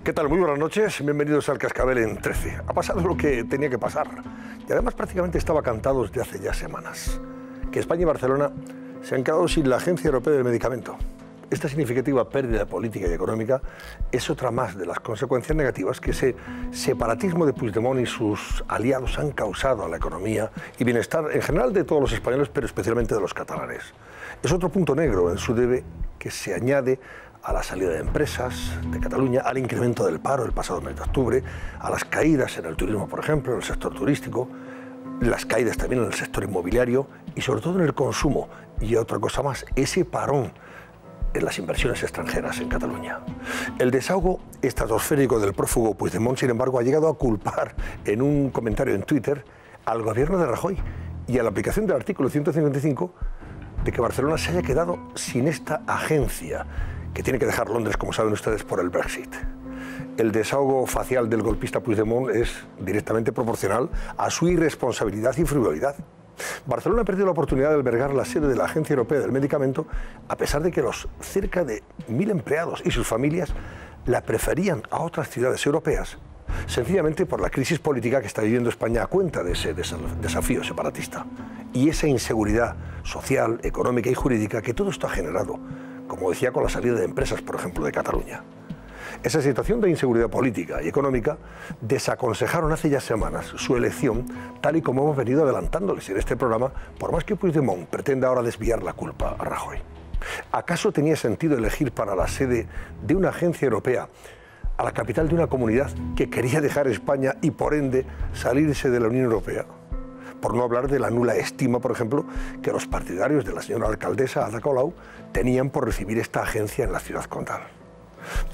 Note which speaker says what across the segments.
Speaker 1: ¿Qué tal? Muy buenas noches, bienvenidos al Cascabel en 13. Ha pasado lo que tenía que pasar y además prácticamente estaba cantado desde hace ya semanas. Que España y Barcelona se han quedado sin la Agencia Europea del Medicamento. Esta significativa pérdida política y económica es otra más de las consecuencias negativas que ese separatismo de Puigdemont y sus aliados han causado a la economía y bienestar en general de todos los españoles, pero especialmente de los catalanes. Es otro punto negro en su debe que se añade a la salida de empresas de Cataluña, al incremento del paro el pasado mes de octubre, a las caídas en el turismo, por ejemplo, en el sector turístico, las caídas también en el sector inmobiliario y sobre todo en el consumo. Y otra cosa más, ese parón en las inversiones extranjeras en Cataluña. El desahogo estratosférico del prófugo Puigdemont, sin embargo, ha llegado a culpar en un comentario en Twitter al gobierno de Rajoy y a la aplicación del artículo 155 de que Barcelona se haya quedado sin esta agencia que tiene que dejar Londres, como saben ustedes, por el Brexit. El desahogo facial del golpista Puigdemont es directamente proporcional a su irresponsabilidad y frivolidad. Barcelona ha perdido la oportunidad de albergar la sede de la Agencia Europea del Medicamento, a pesar de que los cerca de 1000 empleados y sus familias la preferían a otras ciudades europeas, sencillamente por la crisis política que está viviendo España a cuenta de ese desafío separatista y esa inseguridad social, económica y jurídica que todo esto ha generado, como decía, con la salida de empresas, por ejemplo, de Cataluña. Esa situación de inseguridad política y económica desaconsejaron hace ya semanas su elección, tal y como hemos venido adelantándoles en este programa, por más que Puigdemont pretenda ahora desviar la culpa a Rajoy. ¿Acaso tenía sentido elegir para la sede de una agencia europea a la capital de una comunidad que quería dejar España y, por ende, salirse de la Unión Europea? Por no hablar de la nula estima, por ejemplo, que los partidarios de la señora alcaldesa Ada Colau tenían por recibir esta agencia en la ciudad condal.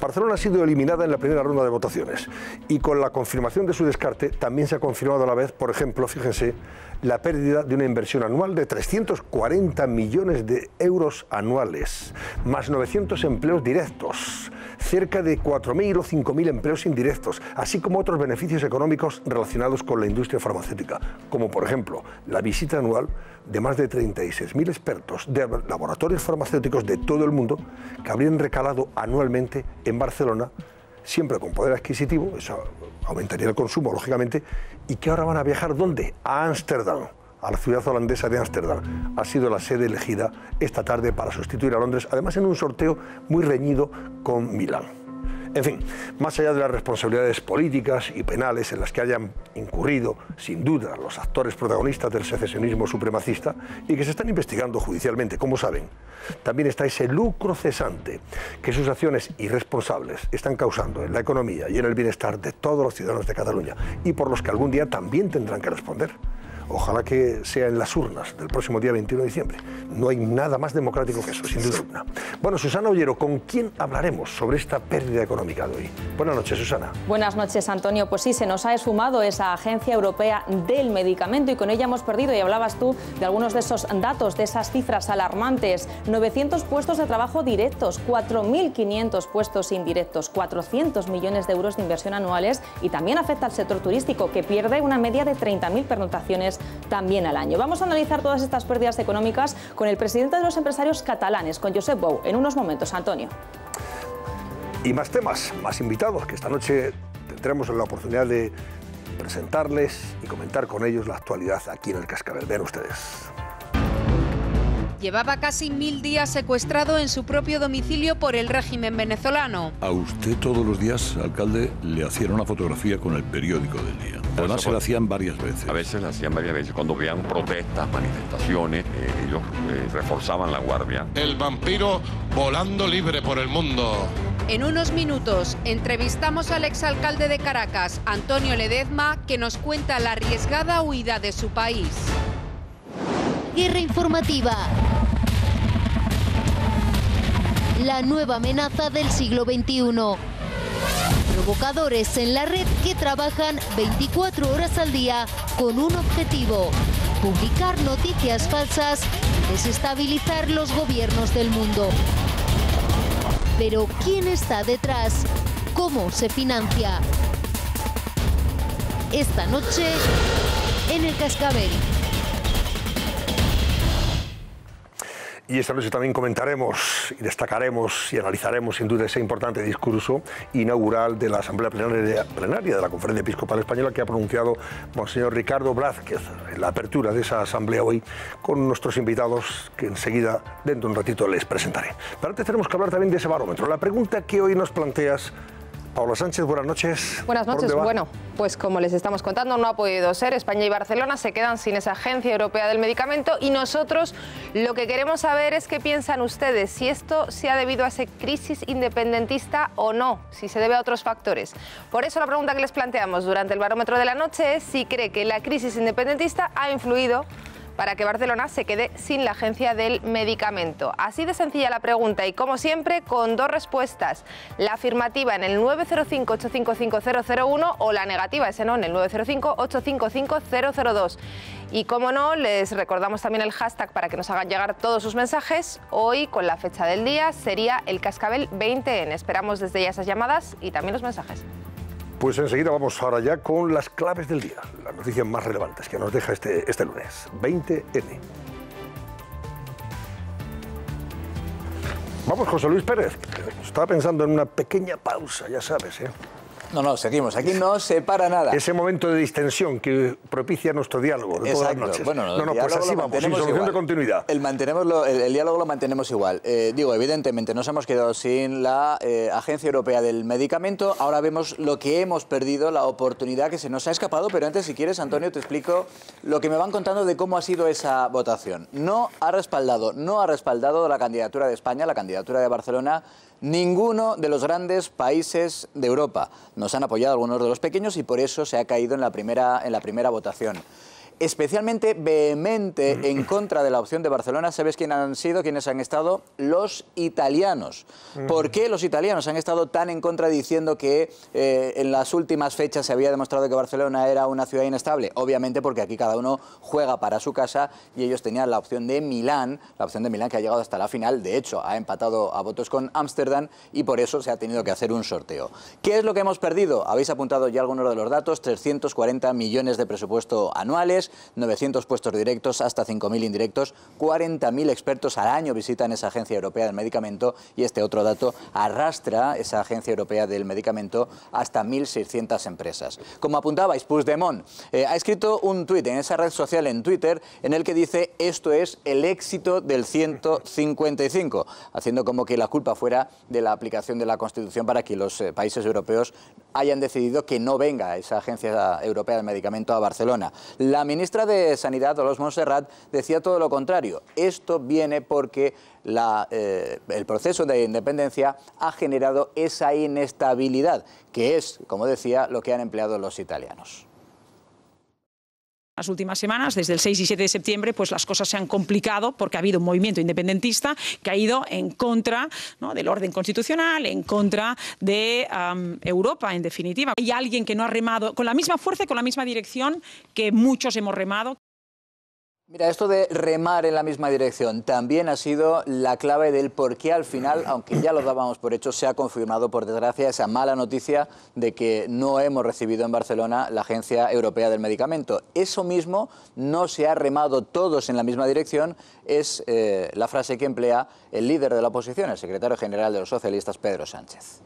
Speaker 1: Barcelona ha sido eliminada en la primera ronda de votaciones y con la confirmación de su descarte también se ha confirmado a la vez, por ejemplo, fíjense, la pérdida de una inversión anual de 340 millones de euros anuales, más 900 empleos directos, cerca de 4.000 o 5.000 empleos indirectos, así como otros beneficios económicos relacionados con la industria farmacéutica, como por ejemplo la visita anual de más de 36.000 expertos de laboratorios farmacéuticos de todo el mundo que habrían recalado anualmente en Barcelona, siempre con poder adquisitivo, eso aumentaría el consumo, lógicamente, y que ahora van a viajar, ¿dónde? A Ámsterdam, a la ciudad holandesa de Ámsterdam. Ha sido la sede elegida esta tarde para sustituir a Londres, además en un sorteo muy reñido con Milán. En fin, más allá de las responsabilidades políticas y penales en las que hayan incurrido, sin duda, los actores protagonistas del secesionismo supremacista y que se están investigando judicialmente, como saben, también está ese lucro cesante que sus acciones irresponsables están causando en la economía y en el bienestar de todos los ciudadanos de Cataluña y por los que algún día también tendrán que responder. Ojalá que sea en las urnas del próximo día 21 de diciembre. No hay nada más democrático que eso, sin duda alguna. Bueno, Susana Ollero, ¿con quién hablaremos sobre esta pérdida económica de hoy? Buenas noches, Susana.
Speaker 2: Buenas noches, Antonio. Pues sí, se nos ha esfumado esa Agencia Europea del Medicamento y con ella hemos perdido, y hablabas tú de algunos de esos datos, de esas cifras alarmantes, 900 puestos de trabajo directos, 4.500 puestos indirectos, 400 millones de euros de inversión anuales y también afecta al sector turístico, que pierde una media de 30.000 pernoctaciones también al año. Vamos a analizar todas estas pérdidas económicas con el presidente de los empresarios catalanes, con Josep Bou, en unos momentos. Antonio.
Speaker 1: Y más temas, más invitados, que esta noche tendremos la oportunidad de presentarles y comentar con ellos la actualidad aquí en el Cascabel. Vean ustedes.
Speaker 3: Llevaba casi 1000 días secuestrado en su propio domicilio por el régimen venezolano.
Speaker 4: A usted todos los días, alcalde, le hacían una fotografía con el periódico del día. Además se la hacían varias veces.
Speaker 5: A veces la hacían varias veces. Cuando veían protestas, manifestaciones, ellos reforzaban la guardia.
Speaker 6: El vampiro volando libre por el mundo.
Speaker 3: En unos minutos entrevistamos al exalcalde de Caracas, Antonio Ledezma, que nos cuenta la arriesgada huida de su país.
Speaker 7: Guerra informativa. La nueva amenaza del siglo XXI. Provocadores en la red que trabajan 24 horas al día con un objetivo: publicar noticias falsas y desestabilizar los gobiernos del mundo. Pero ¿quién está detrás? ¿Cómo se financia? Esta noche en el Cascabel.
Speaker 1: Y esta noche también comentaremos y destacaremos y analizaremos sin duda ese importante discurso inaugural de la Asamblea Plenaria de la Conferencia Episcopal Española que ha pronunciado Monseñor Ricardo Blázquez en la apertura de esa asamblea hoy con nuestros invitados que enseguida, dentro de un ratito, les presentaré. Pero antes tenemos que hablar también de ese barómetro. La pregunta que hoy nos planteas, Paula Sánchez, buenas noches.
Speaker 8: Buenas noches. Bueno, pues como les estamos contando, no ha podido ser. España y Barcelona se quedan sin esa Agencia Europea del Medicamento y nosotros lo que queremos saber es qué piensan ustedes, si esto se ha debido a esa crisis independentista o no, si se debe a otros factores. Por eso la pregunta que les planteamos durante el barómetro de la noche es si cree que la crisis independentista ha influido para que Barcelona se quede sin la Agencia del Medicamento. Así de sencilla la pregunta y, como siempre, con dos respuestas. La afirmativa en el 905-855-001 o la negativa, ese no, en el 905-855-002. Y, como no, les recordamos también el hashtag para que nos hagan llegar todos sus mensajes. Hoy, con la fecha del día, sería el Cascabel 20N. Esperamos desde ya esas llamadas y también los mensajes.
Speaker 1: Pues enseguida vamos ahora ya con las claves del día, las noticias más relevantes que nos deja este lunes, 20N. Vamos, José Luis Pérez. Estaba pensando en una pequeña pausa, ya sabes, ¿eh?
Speaker 9: No, seguimos. Aquí no se para nada.
Speaker 1: Ese momento de distensión que propicia nuestro diálogo de todas las noches.
Speaker 9: Bueno,
Speaker 1: pues así vamos, sin solución de continuidad.
Speaker 9: El diálogo lo mantenemos igual. Evidentemente nos hemos quedado sin la Agencia Europea del Medicamento. Ahora vemos lo que hemos perdido, la oportunidad que se nos ha escapado. Pero antes, si quieres, Antonio, te explico lo que me van contando de cómo ha sido esa votación. No ha respaldado la candidatura de España, la candidatura de Barcelona, ninguno de los grandes países de Europa. Nos han apoyado algunos de los pequeños y por eso se ha caído en la primera votación. Especialmente vehemente en contra de la opción de Barcelona, ¿sabes quiénes han estado? Los italianos. ¿Por qué los italianos han estado tan en contra diciendo que en las últimas fechas se había demostrado que Barcelona era una ciudad inestable? Obviamente porque aquí cada uno juega para su casa y ellos tenían la opción de Milán que ha llegado hasta la final. De hecho, ha empatado a votos con Ámsterdam y por eso se ha tenido que hacer un sorteo. ¿Qué es lo que hemos perdido? Habéis apuntado ya algunos de los datos: 340 millones de presupuesto anuales, 900 puestos directos, hasta 5.000 indirectos, 40.000 expertos al año visitan esa Agencia Europea del Medicamento y este otro dato arrastra esa Agencia Europea del Medicamento hasta 1.600 empresas. Como apuntabais, Puigdemont ha escrito un tuit en esa red social, en Twitter, en el que dice: esto es el éxito del 155, haciendo como que la culpa fuera de la aplicación de la Constitución para que los países europeos hayan decidido que no venga esa Agencia Europea del Medicamento a Barcelona. La ministra de Sanidad, Dolors Montserrat, decía todo lo contrario. Esto viene porque el proceso de independencia ha generado esa inestabilidad, que es, como decía, lo que han empleado los italianos.
Speaker 10: Las últimas semanas, desde el 6 y 7 de septiembre, pues las cosas se han complicado porque ha habido un movimiento independentista que ha ido en contra, ¿no?, del orden constitucional, en contra de Europa, en definitiva. Hay alguien que no ha remado con la misma fuerza y con la misma dirección que muchos hemos remado.
Speaker 9: Mira, esto de remar en la misma dirección también ha sido la clave del por qué al final, aunque ya lo dábamos por hecho, se ha confirmado, por desgracia, esa mala noticia de que no hemos recibido en Barcelona la Agencia Europea del Medicamento. Eso mismo, no se ha remado todos en la misma dirección, es la frase que emplea el líder de la oposición, el secretario general de los socialistas, Pedro Sánchez.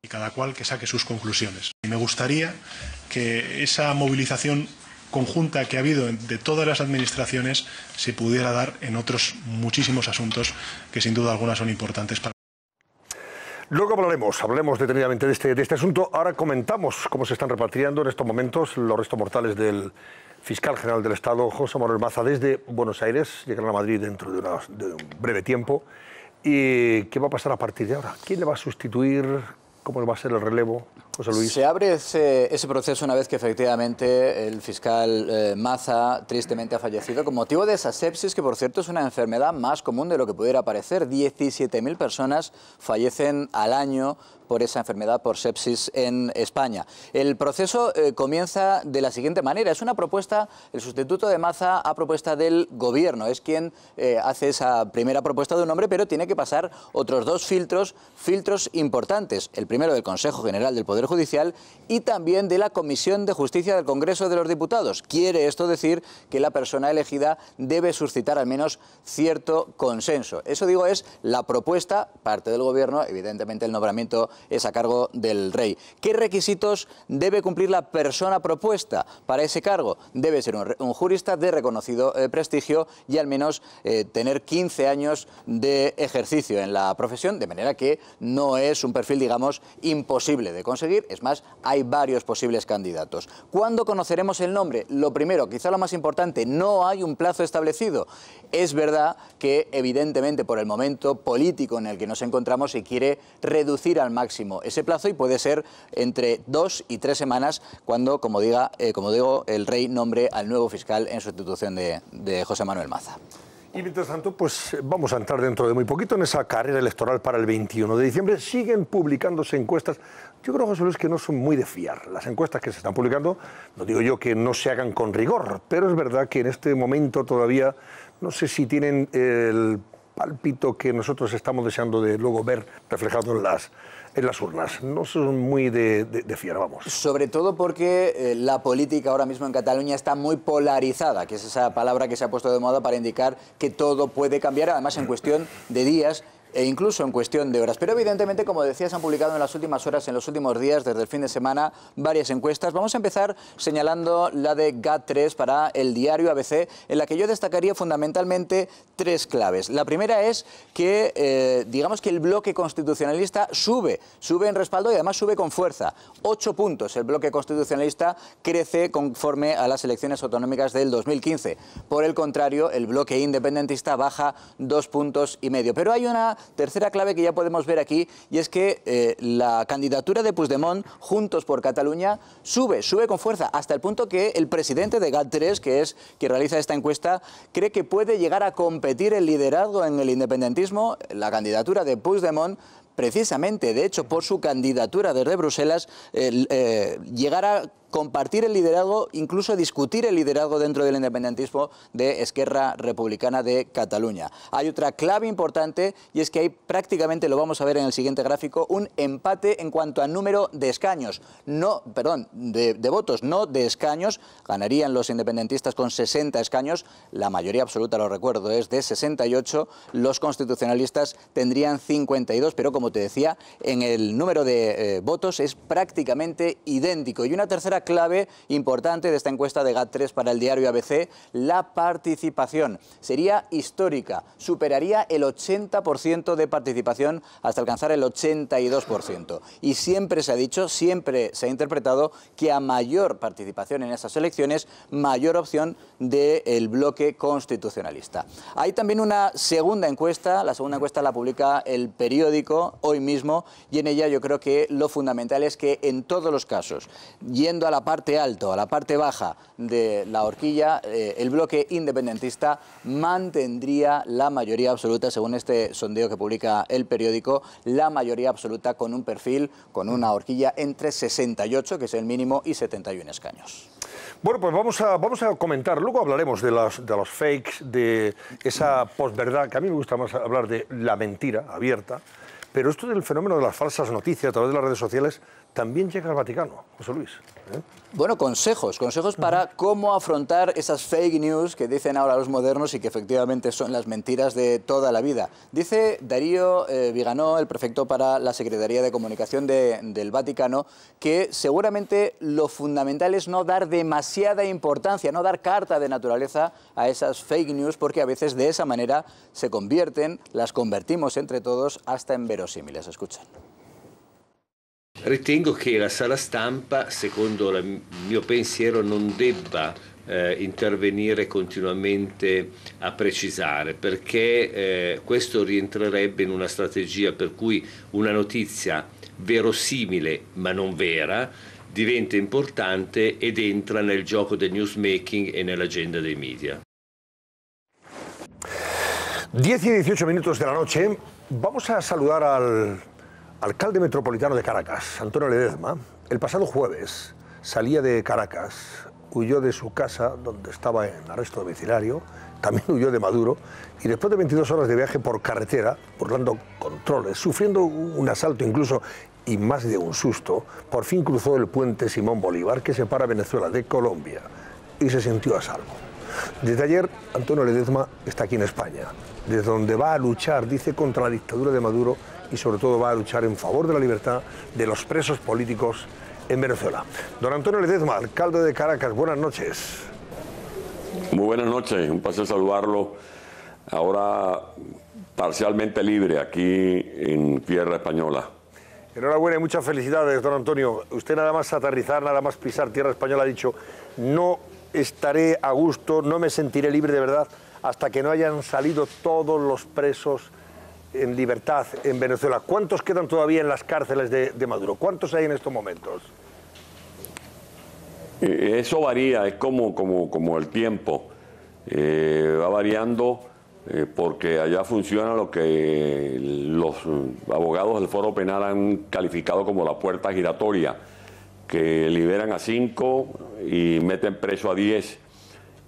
Speaker 11: Y cada cual que saque sus conclusiones. Y me gustaría que esa movilización conjunta que ha habido de todas las administraciones se pudiera dar en otros muchísimos asuntos que sin duda algunas son importantes para.
Speaker 1: Luego hablaremos detenidamente de este asunto. Ahora comentamos cómo se están repatriando en estos momentos los restos mortales del fiscal general del Estado, José Manuel Maza, desde Buenos Aires. Llegarán a Madrid dentro de un breve tiempo. ¿Y qué va a pasar a partir de ahora? ¿Quién le va a sustituir? ¿Cómo va a ser el relevo, José Luis?
Speaker 9: Se abre ese proceso una vez que efectivamente el fiscal Maza tristemente ha fallecido con motivo de esa sepsis, que por cierto es una enfermedad más común de lo que pudiera parecer. 17.000 personas fallecen al año por esa enfermedad, por sepsis, en España. El proceso comienza de la siguiente manera. Es una propuesta, el sustituto de Maza a propuesta del Gobierno. Es quien hace esa primera propuesta de un hombre, pero tiene que pasar otros dos filtros importantes. El primero del Consejo General del Poder Judicial y también de la Comisión de Justicia del Congreso de los Diputados. Quiere esto decir que la persona elegida debe suscitar al menos cierto consenso. Eso, digo, es la propuesta, parte del Gobierno. Evidentemente el nombramiento es a cargo del Rey. ¿Qué requisitos debe cumplir la persona propuesta para ese cargo? Debe ser un jurista de reconocido prestigio y al menos tener 15 años de ejercicio en la profesión, de manera que no es un perfil, digamos, imposible de conseguir. Es más, hay varios posibles candidatos. ¿Cuándo conoceremos el nombre? Lo primero, quizá lo más importante, no hay un plazo establecido. Es verdad que, evidentemente, por el momento político en el que nos encontramos, se quiere reducir al máximo ese plazo y puede ser entre 2 y 3 semanas cuando, como digo, el Rey nombre al nuevo fiscal en sustitución de José Manuel Maza.
Speaker 1: Y mientras tanto, pues vamos a entrar dentro de muy poquito en esa carrera electoral para el 21 de diciembre. Siguen publicándose encuestas. Yo creo, José Luis, que no son muy de fiar. Las encuestas que se están publicando, no digo yo que no se hagan con rigor, pero es verdad que en este momento todavía no sé si tienen el pálpito que nosotros estamos deseando de luego ver reflejado en las urnas. No son muy de fiar, vamos.
Speaker 9: Sobre todo porque la política ahora mismo en Cataluña está muy polarizada, que es esa palabra que se ha puesto de moda para indicar que todo puede cambiar, además en cuestión de días e incluso en cuestión de horas. Pero evidentemente, como decía, se han publicado en las últimas horas, en los últimos días, desde el fin de semana, varias encuestas. Vamos a empezar señalando la de GAT3 para el diario ABC, en la que yo destacaría fundamentalmente 3 claves. La primera es que, digamos que el bloque constitucionalista sube en respaldo y además sube con fuerza. 8 puntos. El bloque constitucionalista crece conforme a las elecciones autonómicas del 2015. Por el contrario, el bloque independentista baja 2,5 puntos. Pero hay una tercera clave que ya podemos ver aquí, y es que la candidatura de Puigdemont, Juntos por Cataluña, sube con fuerza, hasta el punto que el presidente de GAT3, que es quien realiza esta encuesta, cree que puede llegar a competir el liderazgo en el independentismo, la candidatura de Puigdemont, precisamente, de hecho, por su candidatura desde Bruselas, llegar a compartir el liderazgo, incluso discutir el liderazgo dentro del independentismo de Esquerra Republicana de Cataluña. Hay otra clave importante, y es que hay prácticamente, lo vamos a ver en el siguiente gráfico, un empate en cuanto a número de escaños, de votos, no de escaños. Ganarían los independentistas con 60 escaños, la mayoría absoluta, lo recuerdo, es de 68, los constitucionalistas tendrían 52, pero como te decía, en el número de votos es prácticamente idéntico. Y una tercera clave importante de esta encuesta de GAT3 para el diario ABC, la participación. Sería histórica, superaría el 80% de participación hasta alcanzar el 82%. Y siempre se ha dicho, siempre se ha interpretado que a mayor participación en esas elecciones, mayor opción del bloque constitucionalista. Hay también una segunda encuesta, la segunda encuesta la publica El Periódico hoy mismo, y en ella yo creo que lo fundamental es que en todos los casos, yendo a la parte alta, a la parte baja de la horquilla, el bloque independentista mantendría la mayoría absoluta, según este sondeo que publica El Periódico, la mayoría absoluta con un perfil, con una horquilla entre 68, que es el mínimo, y 71 escaños.
Speaker 1: Bueno, pues vamos a comentar, luego hablaremos de los fakes, de esa posverdad, que a mí me gusta más hablar de la mentira abierta, pero esto del fenómeno de las falsas noticias a través de las redes sociales también llega al Vaticano, José Luis.
Speaker 9: Bueno, consejos para cómo afrontar esas fake news que dicen ahora los modernos y que efectivamente son las mentiras de toda la vida. Dice Darío Viganó, el prefecto para la Secretaría de Comunicación del Vaticano, que seguramente lo fundamental es no dar demasiada importancia, no dar carta de naturaleza a esas fake news, porque a veces de esa manera las convertimos entre todos hasta en verosímiles. Escuchen.
Speaker 12: Ritengo che la sala stampa, secondo il mio pensiero, non debba intervenire continuamente a precisare, perché questo rientrerebbe in una strategia per cui una notizia verosimile ma non vera diventa importante ed entra nel gioco del newsmaking e nell'agenda dei media.
Speaker 1: 10 y 18 minutos de la noche, vamos a saludar al alcalde metropolitano de Caracas, Antonio Ledezma. El pasado jueves salía de Caracas, huyó de su casa donde estaba en arresto domiciliario, también huyó de Maduro, y después de 22 horas de viaje por carretera, burlando controles, sufriendo un asalto incluso y más de un susto, por fin cruzó el puente Simón Bolívar que separa Venezuela de Colombia y se sintió a salvo. Desde ayer, Antonio Ledezma está aquí en España, desde donde va a luchar, dice, contra la dictadura de Maduro y sobre todo va a luchar en favor de la libertad de los presos políticos en Venezuela. Don Antonio Ledezma, alcalde de Caracas, buenas noches.
Speaker 5: Muy buenas noches, un placer saludarlo. Ahora parcialmente libre aquí en tierra española.
Speaker 1: Enhorabuena y muchas felicidades, don Antonio. Usted nada más aterrizar, nada más pisar tierra española ha dicho: no estaré a gusto, no me sentiré libre de verdad hasta que no hayan salido todos los presos en libertad en Venezuela. ¿Cuántos quedan todavía en las cárceles de Maduro? ¿Cuántos hay en estos momentos?
Speaker 5: Eso varía, es como el tiempo. Va variando porque allá funciona lo que los abogados del Foro Penal han calificado como la puerta giratoria, que liberan a 5 y meten preso a 10.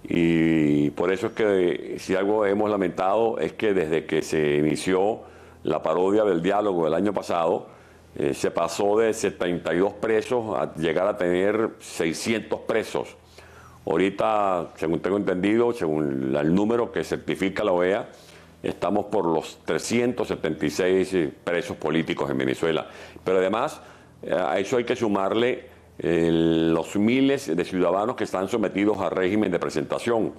Speaker 5: Y por eso es que si algo hemos lamentado es que desde que se inició la parodia del diálogo el año pasado, se pasó de 72 presos a llegar a tener 600 presos. Ahorita, según tengo entendido, según el número que certifica la OEA, estamos por los 376 presos políticos en Venezuela. Pero además, a eso hay que sumarle los miles de ciudadanos que están sometidos a régimen de presentación.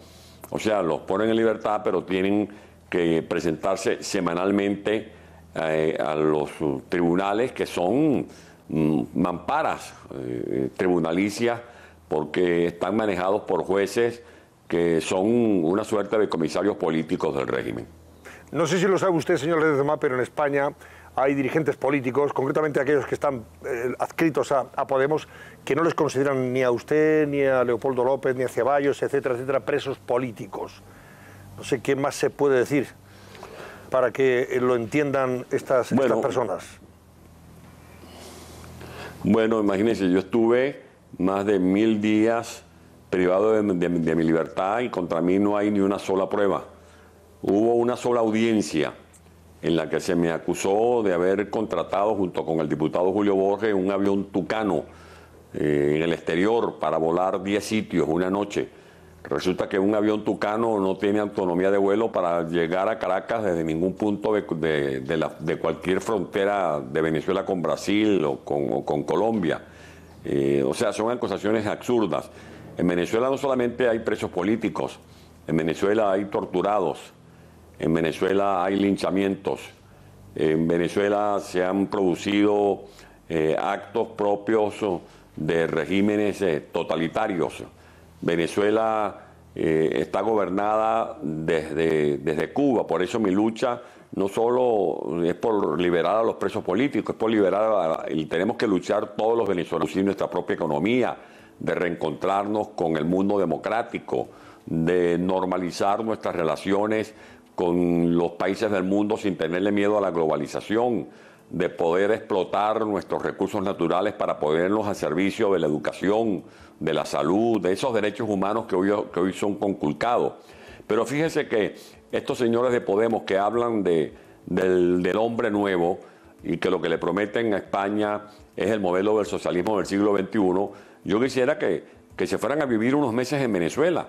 Speaker 5: O sea, los ponen en libertad, pero tienen que presentarse semanalmente a los tribunales, que son mamparas tribunalicias, porque están manejados por jueces que son una suerte de comisarios políticos del régimen.
Speaker 1: No sé si lo sabe usted, señor Ledezma, pero en España hay dirigentes políticos, concretamente aquellos que están adscritos a Podemos, que no les consideran ni a usted, ni a Leopoldo López, ni a Ceballos, etcétera, etcétera, presos políticos. No sé qué más se puede decir para que lo entiendan estas personas. Bueno,
Speaker 5: imagínense, yo estuve más de 1000 días privado de mi libertad y contra mí no hay ni una sola prueba. Hubo una sola audiencia en la que se me acusó de haber contratado junto con el diputado Julio Borges un avión Tucano en el exterior para volar 10 sitios una noche. Resulta que un avión Tucano no tiene autonomía de vuelo para llegar a Caracas desde ningún punto de cualquier frontera de Venezuela con Brasil o con Colombia. O sea, son acusaciones absurdas. En Venezuela no solamente hay presos políticos, en Venezuela hay torturados, en Venezuela hay linchamientos, en Venezuela se han producido actos propios de regímenes totalitarios. Venezuela está gobernada desde Cuba, por eso mi lucha no solo es por liberar a los presos políticos, es por liberar y tenemos que luchar todos los venezolanos y nuestra propia economía, de reencontrarnos con el mundo democrático, de normalizar nuestras relaciones con los países del mundo sin tenerle miedo a la globalización, de poder explotar nuestros recursos naturales para ponerlos al servicio de la educación, de la salud, de esos derechos humanos que hoy son conculcados. Pero fíjese que estos señores de Podemos que hablan del hombre nuevo y que lo que le prometen a España es el modelo del socialismo del siglo XXI, yo quisiera que se fueran a vivir unos meses en Venezuela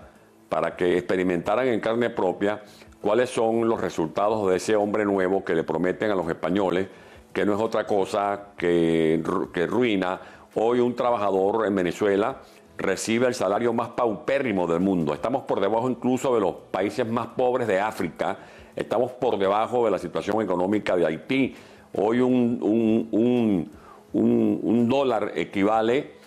Speaker 5: para que experimentaran en carne propia cuáles son los resultados de ese hombre nuevo que le prometen a los españoles, que no es otra cosa que ruina. Hoy un trabajador en Venezuela recibe el salario más paupérrimo del mundo. Estamos por debajo incluso de los países más pobres de África. Estamos por debajo de la situación económica de Haití. Hoy un dólar equivale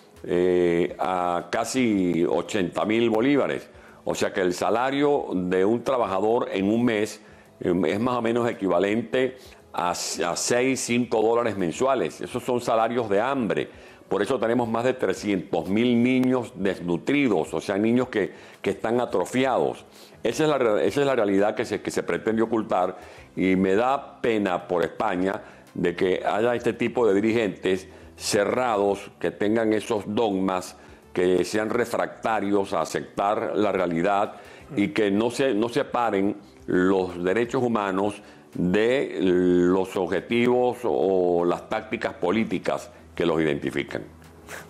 Speaker 5: a casi 80.000 bolívares. O sea que el salario de un trabajador en un mes es más o menos equivalente a 6, 5 dólares mensuales. Esos son salarios de hambre. Por eso tenemos más de 300.000 niños desnutridos, o sea, niños que están atrofiados. Esa es la realidad que se pretende ocultar, y me da pena por España de que haya este tipo de dirigentes cerrados, que tengan esos dogmas, que sean refractarios a aceptar la realidad y que no separen los derechos humanos de los objetivos o las tácticas políticas que los identifican.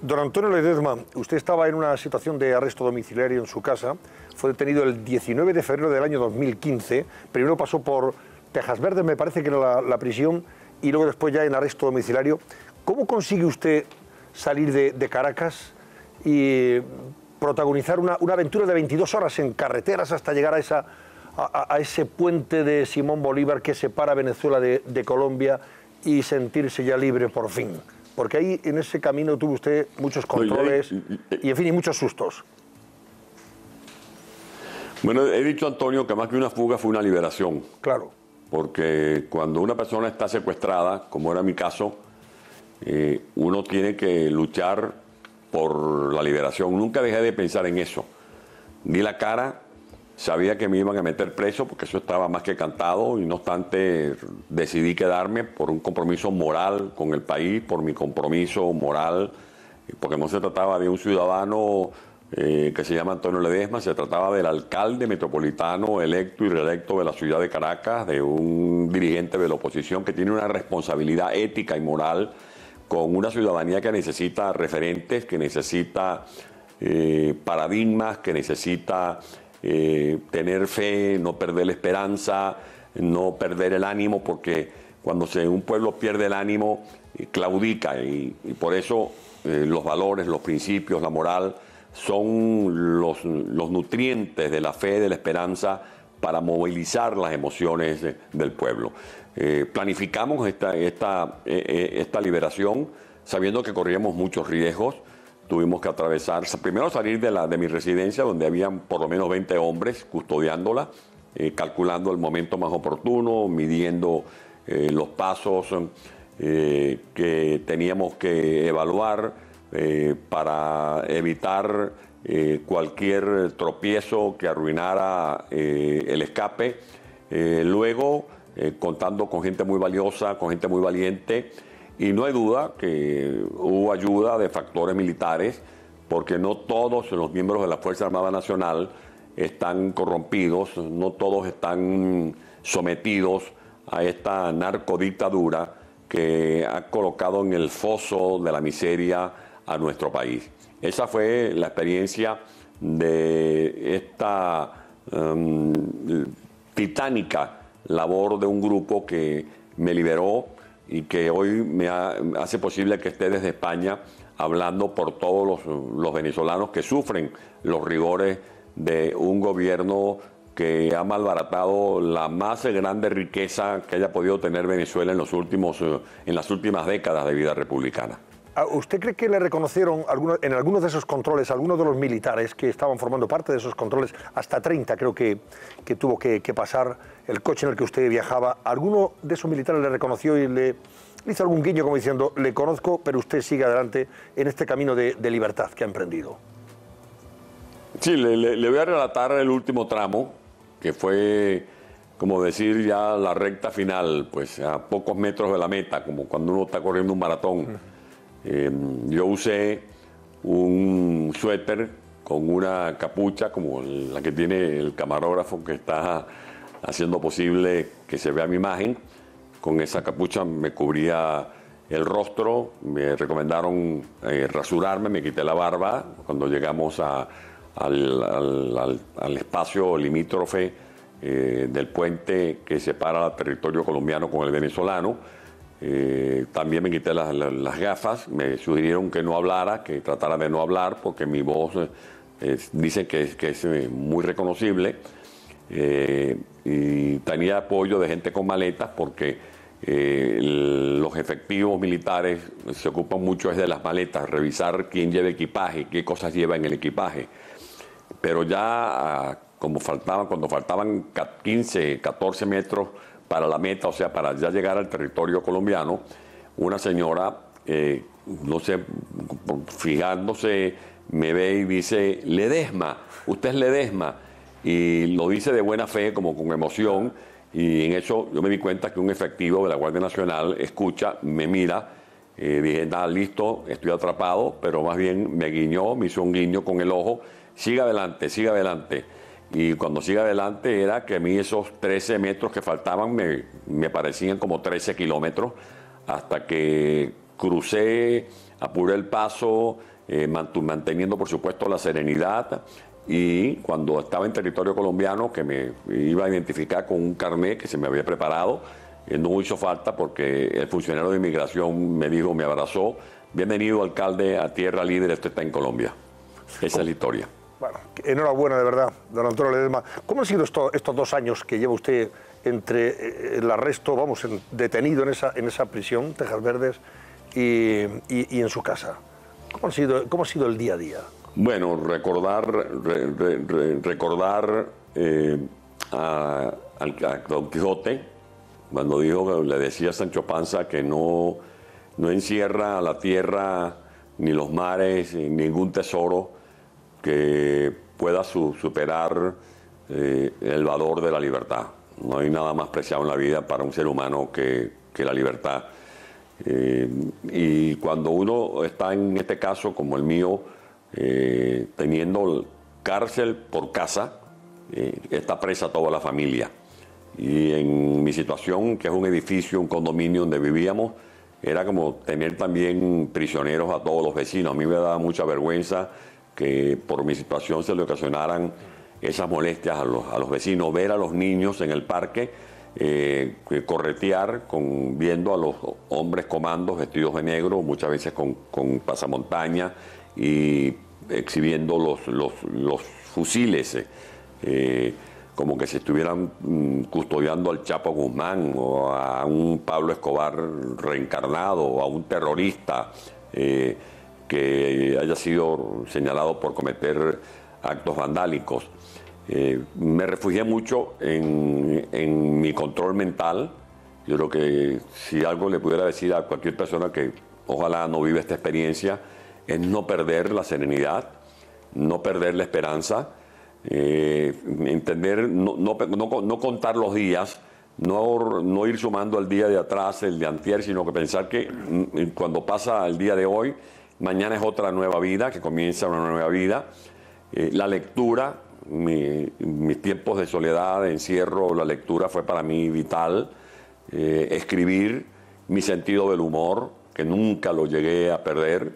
Speaker 1: Don Antonio Ledezma, usted estaba en una situación de arresto domiciliario en su casa, fue detenido el 19 de febrero del año 2015, primero pasó por Tejas Verdes, me parece que era la prisión, y luego después ya en arresto domiciliario. ¿Cómo consigue usted salir de Caracas y protagonizar una aventura de 22 horas en carreteras hasta llegar a ese puente de Simón Bolívar que separa Venezuela de Colombia y sentirse ya libre por fin? Porque ahí en ese camino tuvo usted muchos controles y en fin, y muchos sustos.
Speaker 5: Bueno, he dicho, Antonio, que más que una fuga fue una liberación.
Speaker 1: Claro.
Speaker 5: Porque cuando una persona está secuestrada, como era mi caso, uno tiene que luchar por la liberación. Nunca dejé de pensar en eso. Di la cara, sabía que me iban a meter preso, porque eso estaba más que cantado, y no obstante decidí quedarme por un compromiso moral con el país, por mi compromiso moral, porque no se trataba de un ciudadano que se llama Antonio Ledezma, se trataba del alcalde metropolitano electo y reelecto de la ciudad de Caracas, de un dirigente de la oposición que tiene una responsabilidad ética y moral con una ciudadanía que necesita referentes, que necesita paradigmas, que necesita tener fe, no perder la esperanza, no perder el ánimo, porque cuando un pueblo pierde el ánimo, claudica, y por eso los valores, los principios, la moral son los nutrientes de la fe, de la esperanza, para movilizar las emociones del pueblo. Planificamos esta liberación sabiendo que corríamos muchos riesgos. Tuvimos que atravesar, primero salir de mi residencia, donde habían por lo menos 20 hombres custodiándola, calculando el momento más oportuno, midiendo los pasos que teníamos que evaluar para evitar cualquier tropiezo que arruinara el escape. Luego, contando con gente muy valiosa, con gente muy valiente, y no hay duda que hubo ayuda de factores militares, porque no todos los miembros de la Fuerza Armada Nacional están corrompidos, no todos están sometidos a esta narcodictadura que ha colocado en el foso de la miseria a nuestro país. Esa fue la experiencia de esta titánica labor de un grupo que me liberó y que hoy me hace posible que esté desde España hablando por todos los venezolanos que sufren los rigores de un gobierno que ha malbaratado la más grande riqueza que haya podido tener Venezuela en las últimas décadas de vida republicana.
Speaker 1: ¿Usted cree que le reconocieron en algunos de esos controles, algunos de los militares que estaban formando parte de esos controles, hasta 30 creo que tuvo que pasar el coche en el que usted viajaba? ¿Alguno de esos militares le reconoció y le hizo algún guiño como diciendo, le conozco, pero usted sigue adelante en este camino de libertad que ha emprendido?
Speaker 5: Sí, le voy a relatar el último tramo, que fue, como decir, ya la recta final, pues a pocos metros de la meta, como cuando uno está corriendo un maratón. Yo usé un suéter con una capucha como la que tiene el camarógrafo que está haciendo posible que se vea mi imagen. Con esa capucha me cubría el rostro, me recomendaron rasurarme, me quité la barba. Cuando llegamos al espacio limítrofe del puente que separa el territorio colombiano con el venezolano, también me quité las gafas, me sugirieron que no hablara, que tratara de no hablar, porque mi voz dicen que es muy reconocible, y tenía apoyo de gente con maletas, porque los efectivos militares se ocupan mucho de las maletas, revisar quién lleva equipaje, qué cosas lleva en el equipaje. Pero ya cuando faltaban 15, 14 metros para la meta, o sea, para ya llegar al territorio colombiano, una señora, no sé, fijándose, me ve y dice, Ledezma, usted es Ledezma, y lo dice de buena fe, como con emoción, y en eso yo me di cuenta que un efectivo de la Guardia Nacional escucha, me mira, dije, nada, listo, estoy atrapado, pero más bien me guiñó, me hizo un guiño con el ojo, siga adelante, Y cuando sigue adelante era que a mí esos 13 metros que faltaban me parecían como 13 kilómetros, hasta que crucé, apuré el paso, manteniendo por supuesto la serenidad, y cuando estaba en territorio colombiano, que me iba a identificar con un carnet que se me había preparado, no hizo falta porque el funcionario de inmigración me dijo, me abrazó: bienvenido alcalde a tierra libre, usted está en Colombia. Esa es la historia.
Speaker 1: Bueno, enhorabuena de verdad, don Antonio Ledesma. ¿Cómo han sido estos 2 años que lleva usted entre el arresto, vamos, detenido en esa prisión, Tejas Verdes, y en su casa? ¿Cómo ha sido el día a día?
Speaker 5: Bueno, recordar a Don Quijote, cuando dijo, le decía a Sancho Panza que no encierra la tierra ni los mares, ningún tesoro que pueda superar el valor de la libertad. No hay nada más preciado en la vida para un ser humano que la libertad. Y cuando uno está en este caso, como el mío, teniendo cárcel por casa, está presa toda la familia. Y en mi situación, que es un edificio, un condominio donde vivíamos, era como tener también prisioneros a todos los vecinos. A mí me daba mucha vergüenza que por mi situación se le ocasionaran esas molestias a los vecinos, ver a los niños en el parque, corretear viendo a los hombres comandos vestidos de negro, muchas veces con pasamontaña, y exhibiendo los fusiles, como que se estuvieran custodiando al Chapo Guzmán o a un Pablo Escobar reencarnado, o a un terrorista que haya sido señalado por cometer actos vandálicos. Me refugié mucho en mi control mental. Yo creo que si algo le pudiera decir a cualquier persona que ojalá no viva esta experiencia, es no perder la serenidad, no perder la esperanza, entender, no contar los días, no ir sumando el día de atrás, el de antier, sino que pensar que cuando pasa el día de hoy, mañana es otra nueva vida, que comienza una nueva vida. La lectura, mis tiempos de soledad, de encierro, la lectura fue para mí vital. Escribir, mi sentido del humor, que nunca lo llegué a perder.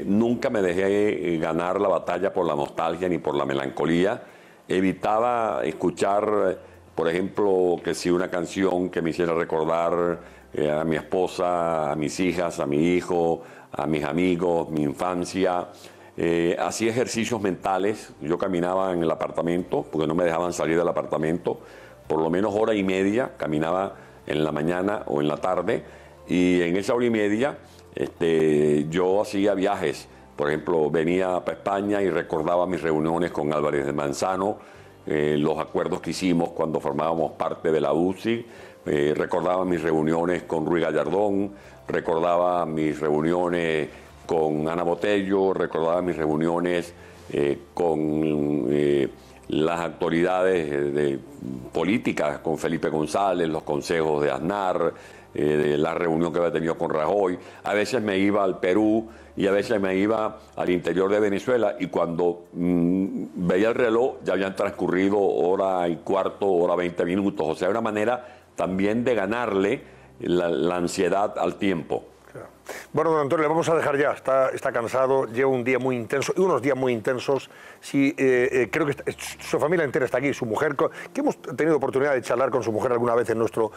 Speaker 5: Nunca me dejé ganar la batalla por la nostalgia ni por la melancolía. Evitaba escuchar, por ejemplo, que si una canción que me hiciera recordar a mi esposa, a mis hijas, a mi hijo, a mis amigos, mi infancia. Hacía ejercicios mentales. Yo caminaba en el apartamento, porque no me dejaban salir del apartamento, por lo menos 1 hora y media, caminaba en la mañana o en la tarde, y en esa 1 hora y media yo hacía viajes. Por ejemplo, venía para España y recordaba mis reuniones con Álvarez de Manzano, los acuerdos que hicimos cuando formábamos parte de la UCI, recordaba mis reuniones con Ruy Gallardón, recordaba mis reuniones con Ana Botello, recordaba mis reuniones con las autoridades políticas, con Felipe González, los consejos de Aznar, la reunión que había tenido con Rajoy. A veces me iba al Perú y a veces me iba al interior de Venezuela, y cuando veía el reloj ya habían transcurrido 1 hora y cuarto, 1 hora 20 minutos. O sea, una manera también de ganarle la ansiedad al tiempo.
Speaker 1: Bueno, don Antonio, le vamos a dejar ya, está cansado, lleva un día muy intenso, y unos días muy intensos. Sí, creo que su familia entera está aquí, su mujer, que hemos tenido oportunidad de charlar con su mujer alguna vez en nuestro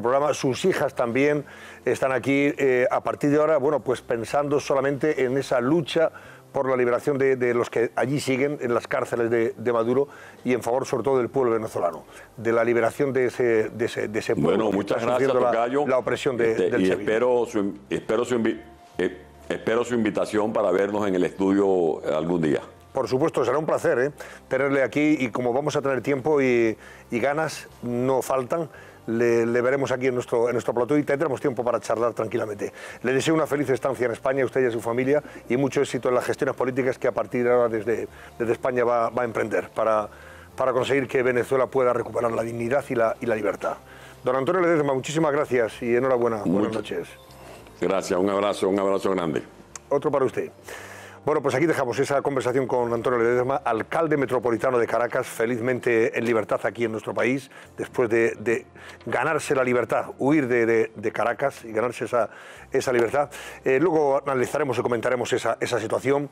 Speaker 1: programa, sus hijas también están aquí. A partir de ahora, bueno, pues pensando solamente en esa lucha por la liberación de los que allí siguen en las cárceles de Maduro, y en favor sobre todo del pueblo venezolano, de la liberación de ese pueblo.
Speaker 5: Bueno, muchas gracias, Tocayo.
Speaker 1: La opresión del
Speaker 5: y espero su invitación para vernos en el estudio algún día.
Speaker 1: Por supuesto, será un placer tenerle aquí, y como vamos a tener tiempo y ganas no faltan, le veremos aquí en nuestro plató y tendremos tiempo para charlar tranquilamente. Le deseo una feliz estancia en España, a usted y a su familia, y mucho éxito en las gestiones políticas que a partir de ahora desde España va a emprender para conseguir que Venezuela pueda recuperar la dignidad y la libertad. Don Antonio Ledesma, muchísimas gracias y enhorabuena. Buenas noches.
Speaker 5: Gracias, un abrazo grande.
Speaker 1: Otro para usted. Bueno, pues aquí dejamos esa conversación con Antonio Ledezma, alcalde metropolitano de Caracas, felizmente en libertad aquí en nuestro país, después de ganarse la libertad, huir de Caracas y ganarse esa libertad. Luego analizaremos y comentaremos esa situación.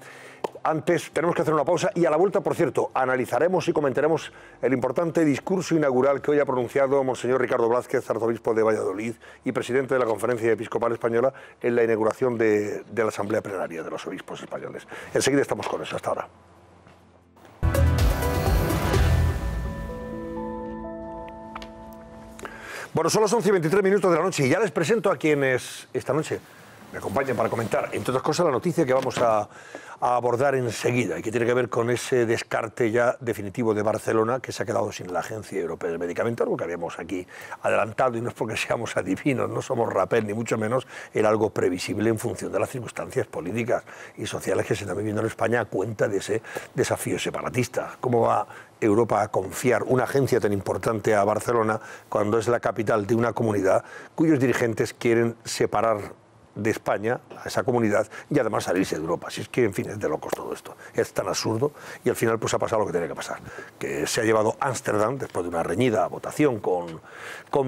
Speaker 1: Antes tenemos que hacer una pausa y a la vuelta, por cierto, analizaremos y comentaremos el importante discurso inaugural que hoy ha pronunciado Monseñor Ricardo Blázquez, arzobispo de Valladolid y presidente de la Conferencia Episcopal Española, en la inauguración de la Asamblea Plenaria de los Obispos Españoles. Enseguida estamos con eso, hasta ahora. Bueno, son las 11:23 de la noche y ya les presento a quienes esta noche me acompañan para comentar, entre otras cosas, la noticia que vamos a abordar enseguida y que tiene que ver con ese descarte ya definitivo de Barcelona, que se ha quedado sin la Agencia Europea del Medicamento, algo que habíamos aquí adelantado, y no es porque seamos adivinos, no somos rapel ni mucho menos, era algo previsible en función de las circunstancias políticas y sociales que se están viviendo en España a cuenta de ese desafío separatista. ¿Cómo va Europa a confiar una agencia tan importante a Barcelona cuando es la capital de una comunidad cuyos dirigentes quieren separar de España a esa comunidad y además salirse de Europa? Si es que, en fin, es de locos todo esto, es tan absurdo, y al final pues ha pasado lo que tenía que pasar, que se ha llevado Ámsterdam, después de una reñida votación con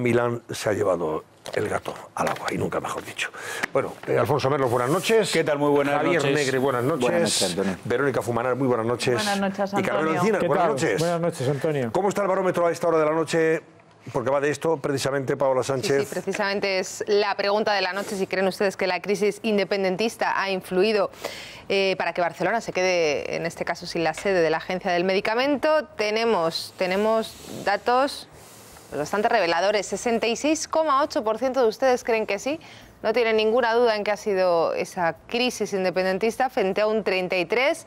Speaker 1: Milán, se ha llevado el gato al agua, y nunca mejor dicho. Bueno, Alfonso Merlos, buenas noches.
Speaker 13: ¿Qué tal? Muy buenas noches.
Speaker 1: Javier Negre, buenas noches.
Speaker 13: Buenas noches, Antonio.
Speaker 1: Verónica Fumanar, muy buenas noches.
Speaker 2: Buenas noches, Antonio.
Speaker 1: Y Carmelo Encinas, buenas noches.
Speaker 14: Buenas noches, Antonio.
Speaker 1: ¿Cómo está el barómetro a esta hora de la noche? Porque va de esto precisamente, Paola Sánchez.
Speaker 8: Sí, precisamente es la pregunta de la noche, si creen ustedes que la crisis independentista ha influido para que Barcelona se quede, en este caso, sin la sede de la Agencia del Medicamento. Tenemos datos bastante reveladores. 66,8% de ustedes creen que sí. No tienen ninguna duda en que ha sido esa crisis independentista, frente a un 33%.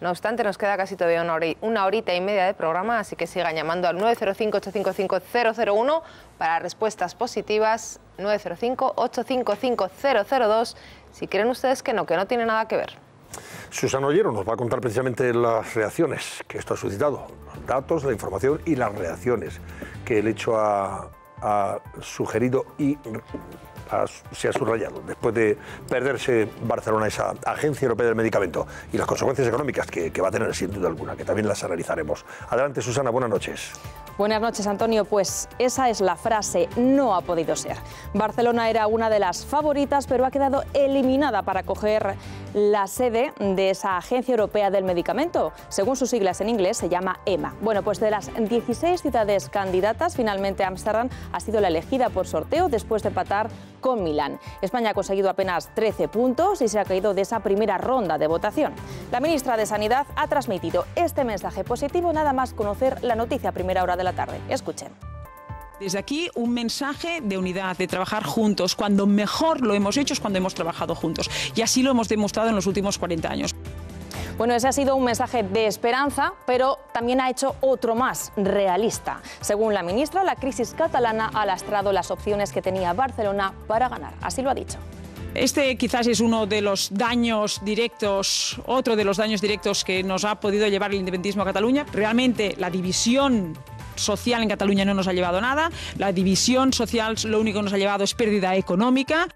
Speaker 8: No obstante, nos queda casi todavía una horita y media de programa, así que sigan llamando al 905-855-001 para respuestas positivas, 905-855-002, si creen ustedes que no tiene nada que ver.
Speaker 1: Susana Ollero nos va a contar precisamente las reacciones que esto ha suscitado, los datos, la información y las reacciones que el hecho ha sugerido y se ha subrayado después de perderse Barcelona, esa Agencia Europea del Medicamento, y las consecuencias económicas que va a tener sin duda alguna, que también las analizaremos. Adelante, Susana, buenas noches.
Speaker 2: Buenas noches, Antonio. Pues esa es la frase, no ha podido ser. Barcelona era una de las favoritas, pero ha quedado eliminada para coger la sede de esa Agencia Europea del Medicamento. Según sus siglas en inglés, se llama EMA. Bueno, pues de las 16 ciudades candidatas, finalmente Ámsterdam ha sido la elegida por sorteo después de empatar con Milán. España ha conseguido apenas 13 puntos y se ha caído de esa primera ronda de votación. La ministra de Sanidad ha transmitido este mensaje positivo nada más conocer la noticia a primera hora de la tarde. Escuchen.
Speaker 10: Desde aquí un mensaje de unidad, de trabajar juntos. Cuando mejor lo hemos hecho es cuando hemos trabajado juntos. Y así lo hemos demostrado en los últimos 40 años.
Speaker 2: Bueno, ese ha sido un mensaje de esperanza, pero también ha hecho otro más, realista. Según la ministra, la crisis catalana ha lastrado las opciones que tenía Barcelona para ganar. Así lo ha dicho.
Speaker 10: Este quizás es uno de los daños directos, otro de los daños directos que nos ha podido llevar el independentismo a Cataluña. Realmente la división social en Cataluña no nos ha llevado nada. La división social lo único que nos ha llevado es pérdida económica.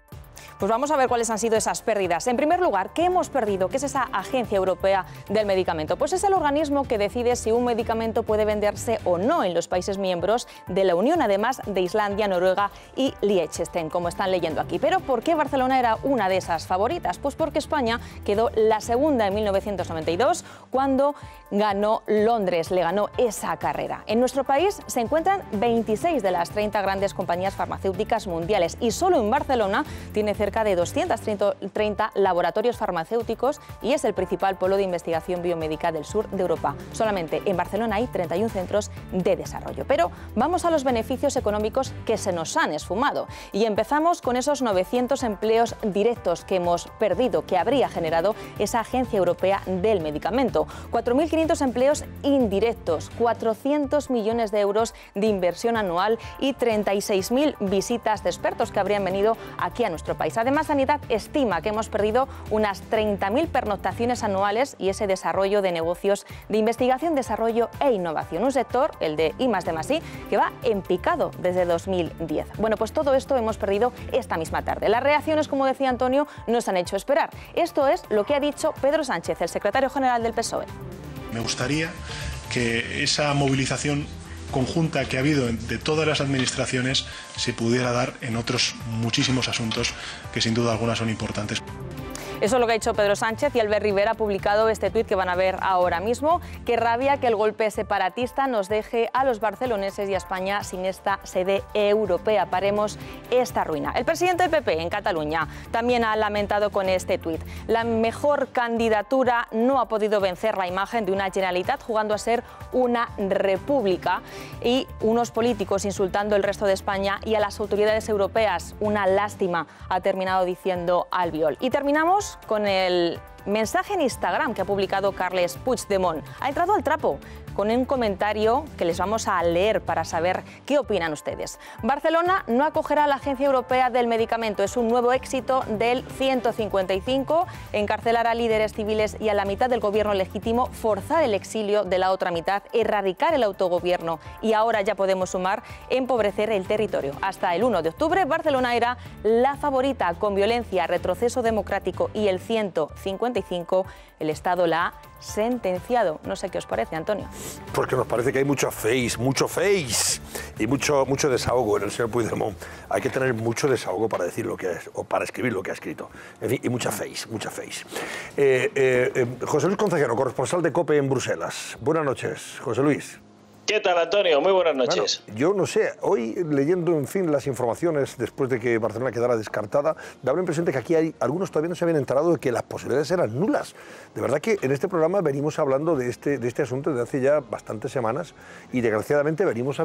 Speaker 2: Pues vamos a ver cuáles han sido esas pérdidas. En primer lugar, ¿qué hemos perdido? ¿Qué es esa Agencia Europea del Medicamento? Pues es el organismo que decide si un medicamento puede venderse o no en los países miembros de la Unión, además de Islandia, Noruega y Liechtenstein, como están leyendo aquí. ¿Pero por qué Barcelona era una de esas favoritas? Pues porque España quedó la segunda en 1992, cuando ganó Londres, le ganó esa carrera. En nuestro país se encuentran 26 de las 30 grandes compañías farmacéuticas mundiales y solo en Barcelona tiene cerca de 230 laboratorios farmacéuticos y es el principal polo de investigación biomédica del sur de Europa. Solamente en Barcelona hay 31 centros de desarrollo. Pero vamos a los beneficios económicos que se nos han esfumado. Y empezamos con esos 900 empleos directos que hemos perdido, que habría generado esa Agencia Europea del Medicamento. 4.500 empleos indirectos, 400 millones de euros de inversión anual y 36.000 visitas de expertos que habrían venido aquí a nuestro país. país. Además, Sanidad estima que hemos perdido unas 30.000 pernoctaciones anuales y ese desarrollo de negocios de investigación, desarrollo e innovación. Un sector, el de I+D+I, que va en picado desde 2010. Bueno, pues todo esto hemos perdido esta misma tarde. Las reacciones, como decía Antonio, nos han hecho esperar. Esto es lo que ha dicho Pedro Sánchez, el secretario general del PSOE.
Speaker 11: Me gustaría que esa movilización conjunta que ha habido de todas las administraciones se pudiera dar en otros muchísimos asuntos que sin duda alguna son importantes.
Speaker 2: Eso es lo que ha dicho Pedro Sánchez, y Albert Rivera ha publicado este tuit que van a ver ahora mismo. Qué rabia que el golpe separatista nos deje a los barceloneses y a España sin esta sede europea. Paremos esta ruina. El presidente del PP en Cataluña también ha lamentado con este tuit: la mejor candidatura no ha podido vencer la imagen de una Generalitat jugando a ser una república, y unos políticos insultando el resto de España y a las autoridades europeas. Una lástima, ha terminado diciendo Albiol. Y terminamos con el mensaje en Instagram que ha publicado Carles Puigdemont. Ha entrado al trapo con un comentario que les vamos a leer para saber qué opinan ustedes. Barcelona no acogerá a la Agencia Europea del Medicamento. Es un nuevo éxito del 155. Encarcelar a líderes civiles y a la mitad del gobierno legítimo, forzar el exilio de la otra mitad, erradicar el autogobierno y ahora ya podemos sumar, empobrecer el territorio. Hasta el 1 de octubre, Barcelona era la favorita. Con violencia, retroceso democrático y el 155, el Estado la ha sentenciado. No sé qué os parece, Antonio.
Speaker 1: Porque nos parece que hay mucho face y mucho desahogo en el señor Puigdemont. Hay que tener mucho desahogo para decir lo que es, o para escribir lo que ha escrito. En fin, y mucha face. José Luis Concejero, corresponsal de COPE en Bruselas. Buenas noches, José Luis.
Speaker 13: ¿Qué tal, Antonio? Muy buenas noches.
Speaker 1: Bueno, yo no sé, hoy leyendo, en fin, las informaciones después de que Barcelona quedara descartada, daba la impresión de que aquí algunos todavía no se habían enterado de que las posibilidades eran nulas. De verdad que en este programa venimos hablando de este asunto desde hace ya bastantes semanas y desgraciadamente hemos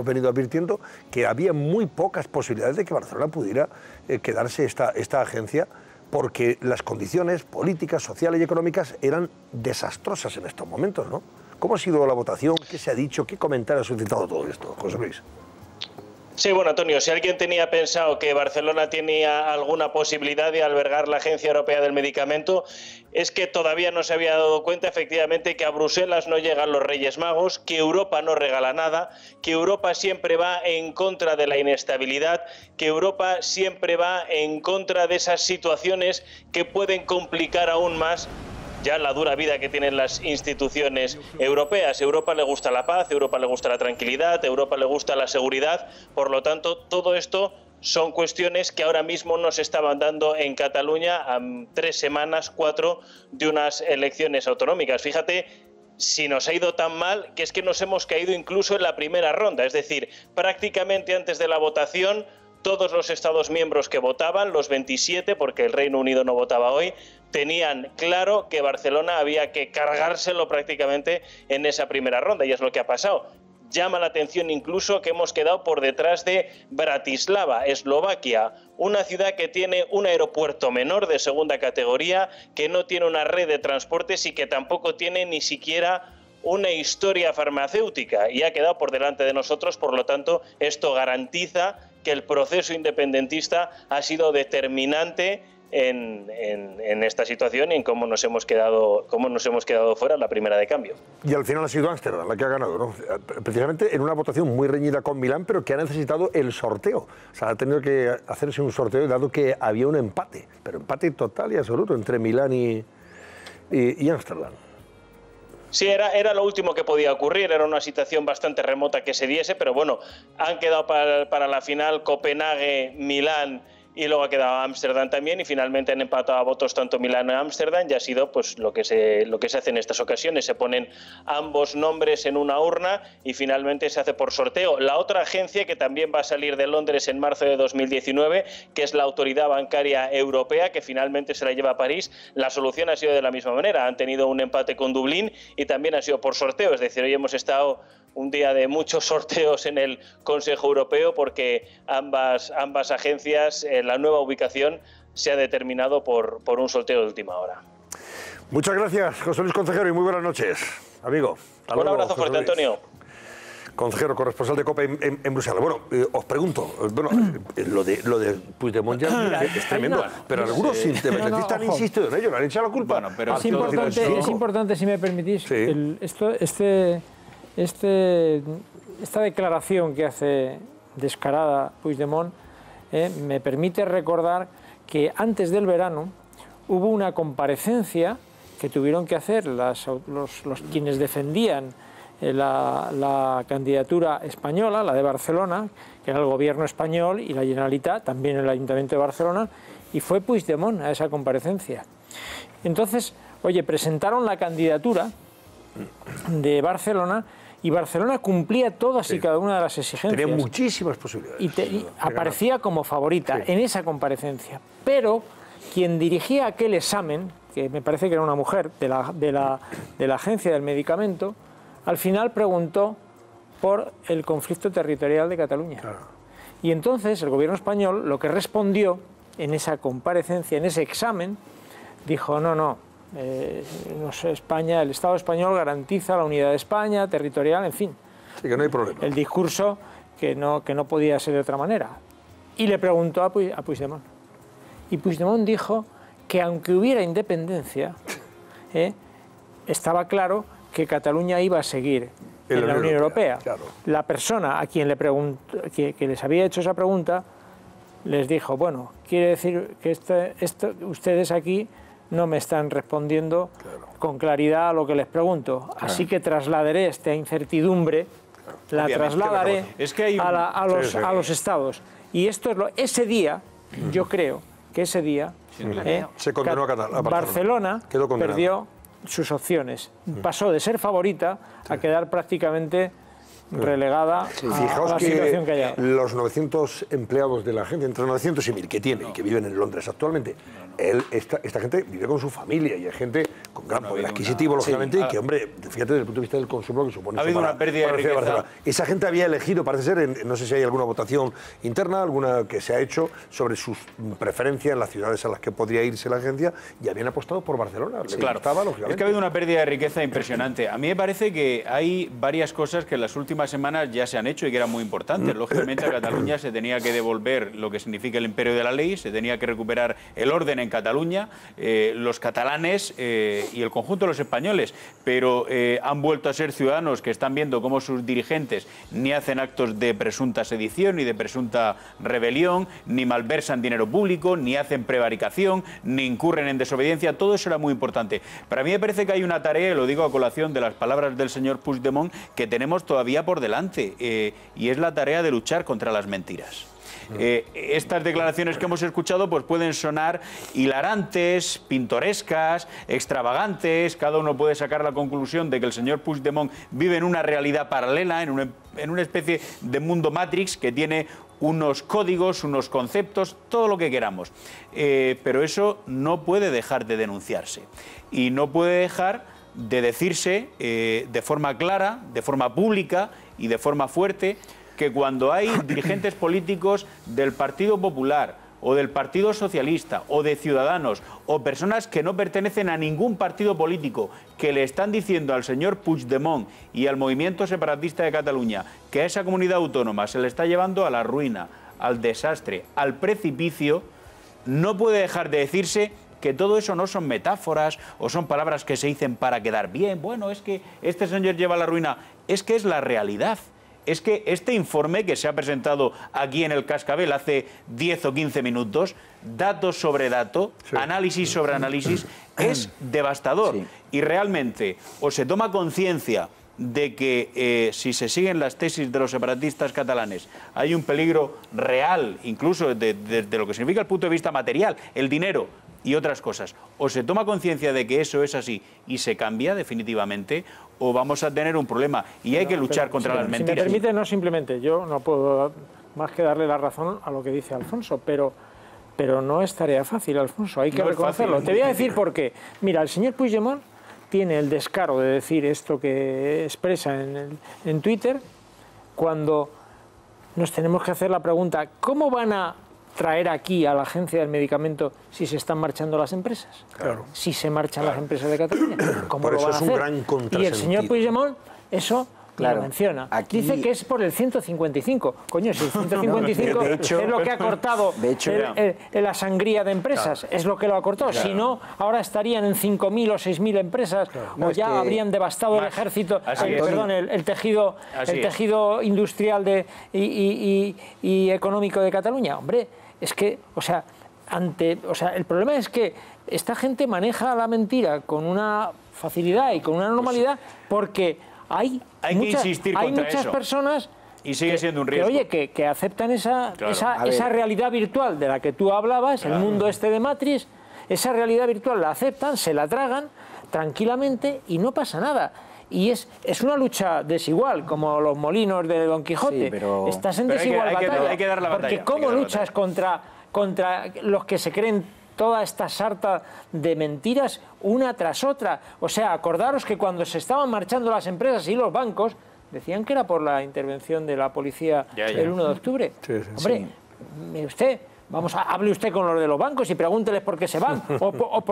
Speaker 1: venido advirtiendo que había muy pocas posibilidades de que Barcelona pudiera quedarse esta agencia, porque las condiciones políticas, sociales y económicas eran desastrosas en estos momentos, ¿no? ¿Cómo ha sido la votación? ¿Qué se ha dicho? ¿Qué comentario ha suscitado todo esto, José Luis?
Speaker 13: Sí, bueno, Antonio, si alguien tenía pensado que Barcelona tenía alguna posibilidad de albergar la Agencia Europea del Medicamento, es que todavía no se había dado cuenta, efectivamente, que a Bruselas no llegan los Reyes Magos, que Europa no regala nada, que Europa siempre va en contra de la inestabilidad, que Europa siempre va en contra de esas situaciones que pueden complicar aún más ya la dura vida que tienen las instituciones europeas. A Europa le gusta la paz, a Europa le gusta la tranquilidad, a Europa le gusta la seguridad. Por lo tanto, todo esto son cuestiones que ahora mismo nos estaban dando en Cataluña a 3 semanas, 4 de unas elecciones autonómicas. Fíjate si nos ha ido tan mal, que es que nos hemos caído incluso en la primera ronda. Es decir, prácticamente antes de la votación, todos los Estados miembros que votaban, los 27, porque el Reino Unido no votaba hoy, tenían claro que Barcelona había que cargárselo prácticamente en esa primera ronda, y es lo que ha pasado. Llama la atención incluso que hemos quedado por detrás de Bratislava, Eslovaquia, una ciudad que tiene un aeropuerto menor de segunda categoría, que no tiene una red de transportes y que tampoco tiene ni siquiera una historia farmacéutica, y ha quedado por delante de nosotros. Por lo tanto, esto garantiza que el proceso independentista ha sido determinante en esta situación y en cómo nos hemos quedado fuera en la primera de cambio.
Speaker 1: Y al final ha sido Ámsterdam la que ha ganado, ¿no? Precisamente en una votación muy reñida con Milán, pero que ha necesitado el sorteo. O sea, ha tenido que hacerse un sorteo dado que había un empate, pero empate total y absoluto entre Milán y Ámsterdam.
Speaker 13: Sí, era lo último que podía ocurrir, era una situación bastante remota que se diese, pero bueno, han quedado para la final Copenhague, Milán, y luego ha quedado Ámsterdam también, y finalmente han empatado a votos tanto Milán y Ámsterdam, y ha sido pues lo que se hace en estas ocasiones: se ponen ambos nombres en una urna y finalmente se hace por sorteo. La otra agencia, que también va a salir de Londres en marzo de 2019, que es la Autoridad Bancaria Europea, que finalmente se la lleva a París, la solución ha sido de la misma manera. Han tenido un empate con Dublín y también ha sido por sorteo, es decir, hoy hemos estado un día de muchos sorteos en el Consejo Europeo, porque ambas agencias, la nueva ubicación se ha determinado por un sorteo de última hora.
Speaker 1: Muchas gracias, José Luis Concejero, y muy buenas noches, amigo.
Speaker 13: Un abrazo fuerte, Antonio.
Speaker 1: Consejero, corresponsal de COPE en Bruselas. Bueno, os pregunto, lo de Puigdemont ya es tremendo, pero algunos independentistas han insistido en ello, le han echado la culpa.
Speaker 14: Bueno, pero es importante, si me permitís, esta declaración que hace descarada Puigdemont me permite recordar que antes del verano hubo una comparecencia que tuvieron que hacer los quienes defendían la candidatura española, la de Barcelona, que era el gobierno español, y la Generalitat, también el Ayuntamiento de Barcelona, y fue Puigdemont a esa comparecencia. Entonces, oye, presentaron la candidatura de Barcelona, y Barcelona cumplía todas y cada una de las exigencias.
Speaker 1: Tenía muchísimas posibilidades.
Speaker 14: Y aparecía como favorita en esa comparecencia. Pero quien dirigía aquel examen, que me parece que era una mujer de la Agencia del Medicamento, al final preguntó por el conflicto territorial de Cataluña. Claro. Y entonces el gobierno español lo que respondió en esa comparecencia, en ese examen, dijo no sé, España, el Estado español garantiza la unidad de España, territorial, en fin.
Speaker 1: Sí, que no hay problema.
Speaker 14: El discurso que no podía ser de otra manera. Y le preguntó a Puigdemont. Y Puigdemont dijo que aunque hubiera independencia, estaba claro que Cataluña iba a seguir en la Unión Europea. Claro. La persona a quien le preguntó, que les había hecho esa pregunta, les dijo, bueno, quiere decir que ustedes aquí no me están respondiendo con claridad a lo que les pregunto. Así que trasladaré esta incertidumbre, la trasladaré a los estados. Y esto es ese día, yo creo que ese día,
Speaker 1: se condenó a
Speaker 14: Barcelona perdió sus opciones. Pasó de ser favorita a quedar prácticamente relegada a la situación que hay ahora.
Speaker 1: Los 900 empleados de la agencia, entre 900 y 1000 que tiene y que viven en Londres actualmente, esta gente vive con su familia y hay gente con gran poder adquisitivo, lógicamente, y que, hombre, fíjate desde el punto de vista del consumo que supone.
Speaker 15: Ha habido una pérdida de riqueza.
Speaker 1: Esa gente había elegido, parece ser, no sé si hay alguna votación interna, alguna que se ha hecho sobre sus preferencias en las ciudades a las que podría irse la agencia, y habían apostado por Barcelona.
Speaker 15: Claro, es que ha habido una pérdida de riqueza impresionante. A mí me parece que hay varias cosas que en las últimas semanas ya se han hecho y que eran muy importantes. Lógicamente a Cataluña se tenía que devolver lo que significa el imperio de la ley, se tenía que recuperar el orden en Cataluña, los catalanes y el conjunto de los españoles, pero han vuelto a ser ciudadanos que están viendo cómo sus dirigentes ni hacen actos de presunta sedición ni de presunta rebelión, ni malversan dinero público, ni hacen prevaricación, ni incurren en desobediencia. Todo eso era muy importante. Para mí me parece que hay una tarea, y lo digo a colación de las palabras del señor Puigdemont, que tenemos todavía por delante, y es la tarea de luchar contra las mentiras. Estas declaraciones que hemos escuchado pues pueden sonar hilarantes, pintorescas, extravagantes. Cada uno puede sacar la conclusión de que el señor Puigdemont vive en una realidad paralela, en una especie de mundo Matrix que tiene unos códigos, unos conceptos, todo lo que queramos. Pero eso no puede dejar de denunciarse y no puede dejar de decirse de forma clara, de forma pública y de forma fuerte, que cuando hay dirigentes políticos del Partido Popular o del Partido Socialista o de Ciudadanos o personas que no pertenecen a ningún partido político que le están diciendo al señor Puigdemont y al movimiento separatista de Cataluña que a esa comunidad autónoma se le está llevando a la ruina, al desastre, al precipicio, no puede dejar de decirse que todo eso no son metáforas o son palabras que se dicen para quedar bien. Bueno, es que este señor lleva a la ruina. Es que es la realidad. Es que este informe que se ha presentado aquí en el Cascabel hace 10 o 15 minutos, dato sobre dato, análisis sobre análisis, es devastador. Y realmente o se toma conciencia de que si se siguen las tesis de los separatistas catalanes hay un peligro real, incluso desde lo que significa el punto de vista material, el dinero y otras cosas, o se toma conciencia de que eso es así y se cambia definitivamente, o vamos a tener un problema y hay que luchar contra las mentiras.
Speaker 14: Si me permite, no simplemente, yo no puedo más que darle la razón a lo que dice Alfonso, pero no es tarea fácil, Alfonso, hay que reconocerlo. Te voy a decir por qué. Mira, el señor Puigdemont tiene el descaro de decir esto que expresa en Twitter, cuando nos tenemos que hacer la pregunta, ¿cómo van a traer aquí a la Agencia del Medicamento si se están marchando las empresas?
Speaker 1: Claro.
Speaker 14: Si se marchan las empresas de Cataluña, ¿cómo
Speaker 1: por
Speaker 14: lo van a hacer?
Speaker 1: Por eso es un gran contrasentido.
Speaker 14: Y el señor Puigdemont eso Claro. Lo menciona. Aquí... Dice que es por el 155. Coño, si el 155 es lo que ha cortado la sangría de empresas, es lo que lo ha cortado. Si no, ahora estarían en 5.000 o 6.000 empresas, o ya habrían devastado el ejército, el tejido industrial y económico de Cataluña. Hombre, es que, el problema es que esta gente maneja la mentira con una facilidad y con una normalidad porque hay muchas personas
Speaker 15: y sigue siendo un riesgo.
Speaker 14: Que aceptan esa realidad virtual de la que tú hablabas, el mundo este de Matrix, esa realidad virtual la aceptan, se la tragan tranquilamente y no pasa nada. Y es una lucha desigual, como los molinos de Don Quijote.
Speaker 15: Sí, pero...
Speaker 14: Estás en desigual batalla.
Speaker 15: Hay que dar la batalla.
Speaker 14: Porque ¿cómo luchas contra los que se creen toda esta sarta de mentiras una tras otra? O sea, acordaros que cuando se estaban marchando las empresas y los bancos, decían que era por la intervención de la policía el 1 de octubre. Hombre, mire usted... hable usted con los de los bancos y pregúnteles por qué se van o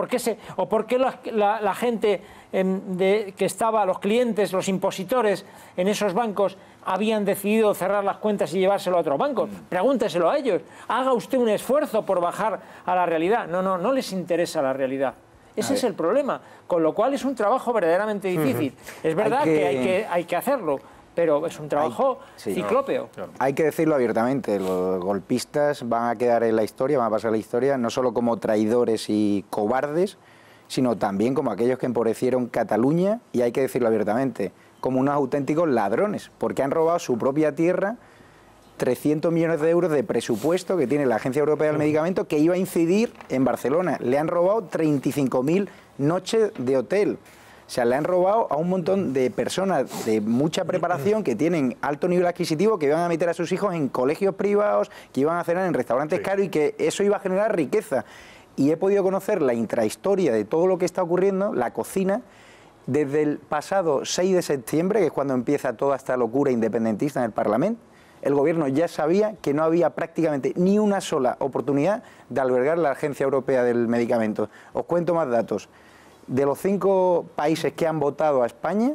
Speaker 14: por qué la gente que estaba, los clientes, los impositores en esos bancos habían decidido cerrar las cuentas y llevárselo a otros bancos. Pregúnteselo a ellos. Haga usted un esfuerzo por bajar a la realidad. No les interesa la realidad. Ese es el problema. Con lo cual es un trabajo verdaderamente difícil. Es verdad que hay que hacerlo, pero es un trabajo ciclópeo.
Speaker 16: Hay que decirlo abiertamente, los golpistas van a quedar en la historia, van a pasar la historia, no solo como traidores y cobardes, sino también como aquellos que empobrecieron Cataluña, y hay que decirlo abiertamente, como unos auténticos ladrones, porque han robado su propia tierra, 300 millones de euros de presupuesto que tiene la Agencia Europea del Medicamento, que iba a incidir en Barcelona. Le han robado 35.000 noches de hotel. O sea, le han robado a un montón de personas de mucha preparación que tienen alto nivel adquisitivo, que iban a meter a sus hijos en colegios privados, que iban a cenar en restaurantes caros y que eso iba a generar riqueza. Y he podido conocer la intrahistoria de todo lo que está ocurriendo, la cocina, desde el pasado 6 de septiembre, que es cuando empieza toda esta locura independentista en el Parlamento. El gobierno ya sabía que no había prácticamente ni una sola oportunidad de albergar la Agencia Europea del Medicamento. Os cuento más datos. De los 5 países que han votado a España,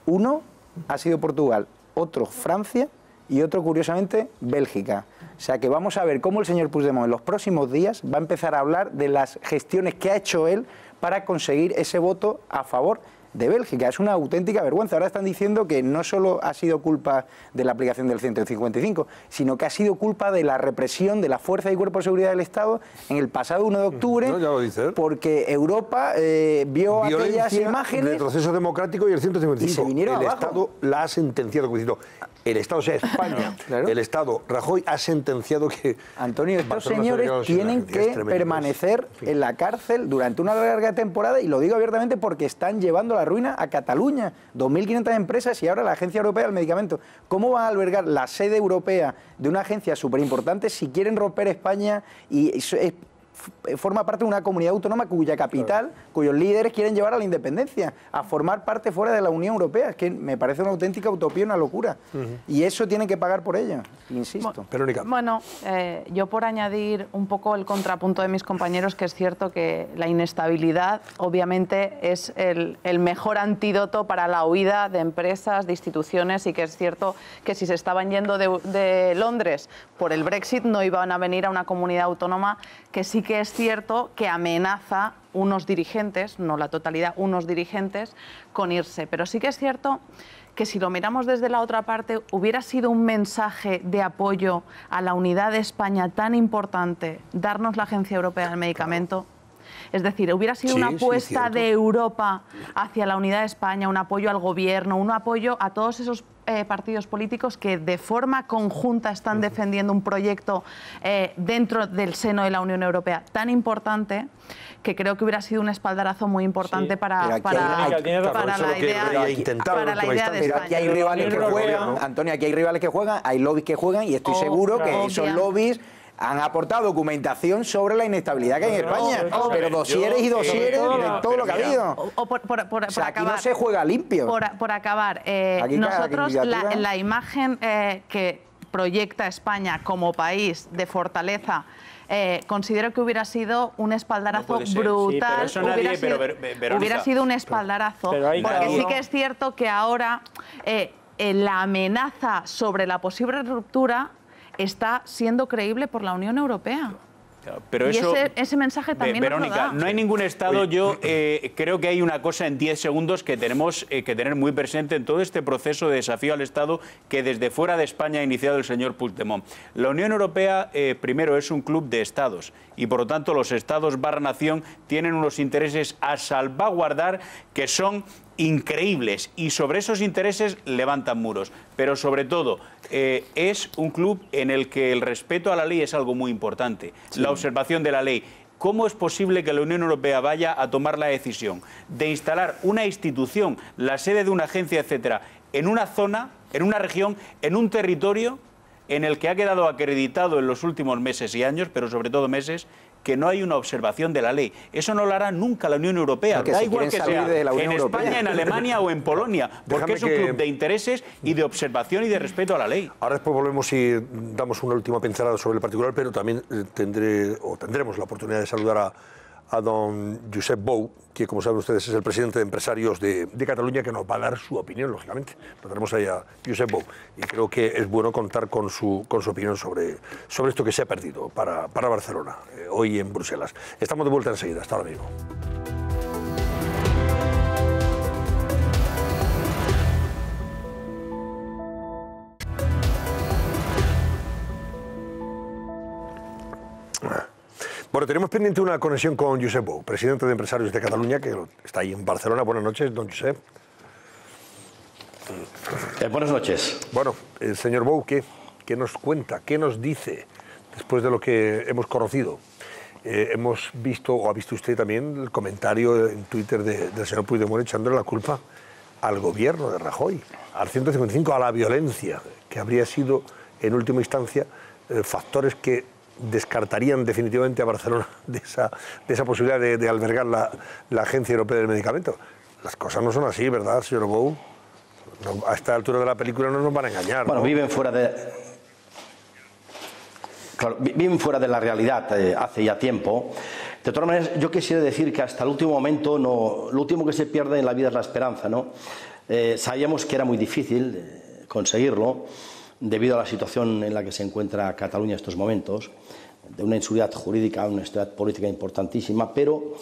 Speaker 16: uno ha sido Portugal, otro Francia y otro, curiosamente, Bélgica. O sea que vamos a ver cómo el señor Puigdemont en los próximos días va a empezar a hablar de las gestiones que ha hecho él para conseguir ese voto a favor de Bélgica. Es una auténtica vergüenza. Ahora están diciendo que no solo ha sido culpa de la aplicación del 155, sino que ha sido culpa de la represión de la Fuerza y Cuerpo de Seguridad del Estado en el pasado 1 de octubre, porque Europa vio aquellas imágenes...
Speaker 1: retroceso democrático y el 155.
Speaker 16: Y se vinieron
Speaker 1: el
Speaker 16: abajo.
Speaker 1: Estado la ha sentenciado. El Estado, o sea, España, el Estado, Rajoy ha sentenciado que...
Speaker 16: Antonio, estos señores tienen que permanecer en la cárcel durante una larga temporada, y lo digo abiertamente porque están llevando la ruina a Cataluña. 2.500 empresas y ahora la Agencia Europea del Medicamento. ¿Cómo van a albergar la sede europea de una agencia súper importante si quieren romper España y forma parte de una comunidad autónoma cuya capital, cuyos líderes quieren llevar a la independencia, a formar parte fuera de la Unión Europea? Es que me parece una auténtica utopía, una locura. Y eso tienen que pagar por ello, insisto.
Speaker 1: Verónica.
Speaker 17: Bueno, yo por añadir un poco el contrapunto de mis compañeros, que es cierto que la inestabilidad obviamente es el mejor antídoto para la huida de empresas, de instituciones, y que es cierto que si se estaban yendo de Londres por el Brexit no iban a venir a una comunidad autónoma que sí que es cierto que amenaza unos dirigentes, no la totalidad, unos dirigentes, con irse. Pero sí que es cierto que si lo miramos desde la otra parte, hubiera sido un mensaje de apoyo a la unidad de España tan importante darnos la Agencia Europea del Medicamento. Es decir, hubiera sido una apuesta de Europa hacia la unidad de España, un apoyo al gobierno, un apoyo a todos esos partidos políticos que de forma conjunta están defendiendo un proyecto dentro del seno de la Unión Europea tan importante, que creo que hubiera sido un espaldarazo muy importante para la idea de España.
Speaker 16: Pero aquí hay rivales que juegan, Antonio, aquí hay rivales que juegan, hay lobbies que juegan, y estoy seguro que esos lobbies han aportado documentación sobre la inestabilidad que hay en España, pero dosieres y dosieres de todo lo que ha habido.
Speaker 17: O sea,
Speaker 16: aquí no se juega limpio.
Speaker 17: Por acabar, nosotros la imagen que proyecta España como país de fortaleza, considero que hubiera sido un espaldarazo brutal.
Speaker 15: Sí, pero
Speaker 17: hubiera sido un espaldarazo, porque sí que es cierto que ahora la amenaza sobre la posible ruptura está siendo creíble por la Unión Europea.
Speaker 15: Pero
Speaker 17: y
Speaker 15: eso,
Speaker 17: ese mensaje también
Speaker 15: Verónica,
Speaker 17: nos lo da.
Speaker 15: no hay ningún Estado. Yo creo que hay una cosa en 10 segundos que tenemos que tener muy presente en todo este proceso de desafío al Estado que desde fuera de España ha iniciado el señor Puigdemont. La Unión Europea, primero, es un club de Estados y, por lo tanto, los Estados barra nación tienen unos intereses a salvaguardar que son increíbles y sobre esos intereses levantan muros. Pero sobre todo es un club en el que el respeto a la ley es algo muy importante, la observación de la ley. ¿Cómo es posible que la Unión Europea vaya a tomar la decisión de instalar una institución, la sede de una agencia, etcétera, en una zona, en una región, en un territorio en el que ha quedado acreditado en los últimos meses y años, pero sobre todo meses, que no hay una observación de la ley? Eso no lo hará nunca la Unión Europea. Da igual que sea en España, en Alemania o en Polonia, porque es un club de intereses y de observación y de respeto a la ley.
Speaker 1: Ahora después volvemos y damos una última pincelada sobre el particular, pero también tendremos la oportunidad de saludar a don Josep Bou, que, como saben ustedes, es el presidente de empresarios de Cataluña, que nos va a dar su opinión, lógicamente. Lo tenemos ahí a Josep Bou, y creo que es bueno contar con su opinión sobre esto que se ha perdido para Barcelona, hoy en Bruselas. Estamos de vuelta enseguida, hasta ahora mismo. Bueno, tenemos pendiente una conexión con Josep Bou, presidente de Empresarios de Cataluña, que está ahí en Barcelona. Buenas noches, don Josep.
Speaker 18: Buenas noches.
Speaker 1: Bueno, el señor Bou, ¿qué nos cuenta? ¿Qué nos dice después de lo que hemos conocido? Hemos visto, o ha visto usted también, el comentario en Twitter del señor Puigdemont echándole la culpa al gobierno de Rajoy, al 155, a la violencia, que habría sido, en última instancia, factores que descartarían definitivamente a Barcelona de esa posibilidad de albergar la Agencia Europea del Medicamento. Las cosas no son así, ¿verdad, señor Bou? No, a esta altura de la película no nos van a engañar.
Speaker 18: Bueno,
Speaker 1: ¿no?
Speaker 18: viven fuera de la realidad hace ya tiempo. De todas maneras, yo quisiera decir que hasta el último momento, lo último que se pierde en la vida es la esperanza, ¿no? Sabíamos que era muy difícil conseguirlo, debido a la situación en la que se encuentra Cataluña en estos momentos, de una inseguridad jurídica a una inseguridad política importantísima, pero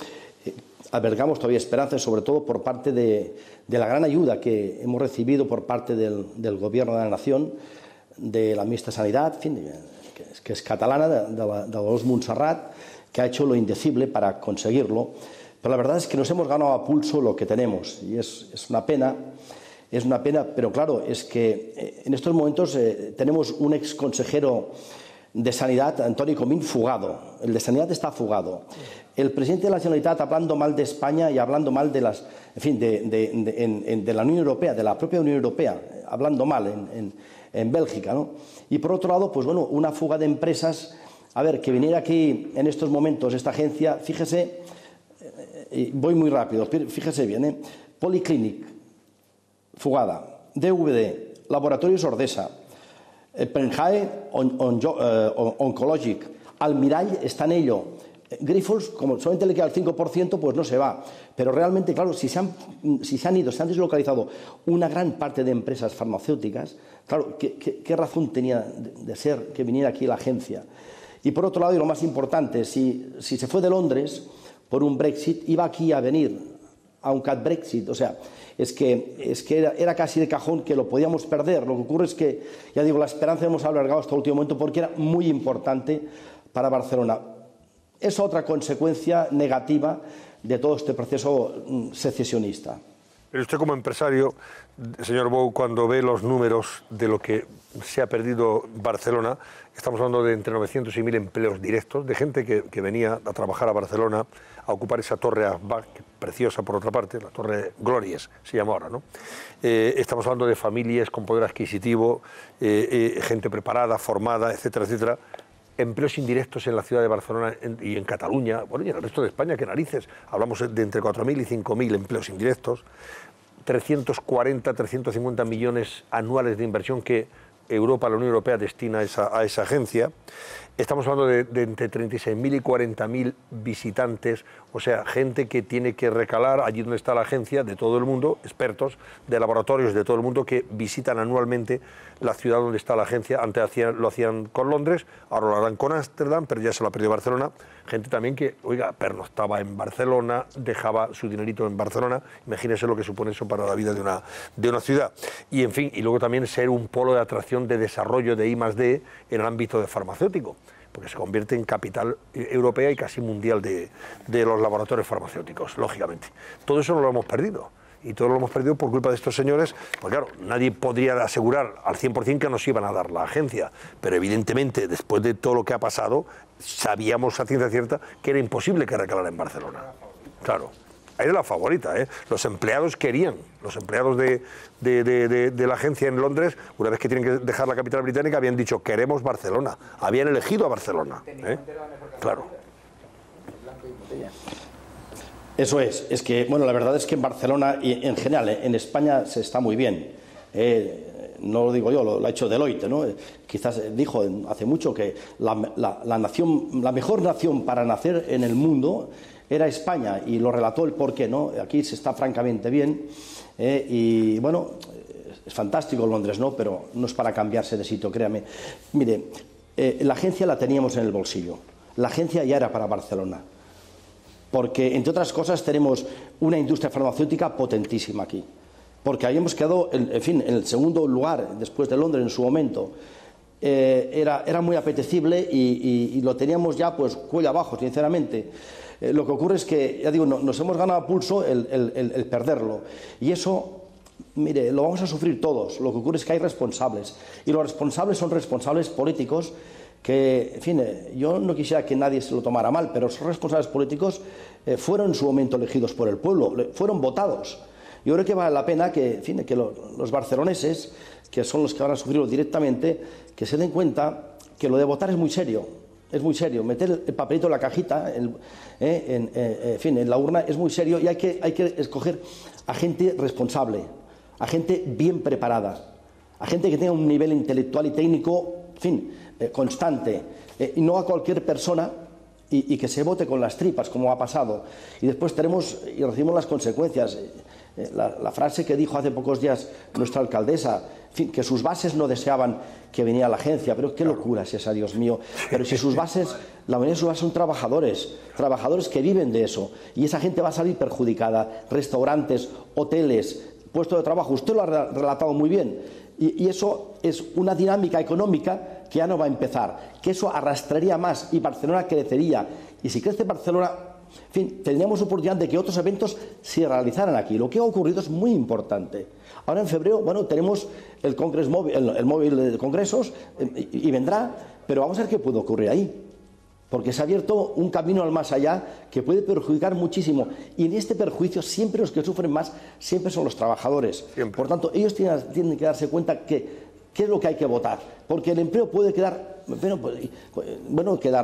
Speaker 18: albergamos todavía esperanzas, sobre todo por parte de la gran ayuda que hemos recibido por parte del Gobierno de la Nación, de la ministra de Sanidad, en fin, que es catalana, de Dolors Montserrat, que ha hecho lo indecible para conseguirlo. Pero la verdad es que nos hemos ganado a pulso lo que tenemos, y es una pena. Es una pena, pero claro, es que en estos momentos tenemos un ex consejero de Sanidad, Antoni Comín, fugado. El de Sanidad está fugado. El presidente de la Generalitat hablando mal de España y hablando mal de las, en fin, de la Unión Europea, de la propia Unión Europea, hablando mal en Bélgica, ¿no? Y por otro lado, pues bueno, una fuga de empresas. A ver, que viniera aquí en estos momentos esta agencia, fíjese, voy muy rápido, fíjese bien, Polyclinic, fugada, DVD, Laboratorios Ordesa, Penjae Oncologic, Almirall está en ello. Grifols, como solamente le queda el 5%, pues no se va. Pero realmente, claro, si se han deslocalizado una gran parte de empresas farmacéuticas, claro, ¿qué razón tenía de ser que viniera aquí la agencia? Y por otro lado, y lo más importante, si se fue de Londres por un Brexit, iba aquí a venir a un cat Brexit, o sea, es que era casi de cajón que lo podíamos perder. Lo que ocurre es que, ya digo, la esperanza hemos albergado hasta el último momento porque era muy importante para Barcelona. Es otra consecuencia negativa de todo este proceso secesionista.
Speaker 1: Pero usted como empresario, señor Bou, cuando ve los números de lo que se ha perdido Barcelona, estamos hablando de entre 900 y 1000 empleos directos, de gente que venía a trabajar a Barcelona, a ocupar esa torre ASBA, preciosa por otra parte, la torre Glorias se llama ahora, ¿no? Estamos hablando de familias con poder adquisitivo, gente preparada, formada, etcétera, etcétera. Empleos indirectos en la ciudad de Barcelona y en Cataluña, bueno, y en el resto de España, que narices. Hablamos de entre 4.000 y 5.000 empleos indirectos, 340, 350 millones anuales de inversión que Europa, la Unión Europea, destina a esa agencia. Estamos hablando de entre 36.000 y 40.000 visitantes, O sea, gente que tiene que recalar allí donde está la agencia de todo el mundo, expertos de laboratorios de todo el mundo que visitan anualmente la ciudad donde está la agencia. Antes lo hacían con Londres, ahora lo harán con Ámsterdam, pero ya se lo ha perdido Barcelona. Gente también que, oiga, pernoctaba en Barcelona, dejaba su dinerito en Barcelona. Imagínense lo que supone eso para la vida de una ciudad. Y en fin, y luego también ser un polo de atracción de desarrollo de I+D en el ámbito de farmacéutico, porque se convierte en capital europea y casi mundial de los laboratorios farmacéuticos, lógicamente. Todo eso no lo hemos perdido. Y todo lo hemos perdido por culpa de estos señores. Pues claro, nadie podría asegurar al 100% que nos iban a dar la agencia, pero evidentemente, después de todo lo que ha pasado, sabíamos a ciencia cierta que era imposible que recalara en Barcelona. Claro. Era la favorita, ¿eh? Los empleados querían, los empleados de la agencia en Londres, una vez que tienen que dejar la capital británica, habían dicho, queremos Barcelona. Habían elegido a Barcelona. Claro.
Speaker 18: Eso es que, bueno, la verdad es que en Barcelona y en general, en España se está muy bien. No lo digo yo, lo ha hecho Deloitte, ¿no? Quizás dijo hace mucho que la mejor nación para nacer en el mundo era España, y lo relató el porqué, ¿no? Aquí se está francamente bien, y bueno, es fantástico Londres, ¿no? Pero no es para cambiarse de sitio, créame. Mire, la agencia la teníamos en el bolsillo, la agencia ya era para Barcelona, porque entre otras cosas tenemos una industria farmacéutica potentísima aquí, porque habíamos quedado, en fin, en el segundo lugar después de Londres en su momento. Era muy apetecible y lo teníamos ya pues cuello abajo, sinceramente. Lo que ocurre es que, ya digo, nos hemos ganado a pulso el perderlo. Y eso, mire, lo vamos a sufrir todos. Lo que ocurre es que hay responsables. Y los responsables son responsables políticos que, en fin, yo no quisiera que nadie se lo tomara mal, pero esos responsables políticos fueron en su momento elegidos por el pueblo, fueron votados. Yo creo que vale la pena que, en fin, que los barceloneses, que son los que van a sufrirlo directamente, que se den cuenta que lo de votar es muy serio. Es muy serio, meter el papelito en la cajita, en la urna, es muy serio, y hay que escoger a gente responsable, a gente bien preparada, a gente que tenga un nivel intelectual y técnico, en fin, constante, y no a cualquier persona, y que se vote con las tripas, como ha pasado. Y después recibimos las consecuencias. La frase que dijo hace pocos días nuestra alcaldesa, en fin, que sus bases no deseaban que viniera la agencia, pero qué locura es esa, Dios mío. Pero si sus bases, la mayoría de sus bases son trabajadores que viven de eso, y esa gente va a salir perjudicada. Restaurantes, hoteles, puestos de trabajo, usted lo ha relatado muy bien, y eso es una dinámica económica que ya no va a empezar, que eso arrastraría más y Barcelona crecería, y si crece Barcelona, en fin, tendríamos oportunidad de que otros eventos se realizaran aquí. Lo que ha ocurrido es muy importante. Ahora en febrero, bueno, tenemos el móvil de congresos, y vendrá, pero vamos a ver qué puede ocurrir ahí, porque se ha abierto un camino al más allá que puede perjudicar muchísimo, y en este perjuicio siempre los que sufren más siempre son los trabajadores. Por tanto, ellos tienen que darse cuenta que qué es lo que hay que votar, porque el empleo puede quedar,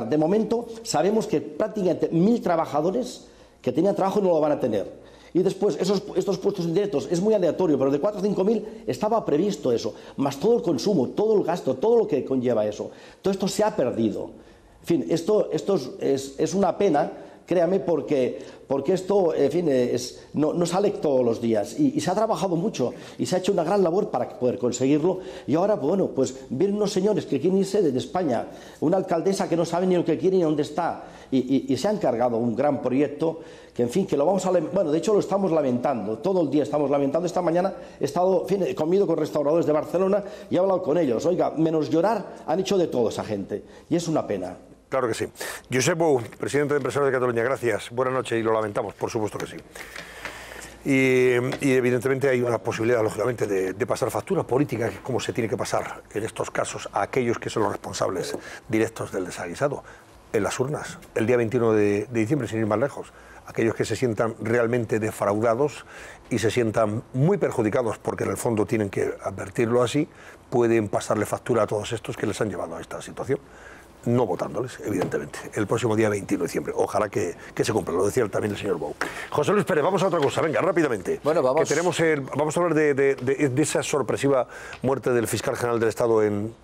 Speaker 18: de momento sabemos que prácticamente 1000 trabajadores que tenían trabajo no lo van a tener. Y después, estos puestos indirectos, es muy aleatorio, pero de 4 o 5.000 estaba previsto eso, más todo el consumo, todo el gasto, todo lo que conlleva eso. Todo esto se ha perdido. En fin, esto es una pena, créame, porque esto, en fin, no sale todos los días, y se ha trabajado mucho y se ha hecho una gran labor para poder conseguirlo. Y ahora, bueno, pues vienen unos señores que quieren irse de España, una alcaldesa que no sabe ni lo que quiere ni dónde está, y se han cargado un gran proyecto que, en fin, que lo vamos a... Bueno, de hecho lo estamos lamentando, todo el día estamos lamentando. Esta mañana he estado, en fin, he comido con restauradores de Barcelona y he hablado con ellos. Oiga, menos llorar, han hecho de todo esa gente, y es una pena.
Speaker 1: Claro que sí. Josep Bou, presidente de Empresarios de Cataluña, gracias. Buenas noches, y lo lamentamos, por supuesto que sí. Y evidentemente hay una posibilidad, lógicamente, de pasar factura política, que es como se tiene que pasar en estos casos a aquellos que son los responsables directos del desaguisado, en las urnas, el día 21 de diciembre, sin ir más lejos. Aquellos que se sientan realmente defraudados y se sientan muy perjudicados, porque en el fondo tienen que advertirlo así, pueden pasarle factura a todos estos que les han llevado a esta situación. no votándoles, evidentemente, el próximo día 21 de diciembre. Ojalá que se cumpla, lo decía también el señor Bou. José Luis Pérez, vamos a otra cosa, venga, rápidamente.
Speaker 9: Bueno, vamos.
Speaker 1: Que tenemos vamos a hablar de esa sorpresiva muerte del fiscal general del Estado en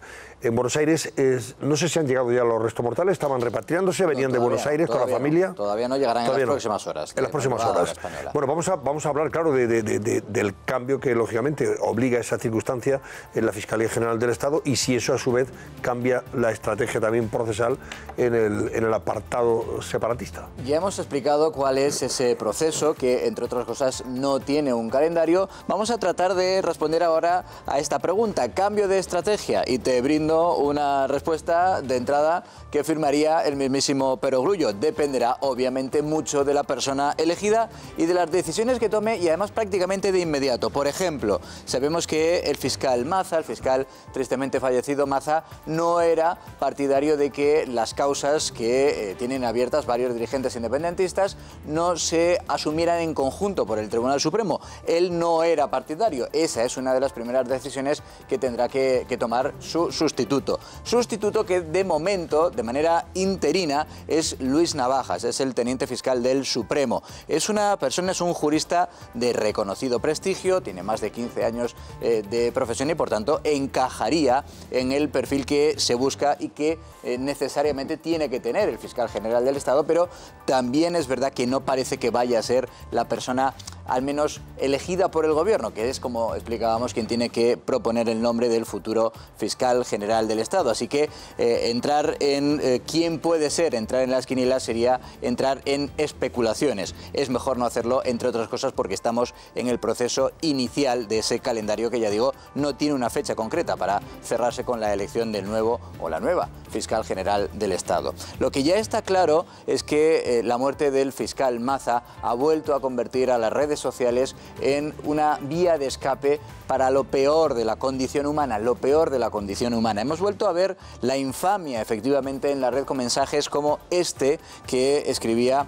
Speaker 1: Buenos Aires. No sé si han llegado ya los restos mortales, estaban repatriándose, venían de Buenos Aires con la familia.
Speaker 9: Todavía no llegarán en las próximas horas.
Speaker 1: En las próximas horas. Bueno, vamos a hablar, claro, del cambio que, lógicamente, obliga a esa circunstancia en la Fiscalía General del Estado y si eso, a su vez, cambia la estrategia también procesal en el apartado separatista.
Speaker 9: Ya hemos explicado cuál es ese proceso que, entre otras cosas, no tiene un calendario. Vamos a tratar de responder ahora a esta pregunta. ¿Cambio de estrategia? Y te brindo una respuesta de entrada que firmaría el mismísimo Perogrullo. Dependerá, obviamente, mucho de la persona elegida y de las decisiones que tome, y además prácticamente de inmediato. Por ejemplo, sabemos que el fiscal Maza, el fiscal tristemente fallecido Maza, no era partidario de que las causas que tienen abiertas varios dirigentes independentistas no se asumieran en conjunto por el Tribunal Supremo. Él no era partidario. Esa es una de las primeras decisiones que tendrá que tomar su sustituto. Sustituto que de momento, de manera interina, es Luis Navajas, es el teniente fiscal del Supremo. Es una persona, es un jurista de reconocido prestigio, tiene más de 15 años de profesión y por tanto encajaría en el perfil que se busca y que necesariamente tiene que tener el fiscal general del Estado, pero también es verdad que no parece que vaya a ser la persona al menos elegida por el gobierno, que es, como explicábamos, quien tiene que proponer el nombre del futuro fiscal general del Estado. Así que entrar en quién puede ser, entrar en las quinielas sería entrar en especulaciones. Es mejor no hacerlo, entre otras cosas, porque estamos en el proceso inicial de ese calendario que, ya digo, no tiene una fecha concreta para cerrarse con la elección del nuevo o la nueva fiscal general del Estado. Lo que ya está claro es que la muerte del fiscal Maza ha vuelto a convertir a las redes sociales en una vía de escape para lo peor de la condición humana, lo peor de la condición humana. Hemos vuelto a ver la infamia, efectivamente, en la red con mensajes como este que escribía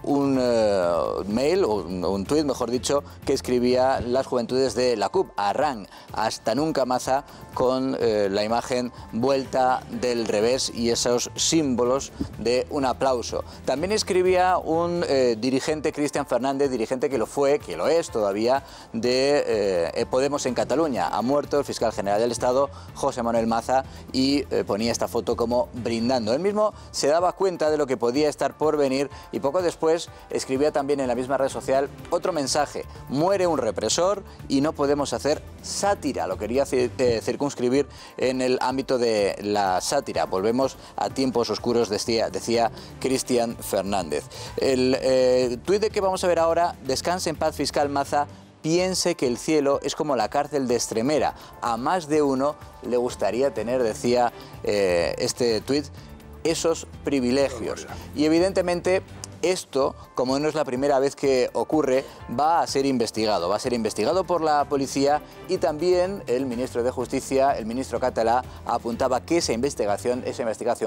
Speaker 9: un mail, o un tuit, mejor dicho, que escribía las juventudes de la CUP, Arran, hasta nunca Maza, con la imagen vuelta del revés y esos símbolos de un aplauso. También escribía un dirigente, Cristian Fernández, dirigente que lo fue, que lo es todavía, de Podemos en Cataluña. Ha muerto el fiscal general del Estado, José Manuel Maza, y ponía esta foto como brindando. Él mismo se daba cuenta de lo que podía estar por venir y poco después escribía también en la misma red social otro mensaje: muere un represor y no podemos hacer sátira. Lo quería circunscribir en el ámbito de la sátira. Volvemos a tiempos oscuros, decía Cristian Fernández. El tuit de que vamos a ver ahora: descanse en paz, fiscal Maza, piense que el cielo es como la cárcel de Extremera. A más de uno le gustaría tener, decía este tuit, esos privilegios. Y evidentemente esto, como no es la primera vez que ocurre, va a ser investigado. Va a ser investigado por la policía y también el ministro de Justicia, el ministro Català, apuntaba que esa investigación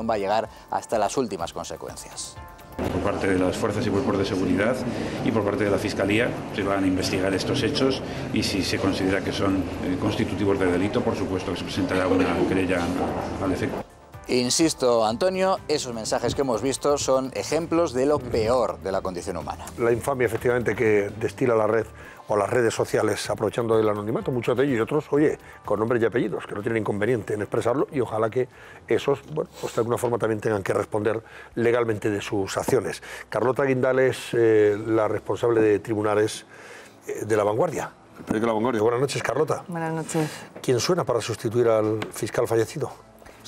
Speaker 9: va a llegar hasta las últimas consecuencias.
Speaker 19: Por parte de las fuerzas y cuerpos de seguridad y por parte de la Fiscalía se van a investigar estos hechos y si se considera que son constitutivos de delito, por supuesto que se presentará una querella al efecto.
Speaker 9: Insisto, Antonio, esos mensajes que hemos visto son ejemplos de lo peor de la condición humana.
Speaker 1: La infamia, efectivamente, que destila la red o las redes sociales, aprovechando el anonimato, muchos de ellos y otros, oye, con nombres y apellidos, que no tienen inconveniente en expresarlo, y ojalá que esos, bueno, pues de alguna forma también tengan que responder legalmente de sus acciones. Carlota Guindal es la responsable de tribunales de La Vanguardia. El periódico La Vanguardia. Buenas noches, Carlota.
Speaker 20: Buenas noches.
Speaker 1: ¿Quién suena para sustituir al fiscal fallecido?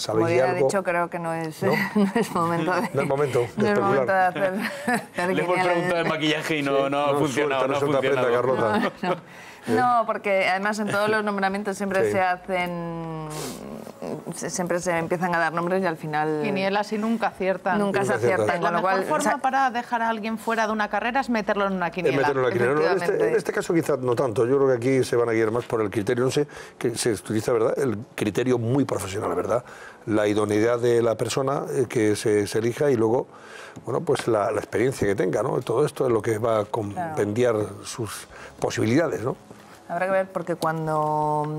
Speaker 20: Como ya he dicho, creo que no es, ¿no? No es momento de,
Speaker 1: no es momento de,
Speaker 20: no es momento de hacer
Speaker 15: Le hemos preguntado de maquillaje y no ha funcionado. No ha funcionado.
Speaker 1: Carlota.
Speaker 20: No, porque además en todos los nombramientos siempre se hacen... Siempre se empiezan a dar nombres y al final...
Speaker 17: Quinielas y nunca aciertan.
Speaker 20: Nunca se aciertan.
Speaker 17: La mejor forma para dejar a alguien fuera de una carrera es meterlo en una quiniela.
Speaker 1: En este caso quizás no tanto. Yo creo que aquí se van a guiar más por el criterio, no sé, que se utiliza, ¿verdad? El criterio muy profesional, ¿verdad? La idoneidad de la persona que se elija y luego, bueno, pues la experiencia que tenga, ¿no? Todo esto es lo que va a compendiar sus posibilidades, ¿no?
Speaker 20: Habrá que ver porque cuando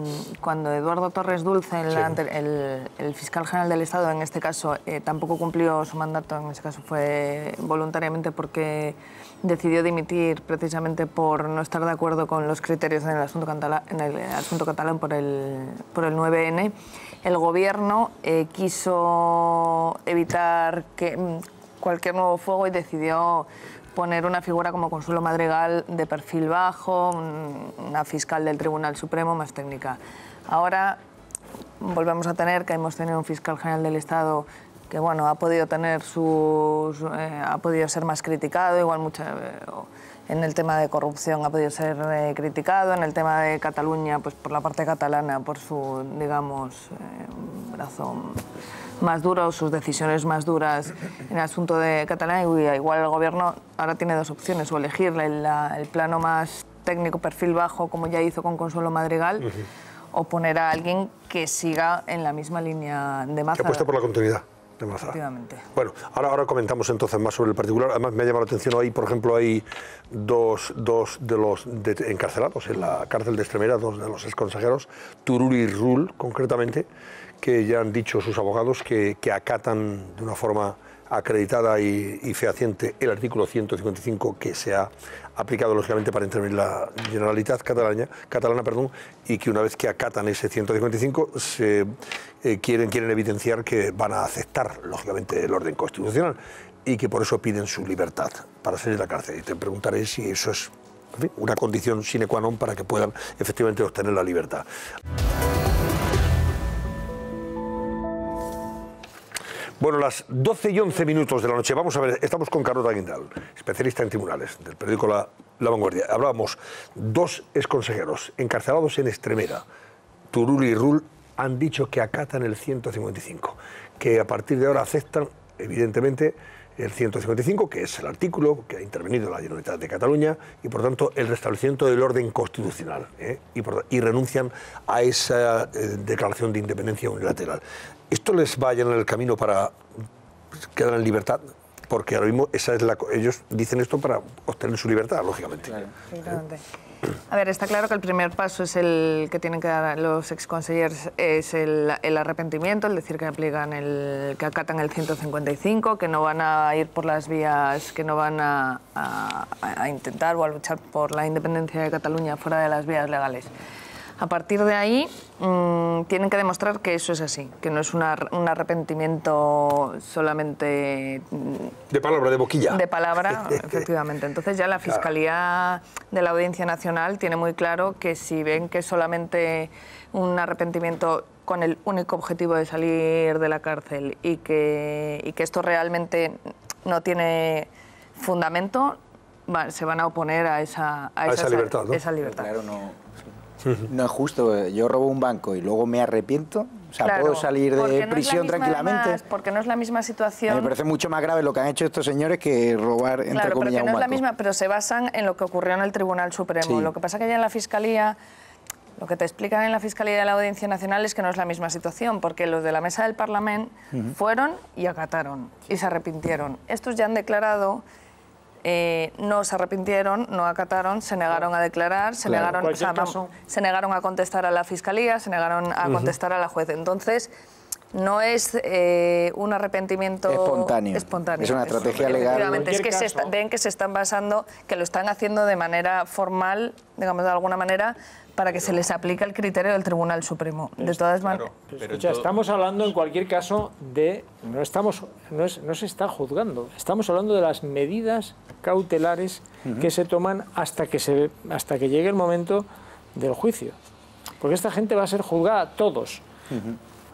Speaker 20: Eduardo Torres Dulce, el fiscal general del Estado, en este caso, tampoco cumplió su mandato, en este caso fue voluntariamente porque decidió dimitir precisamente por no estar de acuerdo con los criterios en el asunto catalán por el 9N, el gobierno quiso evitar cualquier nuevo fuego y decidió poner una figura como Consuelo Madrigal de perfil bajo, una fiscal del Tribunal Supremo más técnica. Ahora volvemos a tener que hemos tenido un fiscal general del Estado que bueno, ha podido tener ha podido ser más criticado, igual en el tema de corrupción ha podido ser criticado, en el tema de Cataluña, pues por la parte catalana, por su, digamos, brazo más duro, sus decisiones más duras en el asunto de Cataluña. Igual el gobierno ahora tiene dos opciones, o elegir el plano más técnico, perfil bajo, como ya hizo con Consuelo Madrigal, o poner a alguien que siga en la misma línea de Maza.
Speaker 1: Que apueste por la continuidad de Maza.
Speaker 20: Efectivamente.
Speaker 1: Bueno, ahora comentamos entonces más sobre el particular. Además me ha llamado la atención hoy, por ejemplo, hay dos de los encarcelados en la cárcel de Extremadura, dos de los exconsejeros, Turull y Rull, concretamente, que ya han dicho sus abogados que acatan de una forma acreditada y fehaciente el artículo 155 que se ha aplicado lógicamente para intervenir la Generalitat catalana, y que una vez que acatan ese 155 quieren evidenciar que van a aceptar lógicamente el orden constitucional y que por eso piden su libertad para salir de la cárcel. Y te preguntaré si eso es, en fin, una condición sine qua non para que puedan efectivamente obtener la libertad. Bueno, las 12 y 11 minutos de la noche, vamos a ver, estamos con Carlota Guindal, especialista en tribunales, del periódico La Vanguardia. Hablábamos, dos exconsejeros encarcelados en Extremadura, Turull y Rull, han dicho que acatan el 155, que a partir de ahora aceptan, evidentemente, el 155, que es el artículo que ha intervenido la Generalitat de Cataluña, y por tanto el restablecimiento del orden constitucional, y renuncian a esa declaración de independencia unilateral. ¿Esto les va a allanar el camino para quedar en libertad? Porque ahora mismo ellos dicen esto para obtener su libertad, lógicamente. Claro.
Speaker 20: A ver, está claro que el primer paso es el que tienen que dar los exconsellers, es el arrepentimiento, es decir, que aplican que acatan el 155, que no van a ir por las vías, que no van a intentar o a luchar por la independencia de Cataluña fuera de las vías legales. A partir de ahí tienen que demostrar que eso es así, que no es un arrepentimiento solamente...
Speaker 1: De palabra, de boquilla.
Speaker 20: De palabra, efectivamente. Entonces ya la Fiscalía de la Audiencia Nacional tiene muy claro que si ven que solamente un arrepentimiento con el único objetivo de salir de la cárcel y que esto realmente no tiene fundamento, se van a oponer a esa
Speaker 1: libertad, ¿no?
Speaker 20: Esa libertad.
Speaker 16: Claro, no es justo. Yo robo un banco y luego me arrepiento. O sea, claro, puedo salir de prisión tranquilamente.
Speaker 20: Además, porque no es la misma situación.
Speaker 16: Me parece mucho más grave lo que han hecho estos señores que robar, entre comillas, un banco. Claro,
Speaker 20: no es la misma, pero se basan en lo que ocurrió en el Tribunal Supremo. Sí. Lo que pasa que ya en la Fiscalía, lo que te explican en la Fiscalía de la Audiencia Nacional es que no es la misma situación, porque los de la mesa del Parlamento fueron y acataron y se arrepintieron. Estos ya han declarado... no se arrepintieron, no acataron, se negaron a declarar, se negaron a contestar a la Fiscalía, se negaron a contestar a la juez. Entonces, no es un arrepentimiento espontáneo.
Speaker 16: Es una estrategia legal.
Speaker 20: Efectivamente, es que ven que se están basando, que lo están haciendo de manera formal, digamos de alguna manera, para que se les aplique el criterio del Tribunal Supremo. De todas maneras.
Speaker 14: Escucha, estamos hablando en cualquier caso de... No se está juzgando. Estamos hablando de las medidas cautelares que se toman hasta que llegue el momento del juicio. Porque esta gente va a ser juzgada, todos.